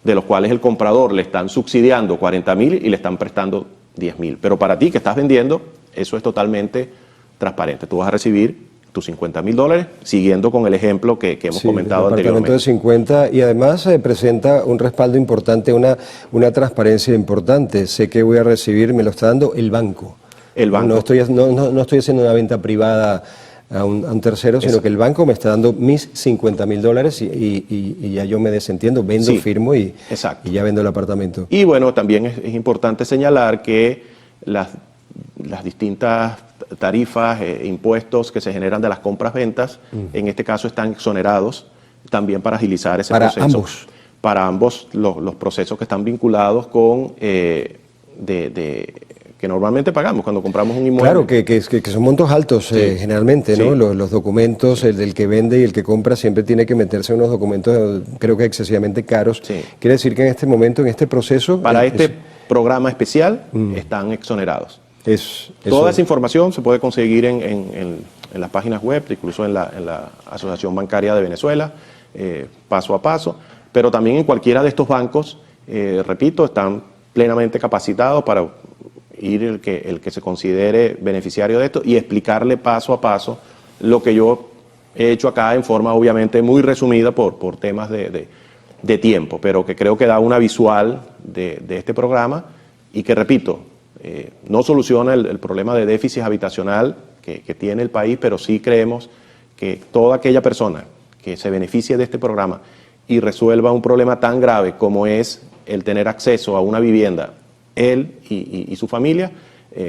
de los cuales el comprador le están subsidiando $40,000 y le están prestando $10,000. Pero para ti que estás vendiendo, eso es totalmente transparente. Tú vas a recibir tus $50,000, siguiendo con el ejemplo que hemos comentado anteriormente. De 50, y además presenta un respaldo importante, una transparencia importante. Sé que voy a recibir, me lo está dando el banco. El banco. No estoy haciendo una venta privada a un tercero, sino que el banco me está dando mis $50,000 y ya yo me desentiendo, vendo, firmo y ya vendo el apartamento. Y bueno, también es importante señalar que las distintas tarifas, impuestos que se generan de las compras-ventas, en este caso están exonerados también para agilizar ese proceso. Ambos. Para ambos los procesos que están vinculados con que normalmente pagamos cuando compramos un inmueble. Claro, que son montos altos generalmente, ¿no? Los documentos, el del que vende y el que compra siempre tiene que meterse en unos documentos, creo que excesivamente caros. Quiere decir que en este momento, en este proceso... Para este programa especial están exonerados. Toda esa información se puede conseguir en las páginas web, incluso en la Asociación Bancaria de Venezuela, paso a paso, pero también en cualquiera de estos bancos, repito, están plenamente capacitados para ir el que se considere beneficiario de esto y explicarle paso a paso lo que yo he hecho acá en forma obviamente muy resumida por temas de tiempo, pero que creo que da una visual de este programa y que, repito, no soluciona el problema de déficit habitacional que tiene el país, pero sí creemos que toda aquella persona que se beneficie de este programa y resuelva un problema tan grave como es el tener acceso a una vivienda, él y su familia,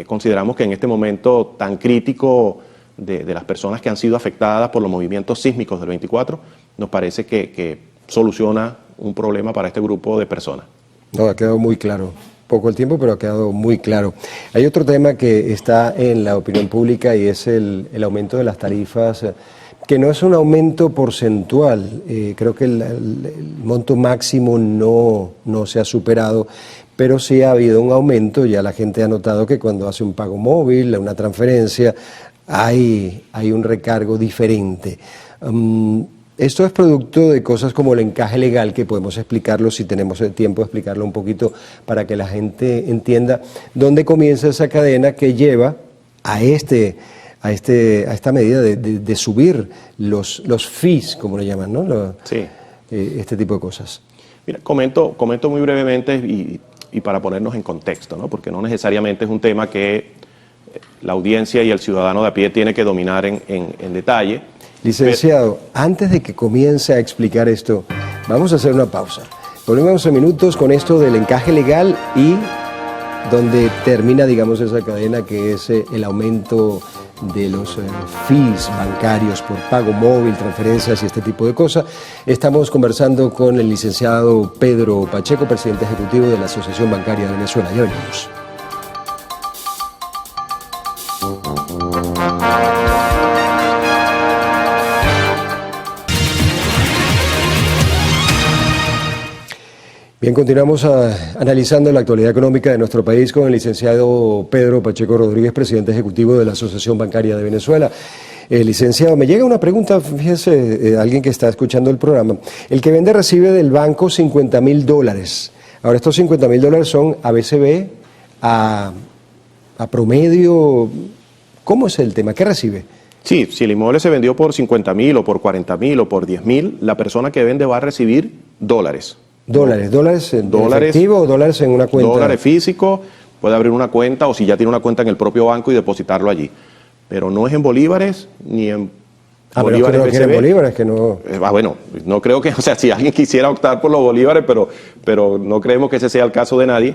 consideramos que en este momento tan crítico de las personas que han sido afectadas por los movimientos sísmicos del 24, nos parece que soluciona un problema para este grupo de personas. No, ha quedado muy claro. Poco el tiempo, pero ha quedado muy claro. Hay otro tema que está en la opinión pública y es el aumento de las tarifas, que no es un aumento porcentual. Creo que el monto máximo no se ha superado, pero sí ha habido un aumento. Ya la gente ha notado que cuando hace un pago móvil, una transferencia, hay un recargo diferente. Esto es producto de cosas como el encaje legal, que podemos explicarlo si tenemos el tiempo de explicarlo un poquito para que la gente entienda dónde comienza esa cadena que lleva a esta medida de subir los fees, como le llaman, ¿no? Sí. Este tipo de cosas. Mira, comento muy brevemente y para ponernos en contexto, ¿no? Porque no necesariamente es un tema que la audiencia y el ciudadano de a pie tiene que dominar en detalle. Licenciado, antes de que comience a explicar esto, vamos a hacer una pausa. Volvemos en minutos con esto del encaje legal y donde termina, digamos, esa cadena que es el aumento de los fees bancarios por pago móvil, transferencias y este tipo de cosas. Estamos conversando con el licenciado Pedro Pacheco, presidente ejecutivo de la Asociación Bancaria de Venezuela. Ya venimos. Bien, continuamos analizando la actualidad económica de nuestro país con el licenciado Pedro Pacheco Rodríguez, presidente ejecutivo de la Asociación Bancaria de Venezuela. Licenciado, me llega una pregunta, fíjese, alguien que está escuchando el programa. El que vende recibe del banco $50.000. Ahora, estos $50.000 son a BCB, a promedio. ¿Cómo es el tema? ¿Qué recibe? Sí, si el inmueble se vendió por 50.000 o por 40.000 o por 10.000, la persona que vende va a recibir dólares. ¿Dólares en efectivo o dólares en una cuenta? Dólares físicos, puede abrir una cuenta o si ya tiene una cuenta en el propio banco y depositarlo allí. Pero no es en bolívares ni en bolívares pero que no quieren bolívares, que no... Bueno, no creo que, o sea, si alguien quisiera optar por los bolívares, pero no creemos que ese sea el caso de nadie.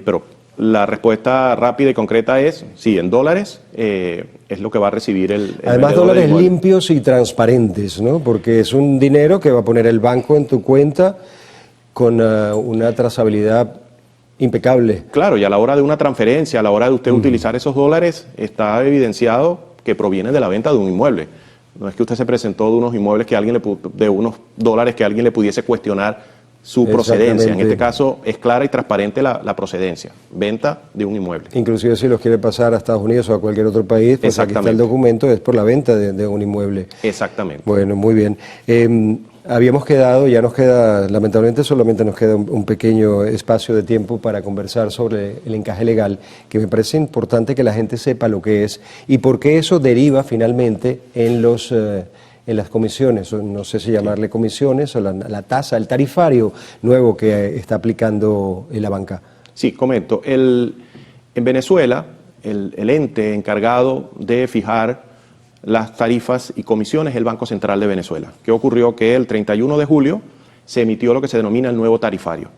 Pero la respuesta rápida y concreta es, sí, en dólares es lo que va a recibir el Además, dólares limpios y transparentes, ¿no? Porque es un dinero que va a poner el banco en tu cuenta con una trazabilidad impecable. Claro, y a la hora de una transferencia, a la hora de usted utilizar esos dólares, está evidenciado que proviene de la venta de un inmueble. No es que usted se presentó de unos inmuebles que de unos dólares que alguien le pudiese cuestionar su procedencia. En este caso es clara y transparente la procedencia, venta de un inmueble. Inclusive si los quiere pasar a Estados Unidos o a cualquier otro país, pues aquí está el documento, es por la venta de un inmueble. Exactamente. Bueno, muy bien. Habíamos quedado, ya nos queda, lamentablemente solamente nos queda un pequeño espacio de tiempo para conversar sobre el encaje legal, que me parece importante que la gente sepa lo que es y por qué eso deriva finalmente en las comisiones, no sé si llamarle comisiones, o la tasa, el tarifario nuevo que está aplicando la banca. Sí, comento. En Venezuela, el ente encargado de fijar las tarifas y comisiones es el Banco Central de Venezuela. ¿Qué ocurrió? Que el 31 de julio se emitió lo que se denomina el nuevo tarifario.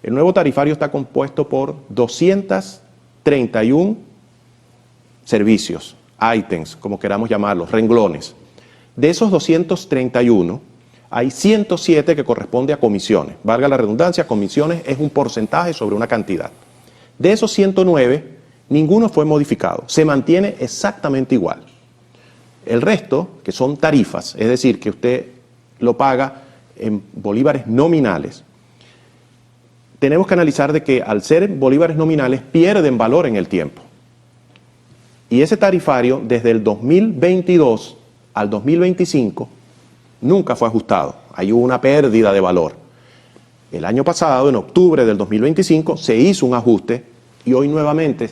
El nuevo tarifario está compuesto por 231 servicios, ítems, como queramos llamarlos, renglones. De esos 231, hay 107 que corresponde a comisiones. Valga la redundancia, comisiones es un porcentaje sobre una cantidad. De esos 109, ninguno fue modificado, se mantiene exactamente igual. El resto, que son tarifas, es decir, que usted lo paga en bolívares nominales, tenemos que analizar de que al ser bolívares nominales pierden valor en el tiempo. Y ese tarifario, desde el 2022 al 2025, nunca fue ajustado. Ahí hubo una pérdida de valor. El año pasado, en octubre del 2025, se hizo un ajuste y hoy nuevamente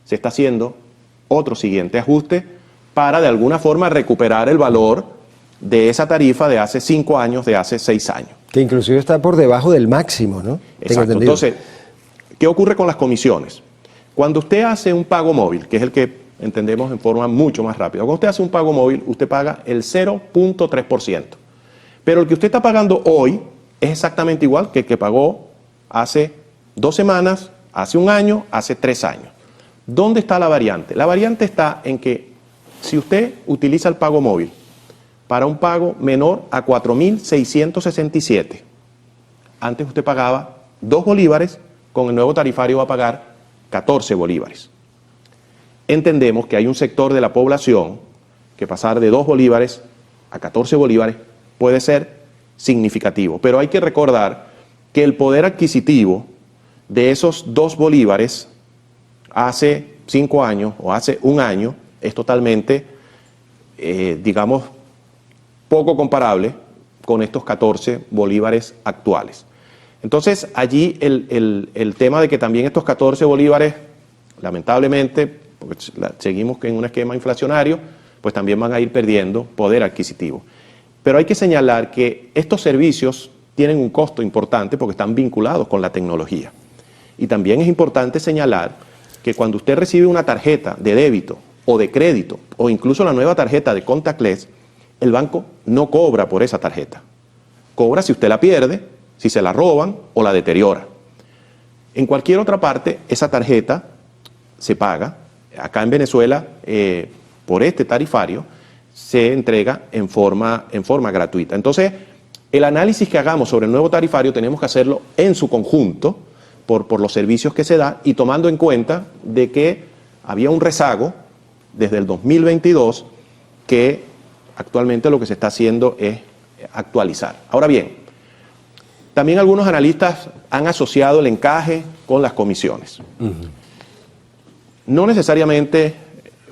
se está haciendo otro siguiente ajuste para de alguna forma recuperar el valor de esa tarifa de hace 5 años, de hace 6 años. Que inclusive está por debajo del máximo, ¿no? Exacto. Entonces, ¿qué ocurre con las comisiones? Cuando usted hace un pago móvil, que es el que entendemos en forma mucho más rápida, cuando usted hace un pago móvil, usted paga el 0.3%. Pero el que usted está pagando hoy es exactamente igual que el que pagó hace 2 semanas, hace 1 año, hace 3 años. ¿Dónde está la variante? La variante está en que si usted utiliza el pago móvil para un pago menor a 4.667, antes usted pagaba 2 bolívares, con el nuevo tarifario va a pagar 14 bolívares. Entendemos que hay un sector de la población que pasar de 2 bolívares a 14 bolívares puede ser significativo, pero hay que recordar que el poder adquisitivo de esos 2 bolívares hace 5 años o hace 1 año es totalmente, digamos, poco comparable con estos 14 bolívares actuales. Entonces, allí el tema de que también estos 14 bolívares, lamentablemente, porque seguimos en un esquema inflacionario, pues también van a ir perdiendo poder adquisitivo. Pero hay que señalar que estos servicios tienen un costo importante porque están vinculados con la tecnología. Y también es importante señalar que cuando usted recibe una tarjeta de débito o de crédito, o incluso la nueva tarjeta de contactless, el banco no cobra por esa tarjeta. Cobra si usted la pierde, si se la roban o la deteriora. En cualquier otra parte, esa tarjeta se paga. Acá en Venezuela, por este tarifario, se entrega en forma gratuita. Entonces, el análisis que hagamos sobre el nuevo tarifario tenemos que hacerlo en su conjunto, por los servicios que se da y tomando en cuenta de que había un rezago desde el 2022 que actualmente lo que se está haciendo es actualizar. Ahora bien, también algunos analistas han asociado el encaje con las comisiones. No necesariamente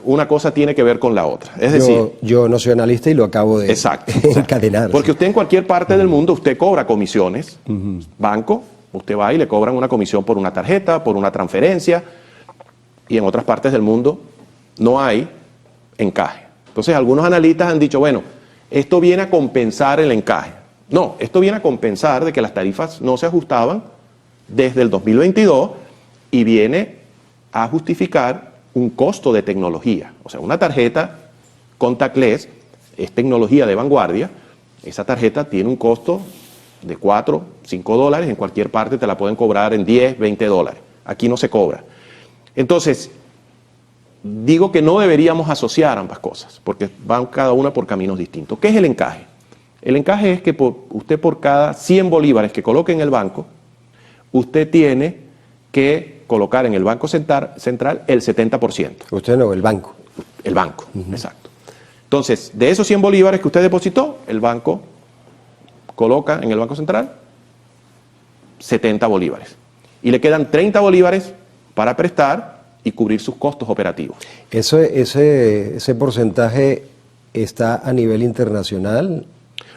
una cosa tiene que ver con la otra. Es decir, yo no soy analista y lo acabo de encadenar. Porque usted en cualquier parte del mundo, usted cobra comisiones, banco, usted va y le cobran una comisión por una tarjeta, por una transferencia, y en otras partes del mundo no hay encaje. Entonces algunos analistas han dicho, bueno, esto viene a compensar el encaje. No, esto viene a compensar de que las tarifas no se ajustaban desde el 2022 y viene a justificar un costo de tecnología. O sea, una tarjeta contactless es tecnología de vanguardia. Esa tarjeta tiene un costo de 4, 5 dólares. En cualquier parte te la pueden cobrar en 10, 20 dólares. Aquí no se cobra. Entonces, digo que no deberíamos asociar ambas cosas, porque van cada una por caminos distintos. ¿Qué es el encaje? El encaje es que usted por cada 100 bolívares que coloque en el banco, usted tiene que colocar en el Banco Central el 70%. Usted no, el banco. El banco, exacto. Entonces, de esos 100 bolívares que usted depositó, el banco coloca en el Banco Central 70 bolívares. Y le quedan 30 bolívares para prestar y cubrir sus costos operativos. ¿Ese porcentaje está a nivel internacional?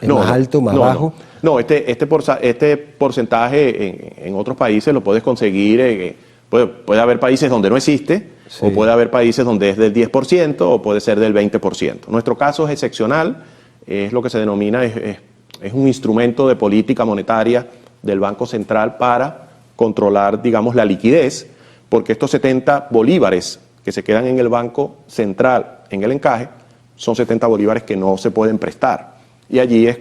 ¿Es más alto, más bajo? No, este porcentaje en otros países lo puedes conseguir, puede haber países donde no existe, o puede haber países donde es del 10%, o puede ser del 20%. Nuestro caso es excepcional, es lo que se denomina, es un instrumento de política monetaria del Banco Central para controlar, digamos, la liquidez, porque estos 70 bolívares que se quedan en el Banco Central en el encaje, son 70 bolívares que no se pueden prestar. Y allí es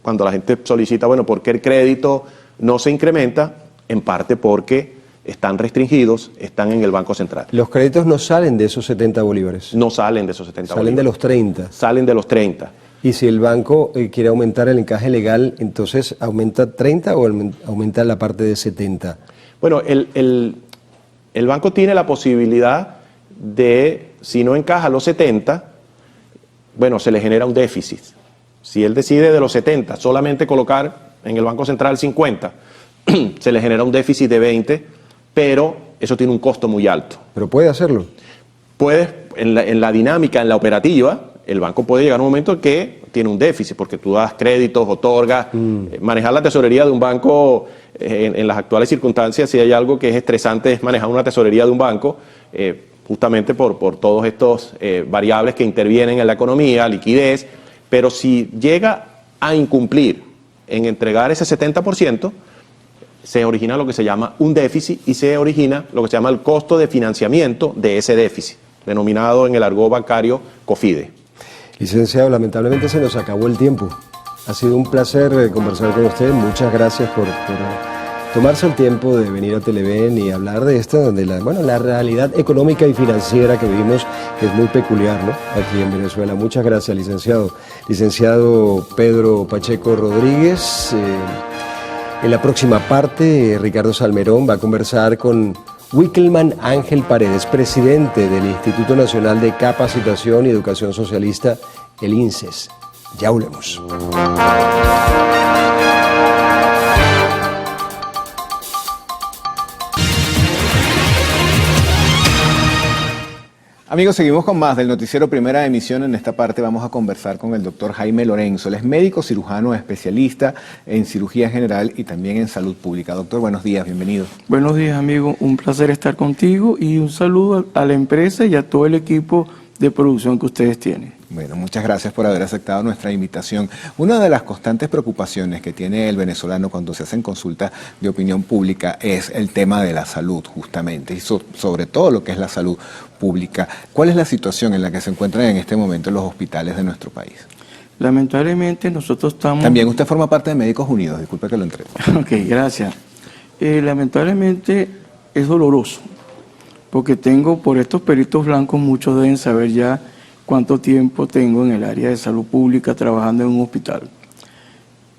cuando la gente solicita, bueno, ¿por qué el crédito no se incrementa? En parte porque están restringidos, están en el Banco Central. ¿Los créditos no salen de esos 70 bolívares? No salen de esos 70 bolívares. Salen de los 30. Salen de los 30. Y si el banco quiere aumentar el encaje legal, entonces ¿aumenta 30 o aumenta la parte de 70? Bueno, el banco tiene la posibilidad de, si no encaja los 70, bueno, se le genera un déficit. Si él decide de los 70 solamente colocar en el Banco Central 50, se le genera un déficit de 20, pero eso tiene un costo muy alto. ¿Pero puede hacerlo? Puede, en la dinámica, en la operativa, el banco puede llegar a un momento que tiene un déficit, porque tú das créditos, otorgas. Manejar la tesorería de un banco, en las actuales circunstancias, si hay algo que es estresante, es manejar una tesorería de un banco, justamente por todos estos variables que intervienen en la economía, liquidez. Pero si llega a incumplir en entregar ese 70%, se origina lo que se llama un déficit y se origina lo que se llama el costo de financiamiento de ese déficit, denominado en el argot bancario COFIDE. Licenciado, lamentablemente se nos acabó el tiempo. Ha sido un placer conversar con usted. Muchas gracias por tomarse el tiempo de venir a Televen y hablar de esto, de la realidad económica y financiera que vivimos, que es muy peculiar, ¿no?, aquí en Venezuela. Muchas gracias, licenciado. Licenciado Pedro Pacheco Rodríguez. En la próxima parte, Ricardo Salmerón va a conversar con Wickelman Ángel Paredes, presidente del Instituto Nacional de Capacitación y Educación Socialista, el INSES. Ya volvemos. Amigos, seguimos con más del noticiero Primera Emisión. En esta parte vamos a conversar con el doctor Jaime Lorenzo. Él es médico cirujano especialista en cirugía general y también en salud pública. Doctor, buenos días, bienvenido. Buenos días, amigo. Un placer estar contigo y un saludo a la empresa y a todo el equipo de producción que ustedes tienen. Bueno, muchas gracias por haber aceptado nuestra invitación. Una de las constantes preocupaciones que tiene el venezolano cuando se hacen consultas de opinión pública es el tema de la salud, justamente, y sobre todo lo que es la salud pública. ¿Cuál es la situación en la que se encuentran en este momento los hospitales de nuestro país? Lamentablemente nosotros estamos... También usted forma parte de Médicos Unidos, disculpe que lo entregue. Ok, gracias. Lamentablemente es doloroso, porque tengo por estos peritos blancos, muchos deben saber ya cuánto tiempo tengo en el área de salud pública trabajando en un hospital.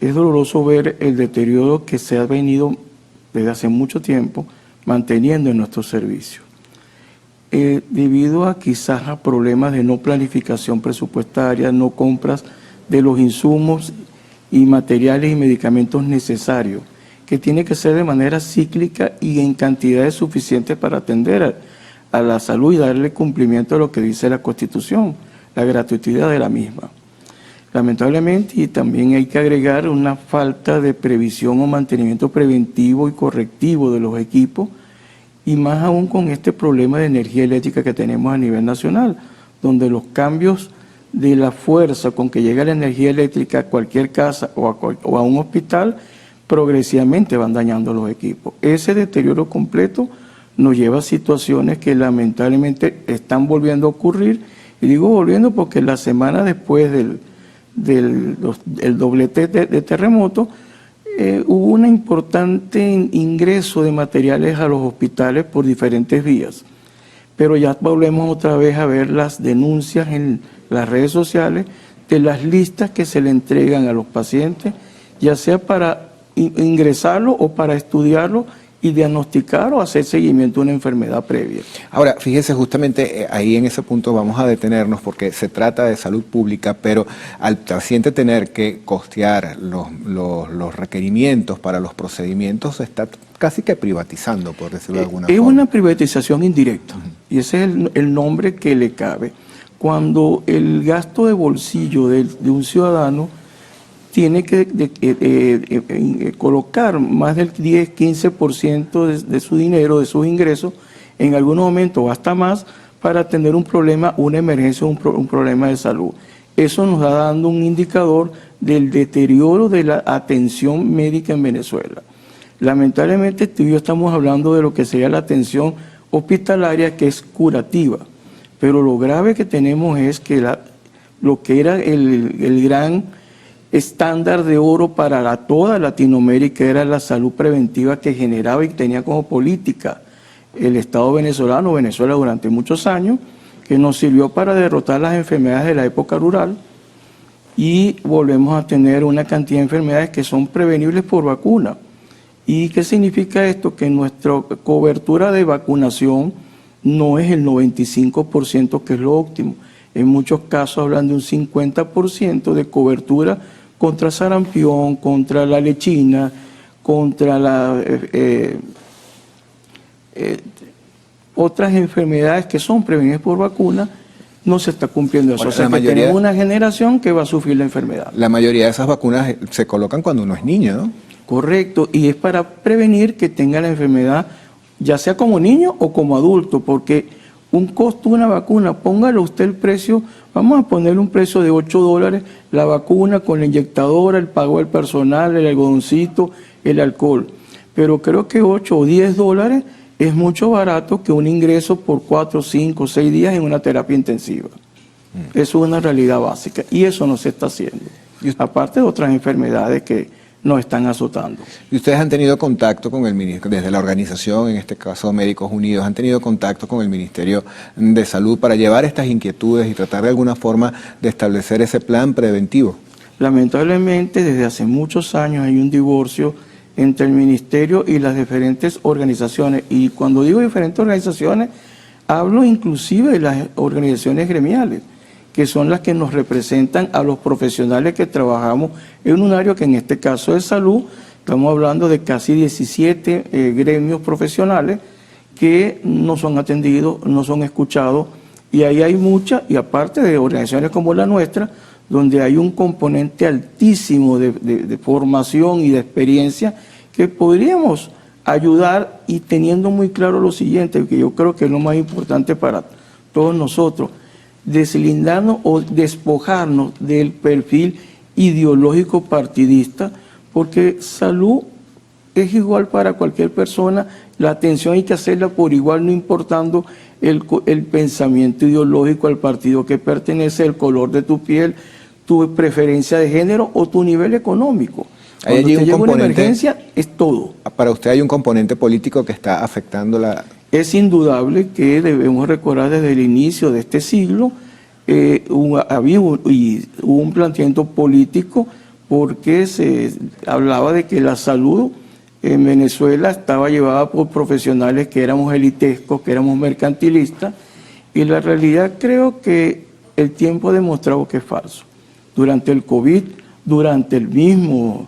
Es doloroso ver el deterioro que se ha venido desde hace mucho tiempo manteniendo en nuestros servicios. Debido a quizás a problemas de no planificación presupuestaria, no compras de los insumos y materiales y medicamentos necesarios, que tiene que ser de manera cíclica y en cantidades suficientes para atender a la salud y darle cumplimiento a lo que dice la Constitución, la gratuidad de la misma. Lamentablemente, y también hay que agregar una falta de previsión o mantenimiento preventivo y correctivo de los equipos, y más aún con este problema de energía eléctrica que tenemos a nivel nacional, donde los cambios de la fuerza con que llega la energía eléctrica a cualquier casa o a un hospital, progresivamente van dañando los equipos. Ese deterioro completo nos lleva a situaciones que lamentablemente están volviendo a ocurrir, y digo volviendo porque la semana después del doblete de terremoto, hubo un importante ingreso de materiales a los hospitales por diferentes vías, pero ya volvemos otra vez a ver las denuncias en las redes sociales de las listas que se le entregan a los pacientes, ya sea para ingresarlo o para estudiarlo y diagnosticar o hacer seguimiento de una enfermedad previa. Ahora, fíjese, justamente ahí en ese punto vamos a detenernos porque se trata de salud pública, pero al paciente tener que costear los requerimientos para los procedimientos, se está casi que privatizando, por decirlo de alguna forma. Es una privatización indirecta, y ese es el nombre que le cabe. Cuando el gasto de bolsillo de un ciudadano tiene que colocar más del 10-15% de su dinero, de sus ingresos, en algún momento o hasta más, para atender un problema, una emergencia, un problema de salud. Eso nos está dando un indicador del deterioro de la atención médica en Venezuela. Lamentablemente tú y yo estamos hablando de lo que sería la atención hospitalaria, que es curativa, pero lo grave que tenemos es que lo que era el gran estándar de oro para toda Latinoamérica era la salud preventiva que generaba y tenía como política el Estado venezolano, Venezuela, durante muchos años, que nos sirvió para derrotar las enfermedades de la época rural, y volvemos a tener una cantidad de enfermedades que son prevenibles por vacuna. ¿Y qué significa esto? Que nuestra cobertura de vacunación no es el 95%, que es lo óptimo. En muchos casos hablan de un 50% de cobertura contra sarampión, contra la lechina, contra otras enfermedades que son prevenidas por vacuna. No se está cumpliendo eso. Bueno, o sea, que tenemos una generación que va a sufrir la enfermedad. La mayoría de esas vacunas se colocan cuando uno es niño, ¿no? Correcto, y es para prevenir que tenga la enfermedad, ya sea como niño o como adulto, porque un costo de una vacuna, póngale usted el precio, vamos a ponerle un precio de $8, la vacuna con la inyectadora, el pago del personal, el algodoncito, el alcohol. Pero creo que $8 o $10 es mucho barato que un ingreso por 4, 5, 6 días en una terapia intensiva. Eso es una realidad básica y eso no se está haciendo. Aparte de otras enfermedades que nos están azotando. ¿Y ustedes han tenido contacto con el ministro, desde la organización, en este caso Médicos Unidos, han tenido contacto con el Ministerio de Salud para llevar estas inquietudes y tratar de alguna forma de establecer ese plan preventivo? Lamentablemente, desde hace muchos años hay un divorcio entre el Ministerio y las diferentes organizaciones. Y cuando digo diferentes organizaciones, hablo inclusive de las organizaciones gremiales, que son las que nos representan a los profesionales que trabajamos en un área que en este caso es salud. Estamos hablando de casi 17 gremios profesionales que no son atendidos, no son escuchados Y ahí hay muchas, y aparte de organizaciones como la nuestra, donde hay un componente altísimo de formación y de experiencia que podríamos ayudar, y teniendo muy claro lo siguiente, que yo creo que es lo más importante para todos nosotros, deslindarnos o despojarnos del perfil ideológico partidista, porque salud es igual para cualquier persona, la atención hay que hacerla por igual, no importando el pensamiento ideológico al partido que pertenece, el color de tu piel, tu preferencia de género o tu nivel económico. Cuando te llega una emergencia, es todo. Para usted hay un componente político que está afectando la... Es indudable que debemos recordar desde el inicio de este siglo, hubo un planteamiento político porque se hablaba de que la salud en Venezuela estaba llevada por profesionales que éramos elitescos, que éramos mercantilistas, y la realidad creo que el tiempo ha demostrado que es falso. Durante el COVID, durante el mismo,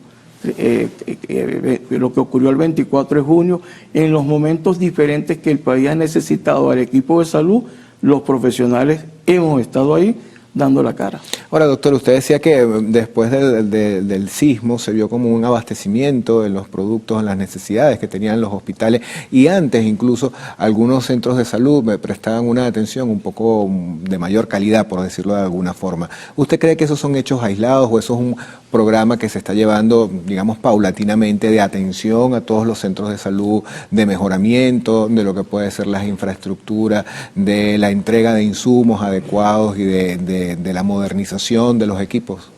lo que ocurrió el 24 de junio, en los momentos diferentes que el país ha necesitado al equipo de salud, los profesionales hemos estado ahí dando la cara. Ahora, doctor, usted decía que después del sismo se vio como un abastecimiento en los productos, en las necesidades que tenían los hospitales, y antes incluso algunos centros de salud me prestaban una atención un poco de mayor calidad, por decirlo de alguna forma. ¿Usted cree que esos son hechos aislados o eso es un programa que se está llevando, digamos, paulatinamente, de atención a todos los centros de salud, de mejoramiento de lo que puede ser las infraestructuras, de la entrega de insumos adecuados y de la modernización de los equipos?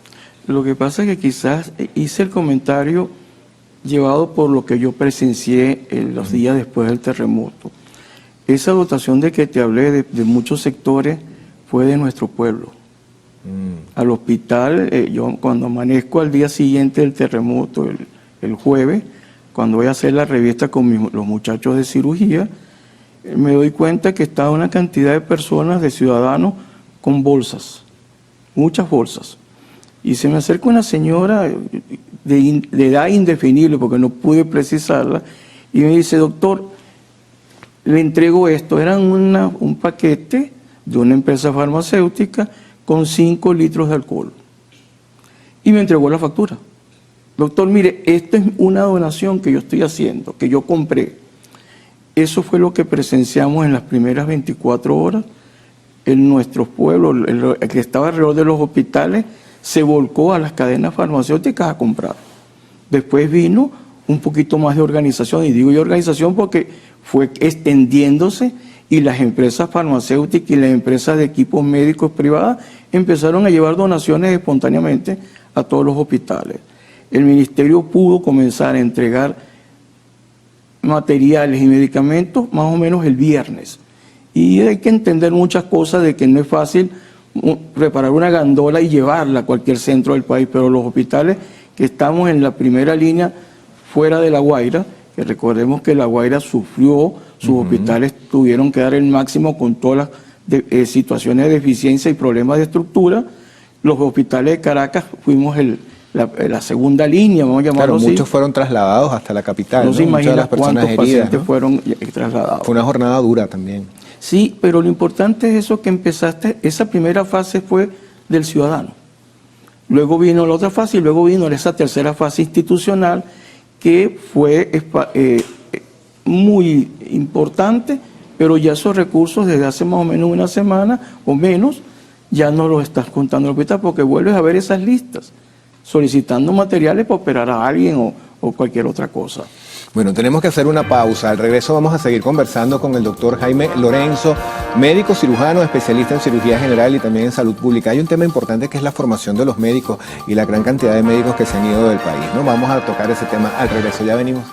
Lo que pasa es que quizás hice el comentario llevado por lo que yo presencié en los días después del terremoto. Esa dotación de que te hablé de muchos sectores fue de nuestro pueblo. Al hospital, yo cuando amanezco al día siguiente del terremoto, el jueves, cuando voy a hacer la revista con los muchachos de cirugía, me doy cuenta que estaba una cantidad de personas, de ciudadanos, con bolsas, muchas bolsas. Y se me acerca una señora de edad indefinible, porque no pude precisarla, y me dice: doctor, le entrego esto. Eran un paquete de una empresa farmacéutica con 5 litros de alcohol. Y me entregó la factura. Doctor, mire, esto es una donación que yo estoy haciendo, que yo compré. Eso fue lo que presenciamos en las primeras 24 horas. En nuestros pueblos, el que estaba alrededor de los hospitales, se volcó a las cadenas farmacéuticas a comprar. Después vino un poquito más de organización, y digo yo organización porque fue extendiéndose, y las empresas farmacéuticas y las empresas de equipos médicos privadas empezaron a llevar donaciones espontáneamente a todos los hospitales. El ministerio pudo comenzar a entregar materiales y medicamentos más o menos el viernes. Y hay que entender muchas cosas, de que no es fácil preparar una gandola y llevarla a cualquier centro del país, pero los hospitales que estamos en la primera línea fuera de La Guaira, que recordemos que La Guaira sufrió, sus hospitales tuvieron que dar el máximo con todas las situaciones de deficiencia y problemas de estructura. Los hospitales de Caracas fuimos la segunda línea, vamos a llamarlo así. Muchos fueron trasladados hasta la capital. No se imagina cuántos pacientes ¿no? fueron trasladados. Fue una jornada dura también. Sí, pero lo importante es eso que empezaste, esa primera fase fue del ciudadano. Luego vino la otra fase y luego vino esa tercera fase institucional, que fue muy importante, pero ya esos recursos desde hace más o menos una semana o menos ya no los estás contando en el hospital, porque vuelves a ver esas listas solicitando materiales para operar a alguien o cualquier otra cosa. Bueno, tenemos que hacer una pausa. Al regreso vamos a seguir conversando con el doctor Jaime Lorenzo, médico cirujano, especialista en cirugía general y también en salud pública. Hay un tema importante que es la formación de los médicos y la gran cantidad de médicos que se han ido del país, ¿no? Vamos a tocar ese tema al regreso. Ya venimos.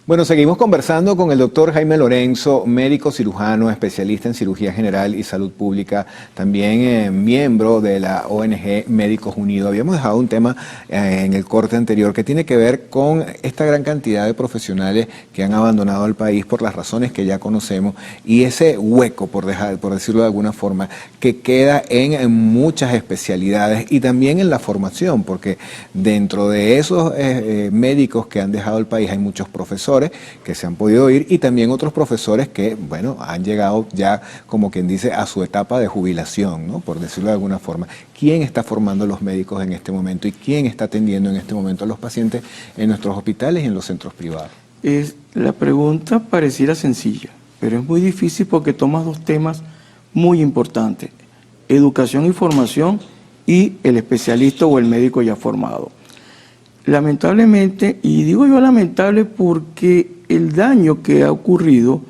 Bueno, seguimos conversando con el doctor Jaime Lorenzo, médico cirujano, especialista en cirugía general y salud pública, también miembro de la ONG Médicos Unidos. Habíamos dejado un tema en el corte anterior que tiene que ver con esta gran cantidad de profesionales que han abandonado el país por las razones que ya conocemos y ese hueco, por decirlo de alguna forma, que queda en muchas especialidades y también en la formación, porque dentro de esos médicos que han dejado el país hay muchos profesores que se han podido ir y también otros profesores que, bueno, han llegado ya, como quien dice, a su etapa de jubilación, ¿no? Por decirlo de alguna forma. ¿Quién está formando a los médicos en este momento y quién está atendiendo en este momento a los pacientes en nuestros hospitales y en los centros privados? La pregunta pareciera sencilla, pero es muy difícil porque tomas dos temas muy importantes: educación y formación y el especialista o el médico ya formado. Lamentablemente, y digo yo lamentable porque el daño que ha ocurrido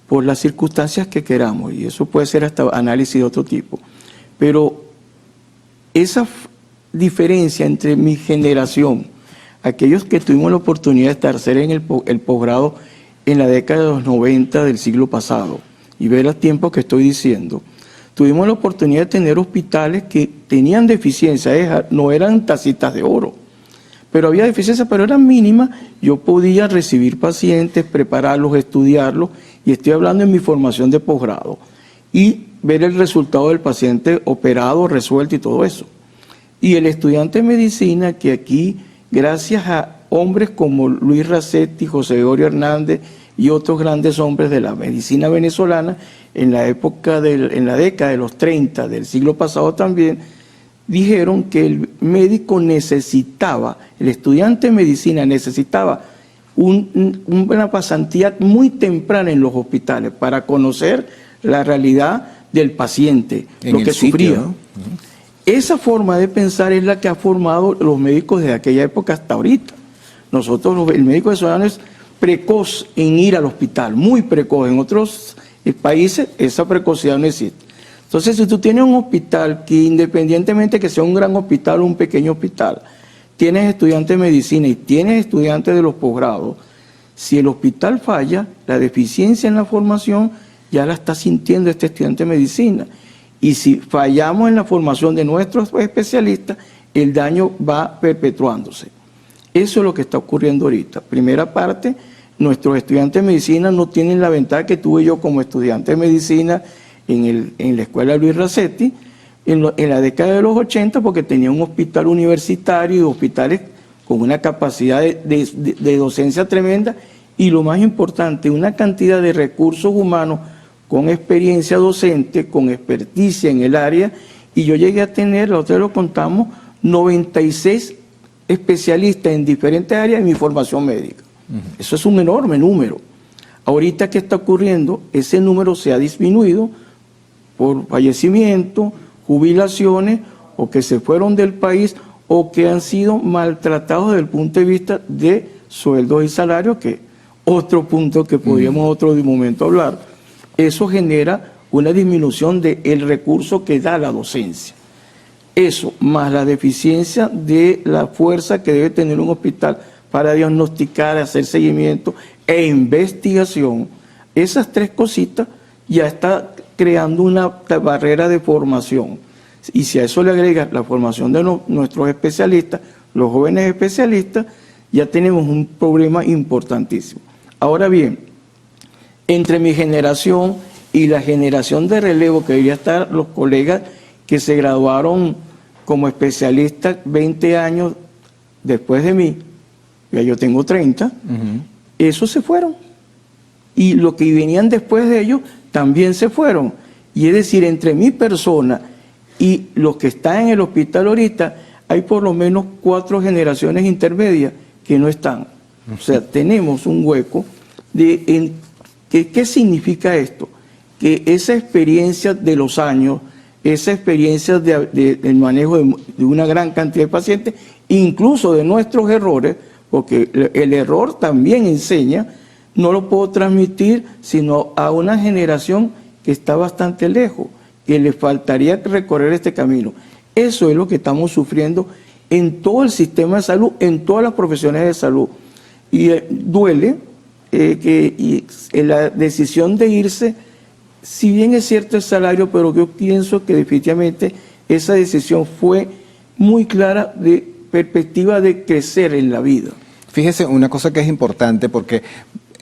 por las circunstancias que queramos, y eso puede ser hasta análisis de otro tipo, pero esa diferencia entre mi generación, aquellos que tuvimos la oportunidad de estar en el posgrado en la década de los 90 del siglo pasado, y ver los tiempos que estoy diciendo, tuvimos la oportunidad de tener hospitales que tenían deficiencia, no eran tacitas de oro, pero había deficiencia, pero era mínima. Yo podía recibir pacientes, prepararlos, estudiarlos, y estoy hablando en mi formación de posgrado, y ver el resultado del paciente operado, resuelto y todo eso. Y el estudiante de medicina, que aquí, gracias a hombres como Luis Racetti, José Gregorio Hernández y otros grandes hombres de la medicina venezolana, en la década de los 30 del siglo pasado también, dijeron que el médico necesitaba, el estudiante de medicina necesitaba una pasantía muy temprana en los hospitales para conocer la realidad del paciente, lo que sufría, ¿no? Esa forma de pensar es la que ha formado los médicos de aquella época hasta ahorita. Nosotros, el médico venezolano es precoz en ir al hospital, muy precoz. En otros países esa precocidad no existe. Entonces, si tú tienes un hospital que, independientemente que sea un gran hospital o un pequeño hospital, tienes estudiantes de medicina y tienes estudiantes de los posgrados, si el hospital falla, la deficiencia en la formación ya la está sintiendo este estudiante de medicina. Y si fallamos en la formación de nuestros especialistas, el daño va perpetuándose. Eso es lo que está ocurriendo ahorita. Primera parte, nuestros estudiantes de medicina no tienen la ventaja que tuve yo como estudiante de medicina en la escuela Luis Racetti, en la década de los 80, porque tenía un hospital universitario y hospitales con una capacidad de docencia tremenda y, lo más importante, una cantidad de recursos humanos con experiencia docente, con experticia en el área, y yo llegué a tener, la otra vez lo contamos, 96 especialistas en diferentes áreas de mi formación médica. Eso es un enorme número. Ahorita, ¿qué está ocurriendo? Ese número se ha disminuido por fallecimiento, jubilaciones, o que se fueron del país, o que han sido maltratados desde el punto de vista de sueldos y salarios, que otro punto que podríamos otro momento hablar. Eso genera una disminución del recurso que da la docencia. Eso, más la deficiencia de la fuerza que debe tener un hospital para diagnosticar, hacer seguimiento e investigación, esas tres cositas ya está creando una barrera de formación. Y si a eso le agrega la formación de nuestros especialistas, los jóvenes especialistas, ya tenemos un problema importantísimo. Ahora bien, entre mi generación y la generación de relevo, que debería estar los colegas que se graduaron como especialistas 20 años después de mí, ya yo tengo 30, esos se fueron. Y los que venían después de ellos también se fueron. Y es decir, entre mi persona y los que están en el hospital ahorita, hay por lo menos 4 generaciones intermedias que no están. O sea, tenemos un hueco. ¿Qué significa esto? Que esa experiencia de los años, esa experiencia del manejo de una gran cantidad de pacientes, incluso de nuestros errores, porque el error también enseña, no lo puedo transmitir sino a una generación que está bastante lejos, que le faltaría recorrer este camino. Eso es lo que estamos sufriendo en todo el sistema de salud, en todas las profesiones de salud. Y duele la decisión de irse, si bien es cierto el salario, pero yo pienso que definitivamente esa decisión fue muy clara de perspectiva de crecer en la vida. Fíjese, una cosa que es importante, porque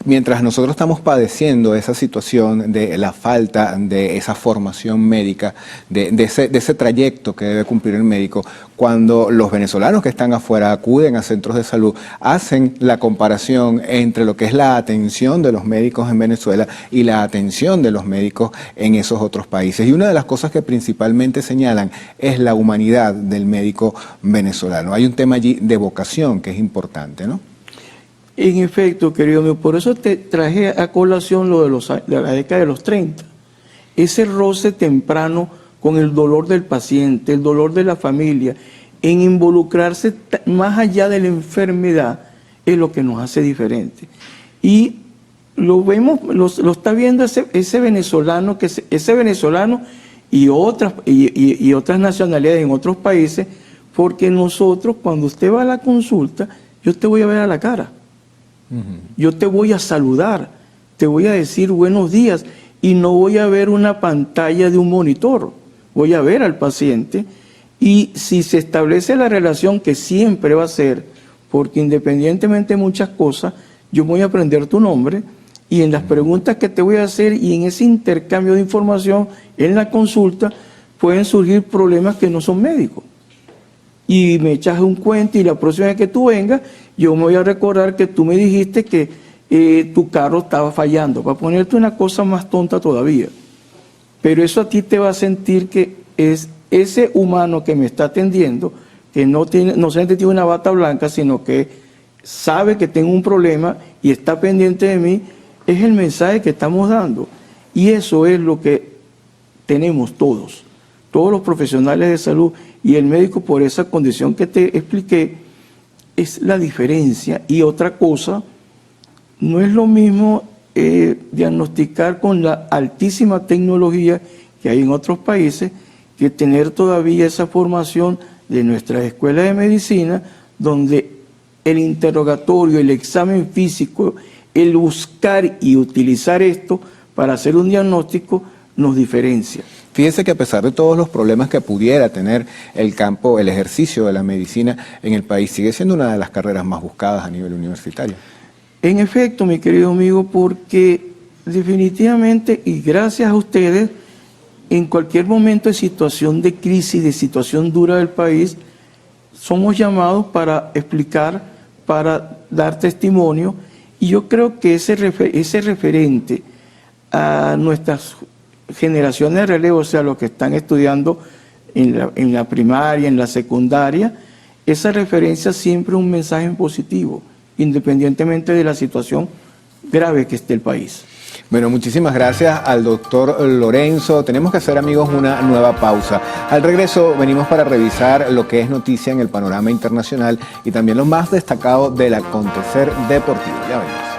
mientras nosotros estamos padeciendo esa situación de la falta de esa formación médica, de ese trayecto que debe cumplir el médico, cuando los venezolanos que están afuera acuden a centros de salud, hacen la comparación entre lo que es la atención de los médicos en Venezuela y la atención de los médicos en esos otros países. Y una de las cosas que principalmente señalan es la humanidad del médico venezolano. Hay un tema allí de vocación que es importante, ¿no? En efecto, querido mío, por eso te traje a colación lo de la década de los 30. Ese roce temprano con el dolor del paciente, el dolor de la familia, en involucrarse más allá de la enfermedad, es lo que nos hace diferentes. Y lo vemos, lo está viendo ese venezolano, y otras nacionalidades en otros países, porque nosotros, cuando usted va a la consulta, yo te voy a ver a la cara. Yo te voy a saludar, te voy a decir buenos días y no voy a ver una pantalla de un monitor, voy a ver al paciente y si se establece la relación que siempre va a ser, porque independientemente de muchas cosas, yo voy a aprender tu nombre y en las preguntas que te voy a hacer y en ese intercambio de información en la consulta pueden surgir problemas que no son médicos. Y me echas un cuento y la próxima vez que tú vengas, yo me voy a recordar que tú me dijiste que tu carro estaba fallando, para ponerte una cosa más tonta todavía. Pero eso a ti te va a sentir que es ese humano que me está atendiendo, que no solamente tiene una bata blanca, sino que sabe que tengo un problema y está pendiente de mí, es el mensaje que estamos dando. Y eso es lo que tenemos todos los profesionales de salud y el médico, por esa condición que te expliqué, es la diferencia. Y otra cosa, no es lo mismo diagnosticar con la altísima tecnología que hay en otros países que tener todavía esa formación de nuestras escuelas de medicina, donde el interrogatorio, el examen físico, el buscar y utilizar esto para hacer un diagnóstico nos diferencia. Fíjese que a pesar de todos los problemas que pudiera tener el campo, el ejercicio de la medicina en el país, sigue siendo una de las carreras más buscadas a nivel universitario. En efecto, mi querido amigo, porque definitivamente, y gracias a ustedes, en cualquier momento de situación de crisis, de situación dura del país, somos llamados para explicar, para dar testimonio, y yo creo que ese referente a nuestras generaciones de relevo, o sea, los que están estudiando en la primaria, en la secundaria, esa referencia siempre es un mensaje positivo, independientemente de la situación grave que esté el país. Bueno, muchísimas gracias al doctor Lorenzo. Tenemos que hacer, amigos, una nueva pausa. Al regreso venimos para revisar lo que es noticia en el panorama internacional y también lo más destacado del acontecer deportivo. Ya venimos.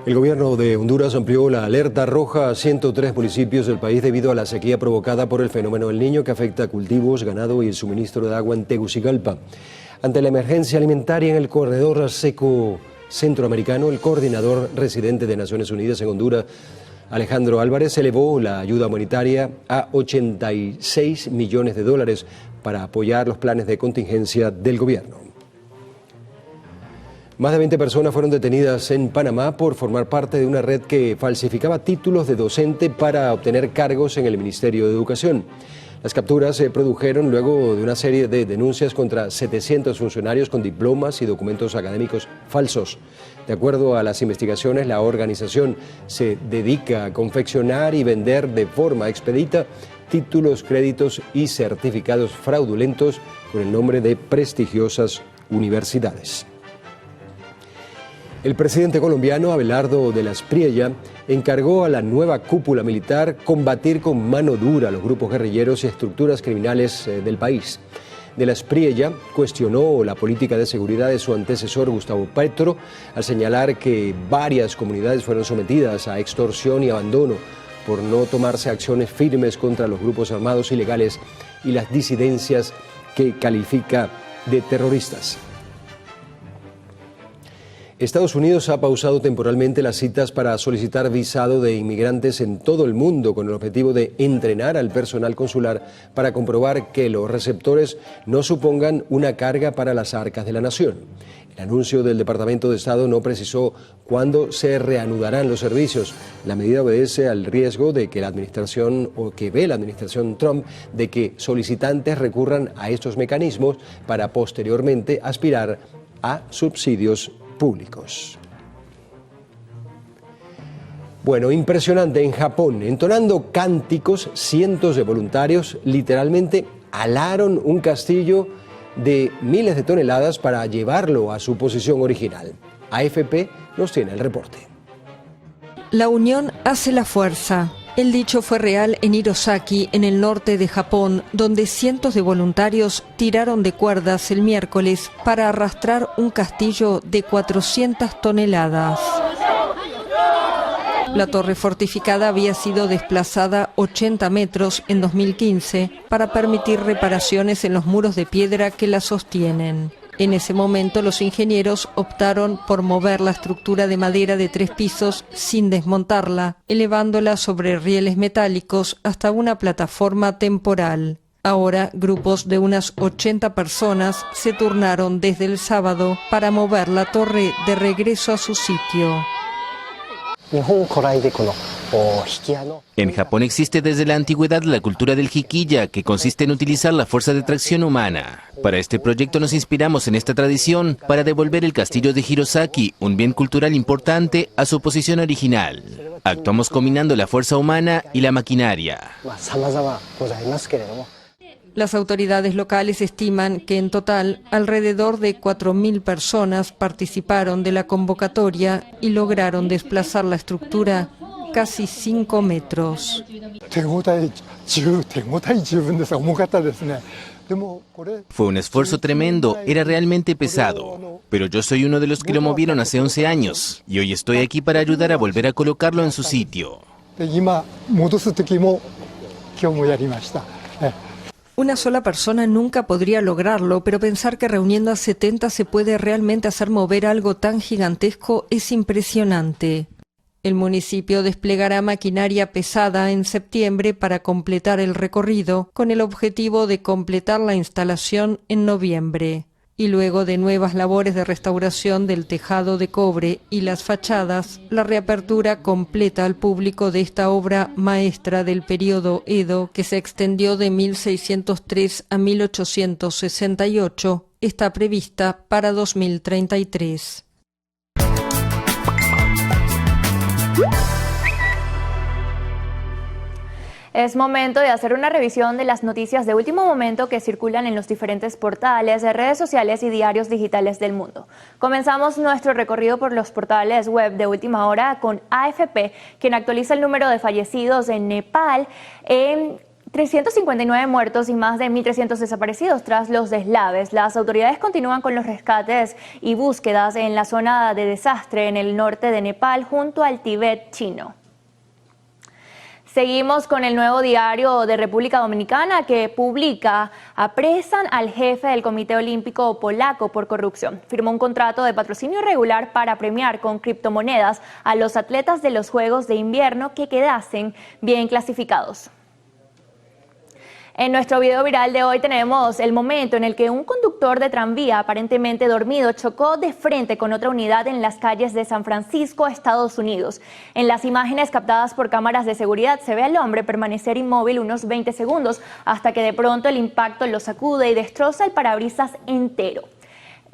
El gobierno de Honduras amplió la alerta roja a 103 municipios del país debido a la sequía provocada por el fenómeno del Niño que afecta a cultivos, ganado y el suministro de agua en Tegucigalpa. Ante la emergencia alimentaria en el corredor seco centroamericano, el coordinador residente de Naciones Unidas en Honduras, Alejandro Álvarez, elevó la ayuda humanitaria a $86 millones para apoyar los planes de contingencia del gobierno. Más de 20 personas fueron detenidas en Panamá por formar parte de una red que falsificaba títulos de docente para obtener cargos en el Ministerio de Educación. Las capturas se produjeron luego de una serie de denuncias contra 700 funcionarios con diplomas y documentos académicos falsos. De acuerdo a las investigaciones, la organización se dedica a confeccionar y vender de forma expedita títulos, créditos y certificados fraudulentos con el nombre de prestigiosas universidades. El presidente colombiano Abelardo de la Espriella encargó a la nueva cúpula militar combatir con mano dura a los grupos guerrilleros y estructuras criminales del país. De la Espriella cuestionó la política de seguridad de su antecesor Gustavo Petro al señalar que varias comunidades fueron sometidas a extorsión y abandono por no tomarse acciones firmes contra los grupos armados ilegales y las disidencias que califica de terroristas. Estados Unidos ha pausado temporalmente las citas para solicitar visado de inmigrantes en todo el mundo con el objetivo de entrenar al personal consular para comprobar que los receptores no supongan una carga para las arcas de la nación. El anuncio del Departamento de Estado no precisó cuándo se reanudarán los servicios. La medida obedece al riesgo de que la administración Trump de que solicitantes recurran a estos mecanismos para posteriormente aspirar a subsidios públicos. Bueno, impresionante en Japón, entonando cánticos, cientos de voluntarios literalmente alaron un castillo de miles de toneladas para llevarlo a su posición original. AFP nos tiene el reporte. La unión hace la fuerza. El dicho fue real en Hirosaki, en el norte de Japón, donde cientos de voluntarios tiraron de cuerdas el miércoles para arrastrar un castillo de 400 toneladas. La torre fortificada había sido desplazada 80 metros en 2015 para permitir reparaciones en los muros de piedra que la sostienen. En ese momento, los ingenieros optaron por mover la estructura de madera de 3 pisos sin desmontarla, elevándola sobre rieles metálicos hasta una plataforma temporal. Ahora, grupos de unas 80 personas se turnaron desde el sábado para mover la torre de regreso a su sitio. En Japón existe desde la antigüedad la cultura del hikiya, que consiste en utilizar la fuerza de tracción humana. Para este proyecto nos inspiramos en esta tradición para devolver el castillo de Hirosaki, un bien cultural importante, a su posición original. Actuamos combinando la fuerza humana y la maquinaria. Las autoridades locales estiman que en total alrededor de 4.000 personas participaron de la convocatoria y lograron desplazar la estructura casi 5 metros. Fue un esfuerzo tremendo, era realmente pesado, pero yo soy uno de los que lo movieron hace 11 años y hoy estoy aquí para ayudar a volver a colocarlo en su sitio. Una sola persona nunca podría lograrlo, pero pensar que reuniendo a 70 se puede realmente hacer mover algo tan gigantesco es impresionante. El municipio desplegará maquinaria pesada en septiembre para completar el recorrido, con el objetivo de completar la instalación en noviembre. Y luego de nuevas labores de restauración del tejado de cobre y las fachadas, la reapertura completa al público de esta obra maestra del periodo Edo, que se extendió de 1603 a 1868, está prevista para 2033. Es momento de hacer una revisión de las noticias de último momento que circulan en los diferentes portales, redes sociales y diarios digitales del mundo. Comenzamos nuestro recorrido por los portales web de última hora con AFP, quien actualiza el número de fallecidos en Nepal en 359 muertos y más de 1.300 desaparecidos tras los deslaves. Las autoridades continúan con los rescates y búsquedas en la zona de desastre en el norte de Nepal junto al Tíbet chino. Seguimos con el Nuevo Diario de República Dominicana, que publica: apresan al jefe del Comité Olímpico Polaco por corrupción. Firmó un contrato de patrocinio irregular para premiar con criptomonedas a los atletas de los Juegos de Invierno que quedasen bien clasificados. En nuestro video viral de hoy tenemos el momento en el que un conductor de tranvía aparentemente dormido chocó de frente con otra unidad en las calles de San Francisco, Estados Unidos. En las imágenes captadas por cámaras de seguridad se ve al hombre permanecer inmóvil unos 20 segundos hasta que de pronto el impacto lo sacude y destroza el parabrisas entero.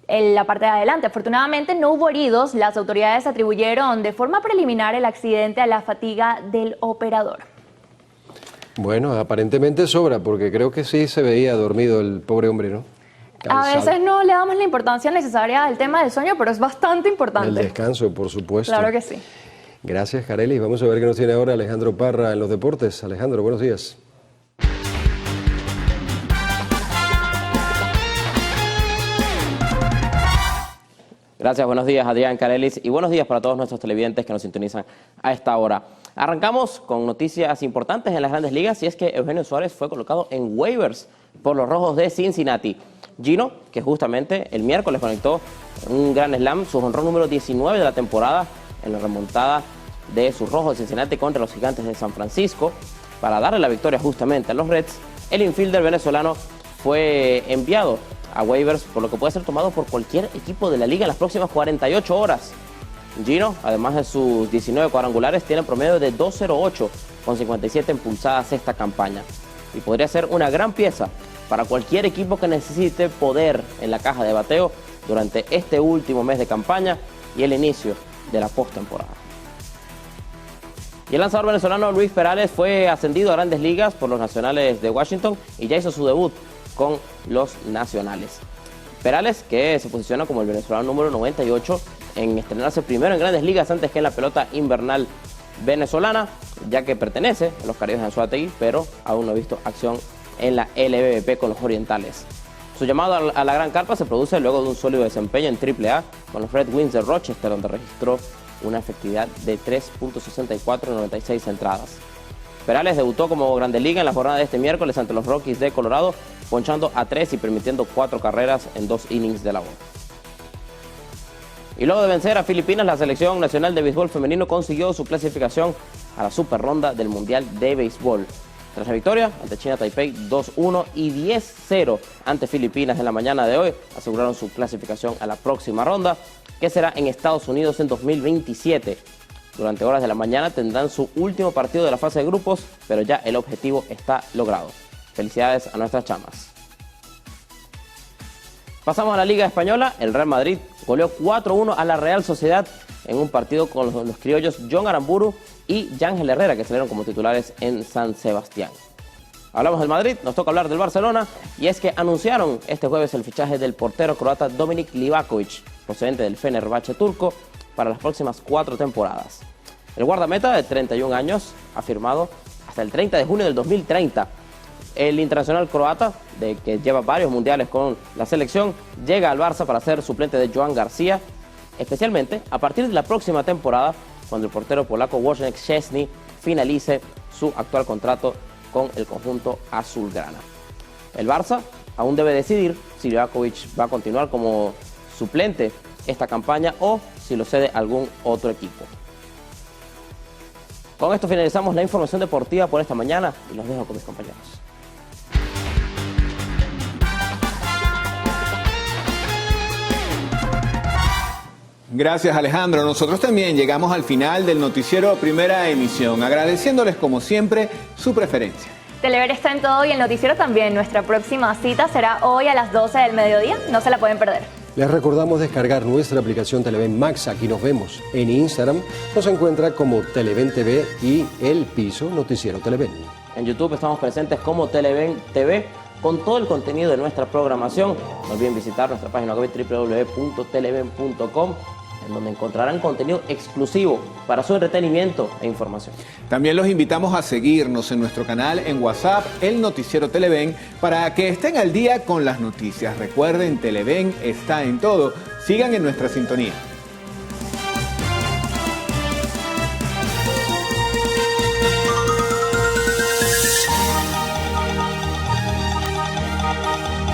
En la parte de adelante, afortunadamente no hubo heridos. Las autoridades atribuyeron de forma preliminar el accidente a la fatiga del operador. Bueno, aparentemente sobra, porque creo que sí se veía dormido el pobre hombre, ¿no? Cansado. A veces no le damos la importancia necesaria al tema del sueño, pero es bastante importante. El descanso, por supuesto. Claro que sí. Gracias, Carelis. Vamos a ver qué nos tiene ahora Alejandro Parra en los deportes. Alejandro, buenos días. Gracias, buenos días, Adrián, Carelis, y buenos días para todos nuestros televidentes que nos sintonizan a esta hora. Arrancamos con noticias importantes en las grandes ligas y es que Eugenio Suárez fue colocado en waivers por los Rojos de Cincinnati. Gino, que justamente el miércoles conectó un gran slam, su jonrón número 19 de la temporada en la remontada de sus Rojos de Cincinnati contra los Gigantes de San Francisco para darle la victoria justamente a los Reds. El infielder venezolano fue enviado a waivers, por lo que puede ser tomado por cualquier equipo de la liga en las próximas 48 horas. Gino, además de sus 19 cuadrangulares, tiene promedio de 2.08 con 57 impulsadas esta campaña y podría ser una gran pieza para cualquier equipo que necesite poder en la caja de bateo durante este último mes de campaña y el inicio de la postemporada. Y el lanzador venezolano Luis Perales fue ascendido a Grandes Ligas por los Nacionales de Washington y ya hizo su debut con los Nacionales. Perales, que se posiciona como el venezolano número 98 en estrenarse primero en Grandes Ligas antes que en la pelota invernal venezolana, ya que pertenece a los Caribes de Anzoátegui, pero aún no ha visto acción en la LVP con los Orientales. Su llamado a la gran carpa se produce luego de un sólido desempeño en AAA con los Red Wings de Rochester, donde registró una efectividad de 3.64 en 96 entradas. Perales debutó como Grandes Ligas en la jornada de este miércoles ante los Rockies de Colorado, ponchando a 3 y permitiendo 4 carreras en 2 innings de labor. Y luego de vencer a Filipinas, la selección nacional de béisbol femenino consiguió su clasificación a la super ronda del Mundial de Béisbol. Tras la victoria ante China Taipei 2-1 y 10-0 ante Filipinas en la mañana de hoy, aseguraron su clasificación a la próxima ronda, que será en Estados Unidos en 2027. Durante horas de la mañana tendrán su último partido de la fase de grupos, pero ya el objetivo está logrado. Felicidades a nuestras chamas. Pasamos a la Liga Española. El Real Madrid goleó 4-1 a la Real Sociedad en un partido con los criollos John Aramburu y Yángel Herrera, que salieron como titulares en San Sebastián. Hablamos del Madrid, nos toca hablar del Barcelona, y es que anunciaron este jueves el fichaje del portero croata Dominik Livakovic, procedente del Fenerbahce turco, para las próximas 4 temporadas. El guardameta de 31 años ha firmado hasta el 30 de junio del 2030. El internacional croata, que lleva varios mundiales con la selección, llega al Barça para ser suplente de Joan García, especialmente a partir de la próxima temporada, cuando el portero polaco Wojciech Szczesny finalice su actual contrato con el conjunto azulgrana. El Barça aún debe decidir si Livakovic va a continuar como suplente esta campaña o si lo cede a algún otro equipo. Con esto finalizamos la información deportiva por esta mañana y los dejo con mis compañeros. Gracias, Alejandro. Nosotros también llegamos al final del noticiero Primera Emisión, agradeciéndoles como siempre su preferencia. Telever está en todo y el noticiero también. Nuestra próxima cita será hoy a las 12 del mediodía. No se la pueden perder. Les recordamos descargar nuestra aplicación Televen Max. Aquí nos vemos. En Instagram nos encuentra como Televen TV y El Piso Noticiero Televen. En YouTube estamos presentes como Televen TV con todo el contenido de nuestra programación. No olviden visitar nuestra página web www.televen.com, en donde encontrarán contenido exclusivo para su entretenimiento e información. También los invitamos a seguirnos en nuestro canal en WhatsApp, El Noticiero Televen, para que estén al día con las noticias. Recuerden, Televen está en todo. Sigan en nuestra sintonía.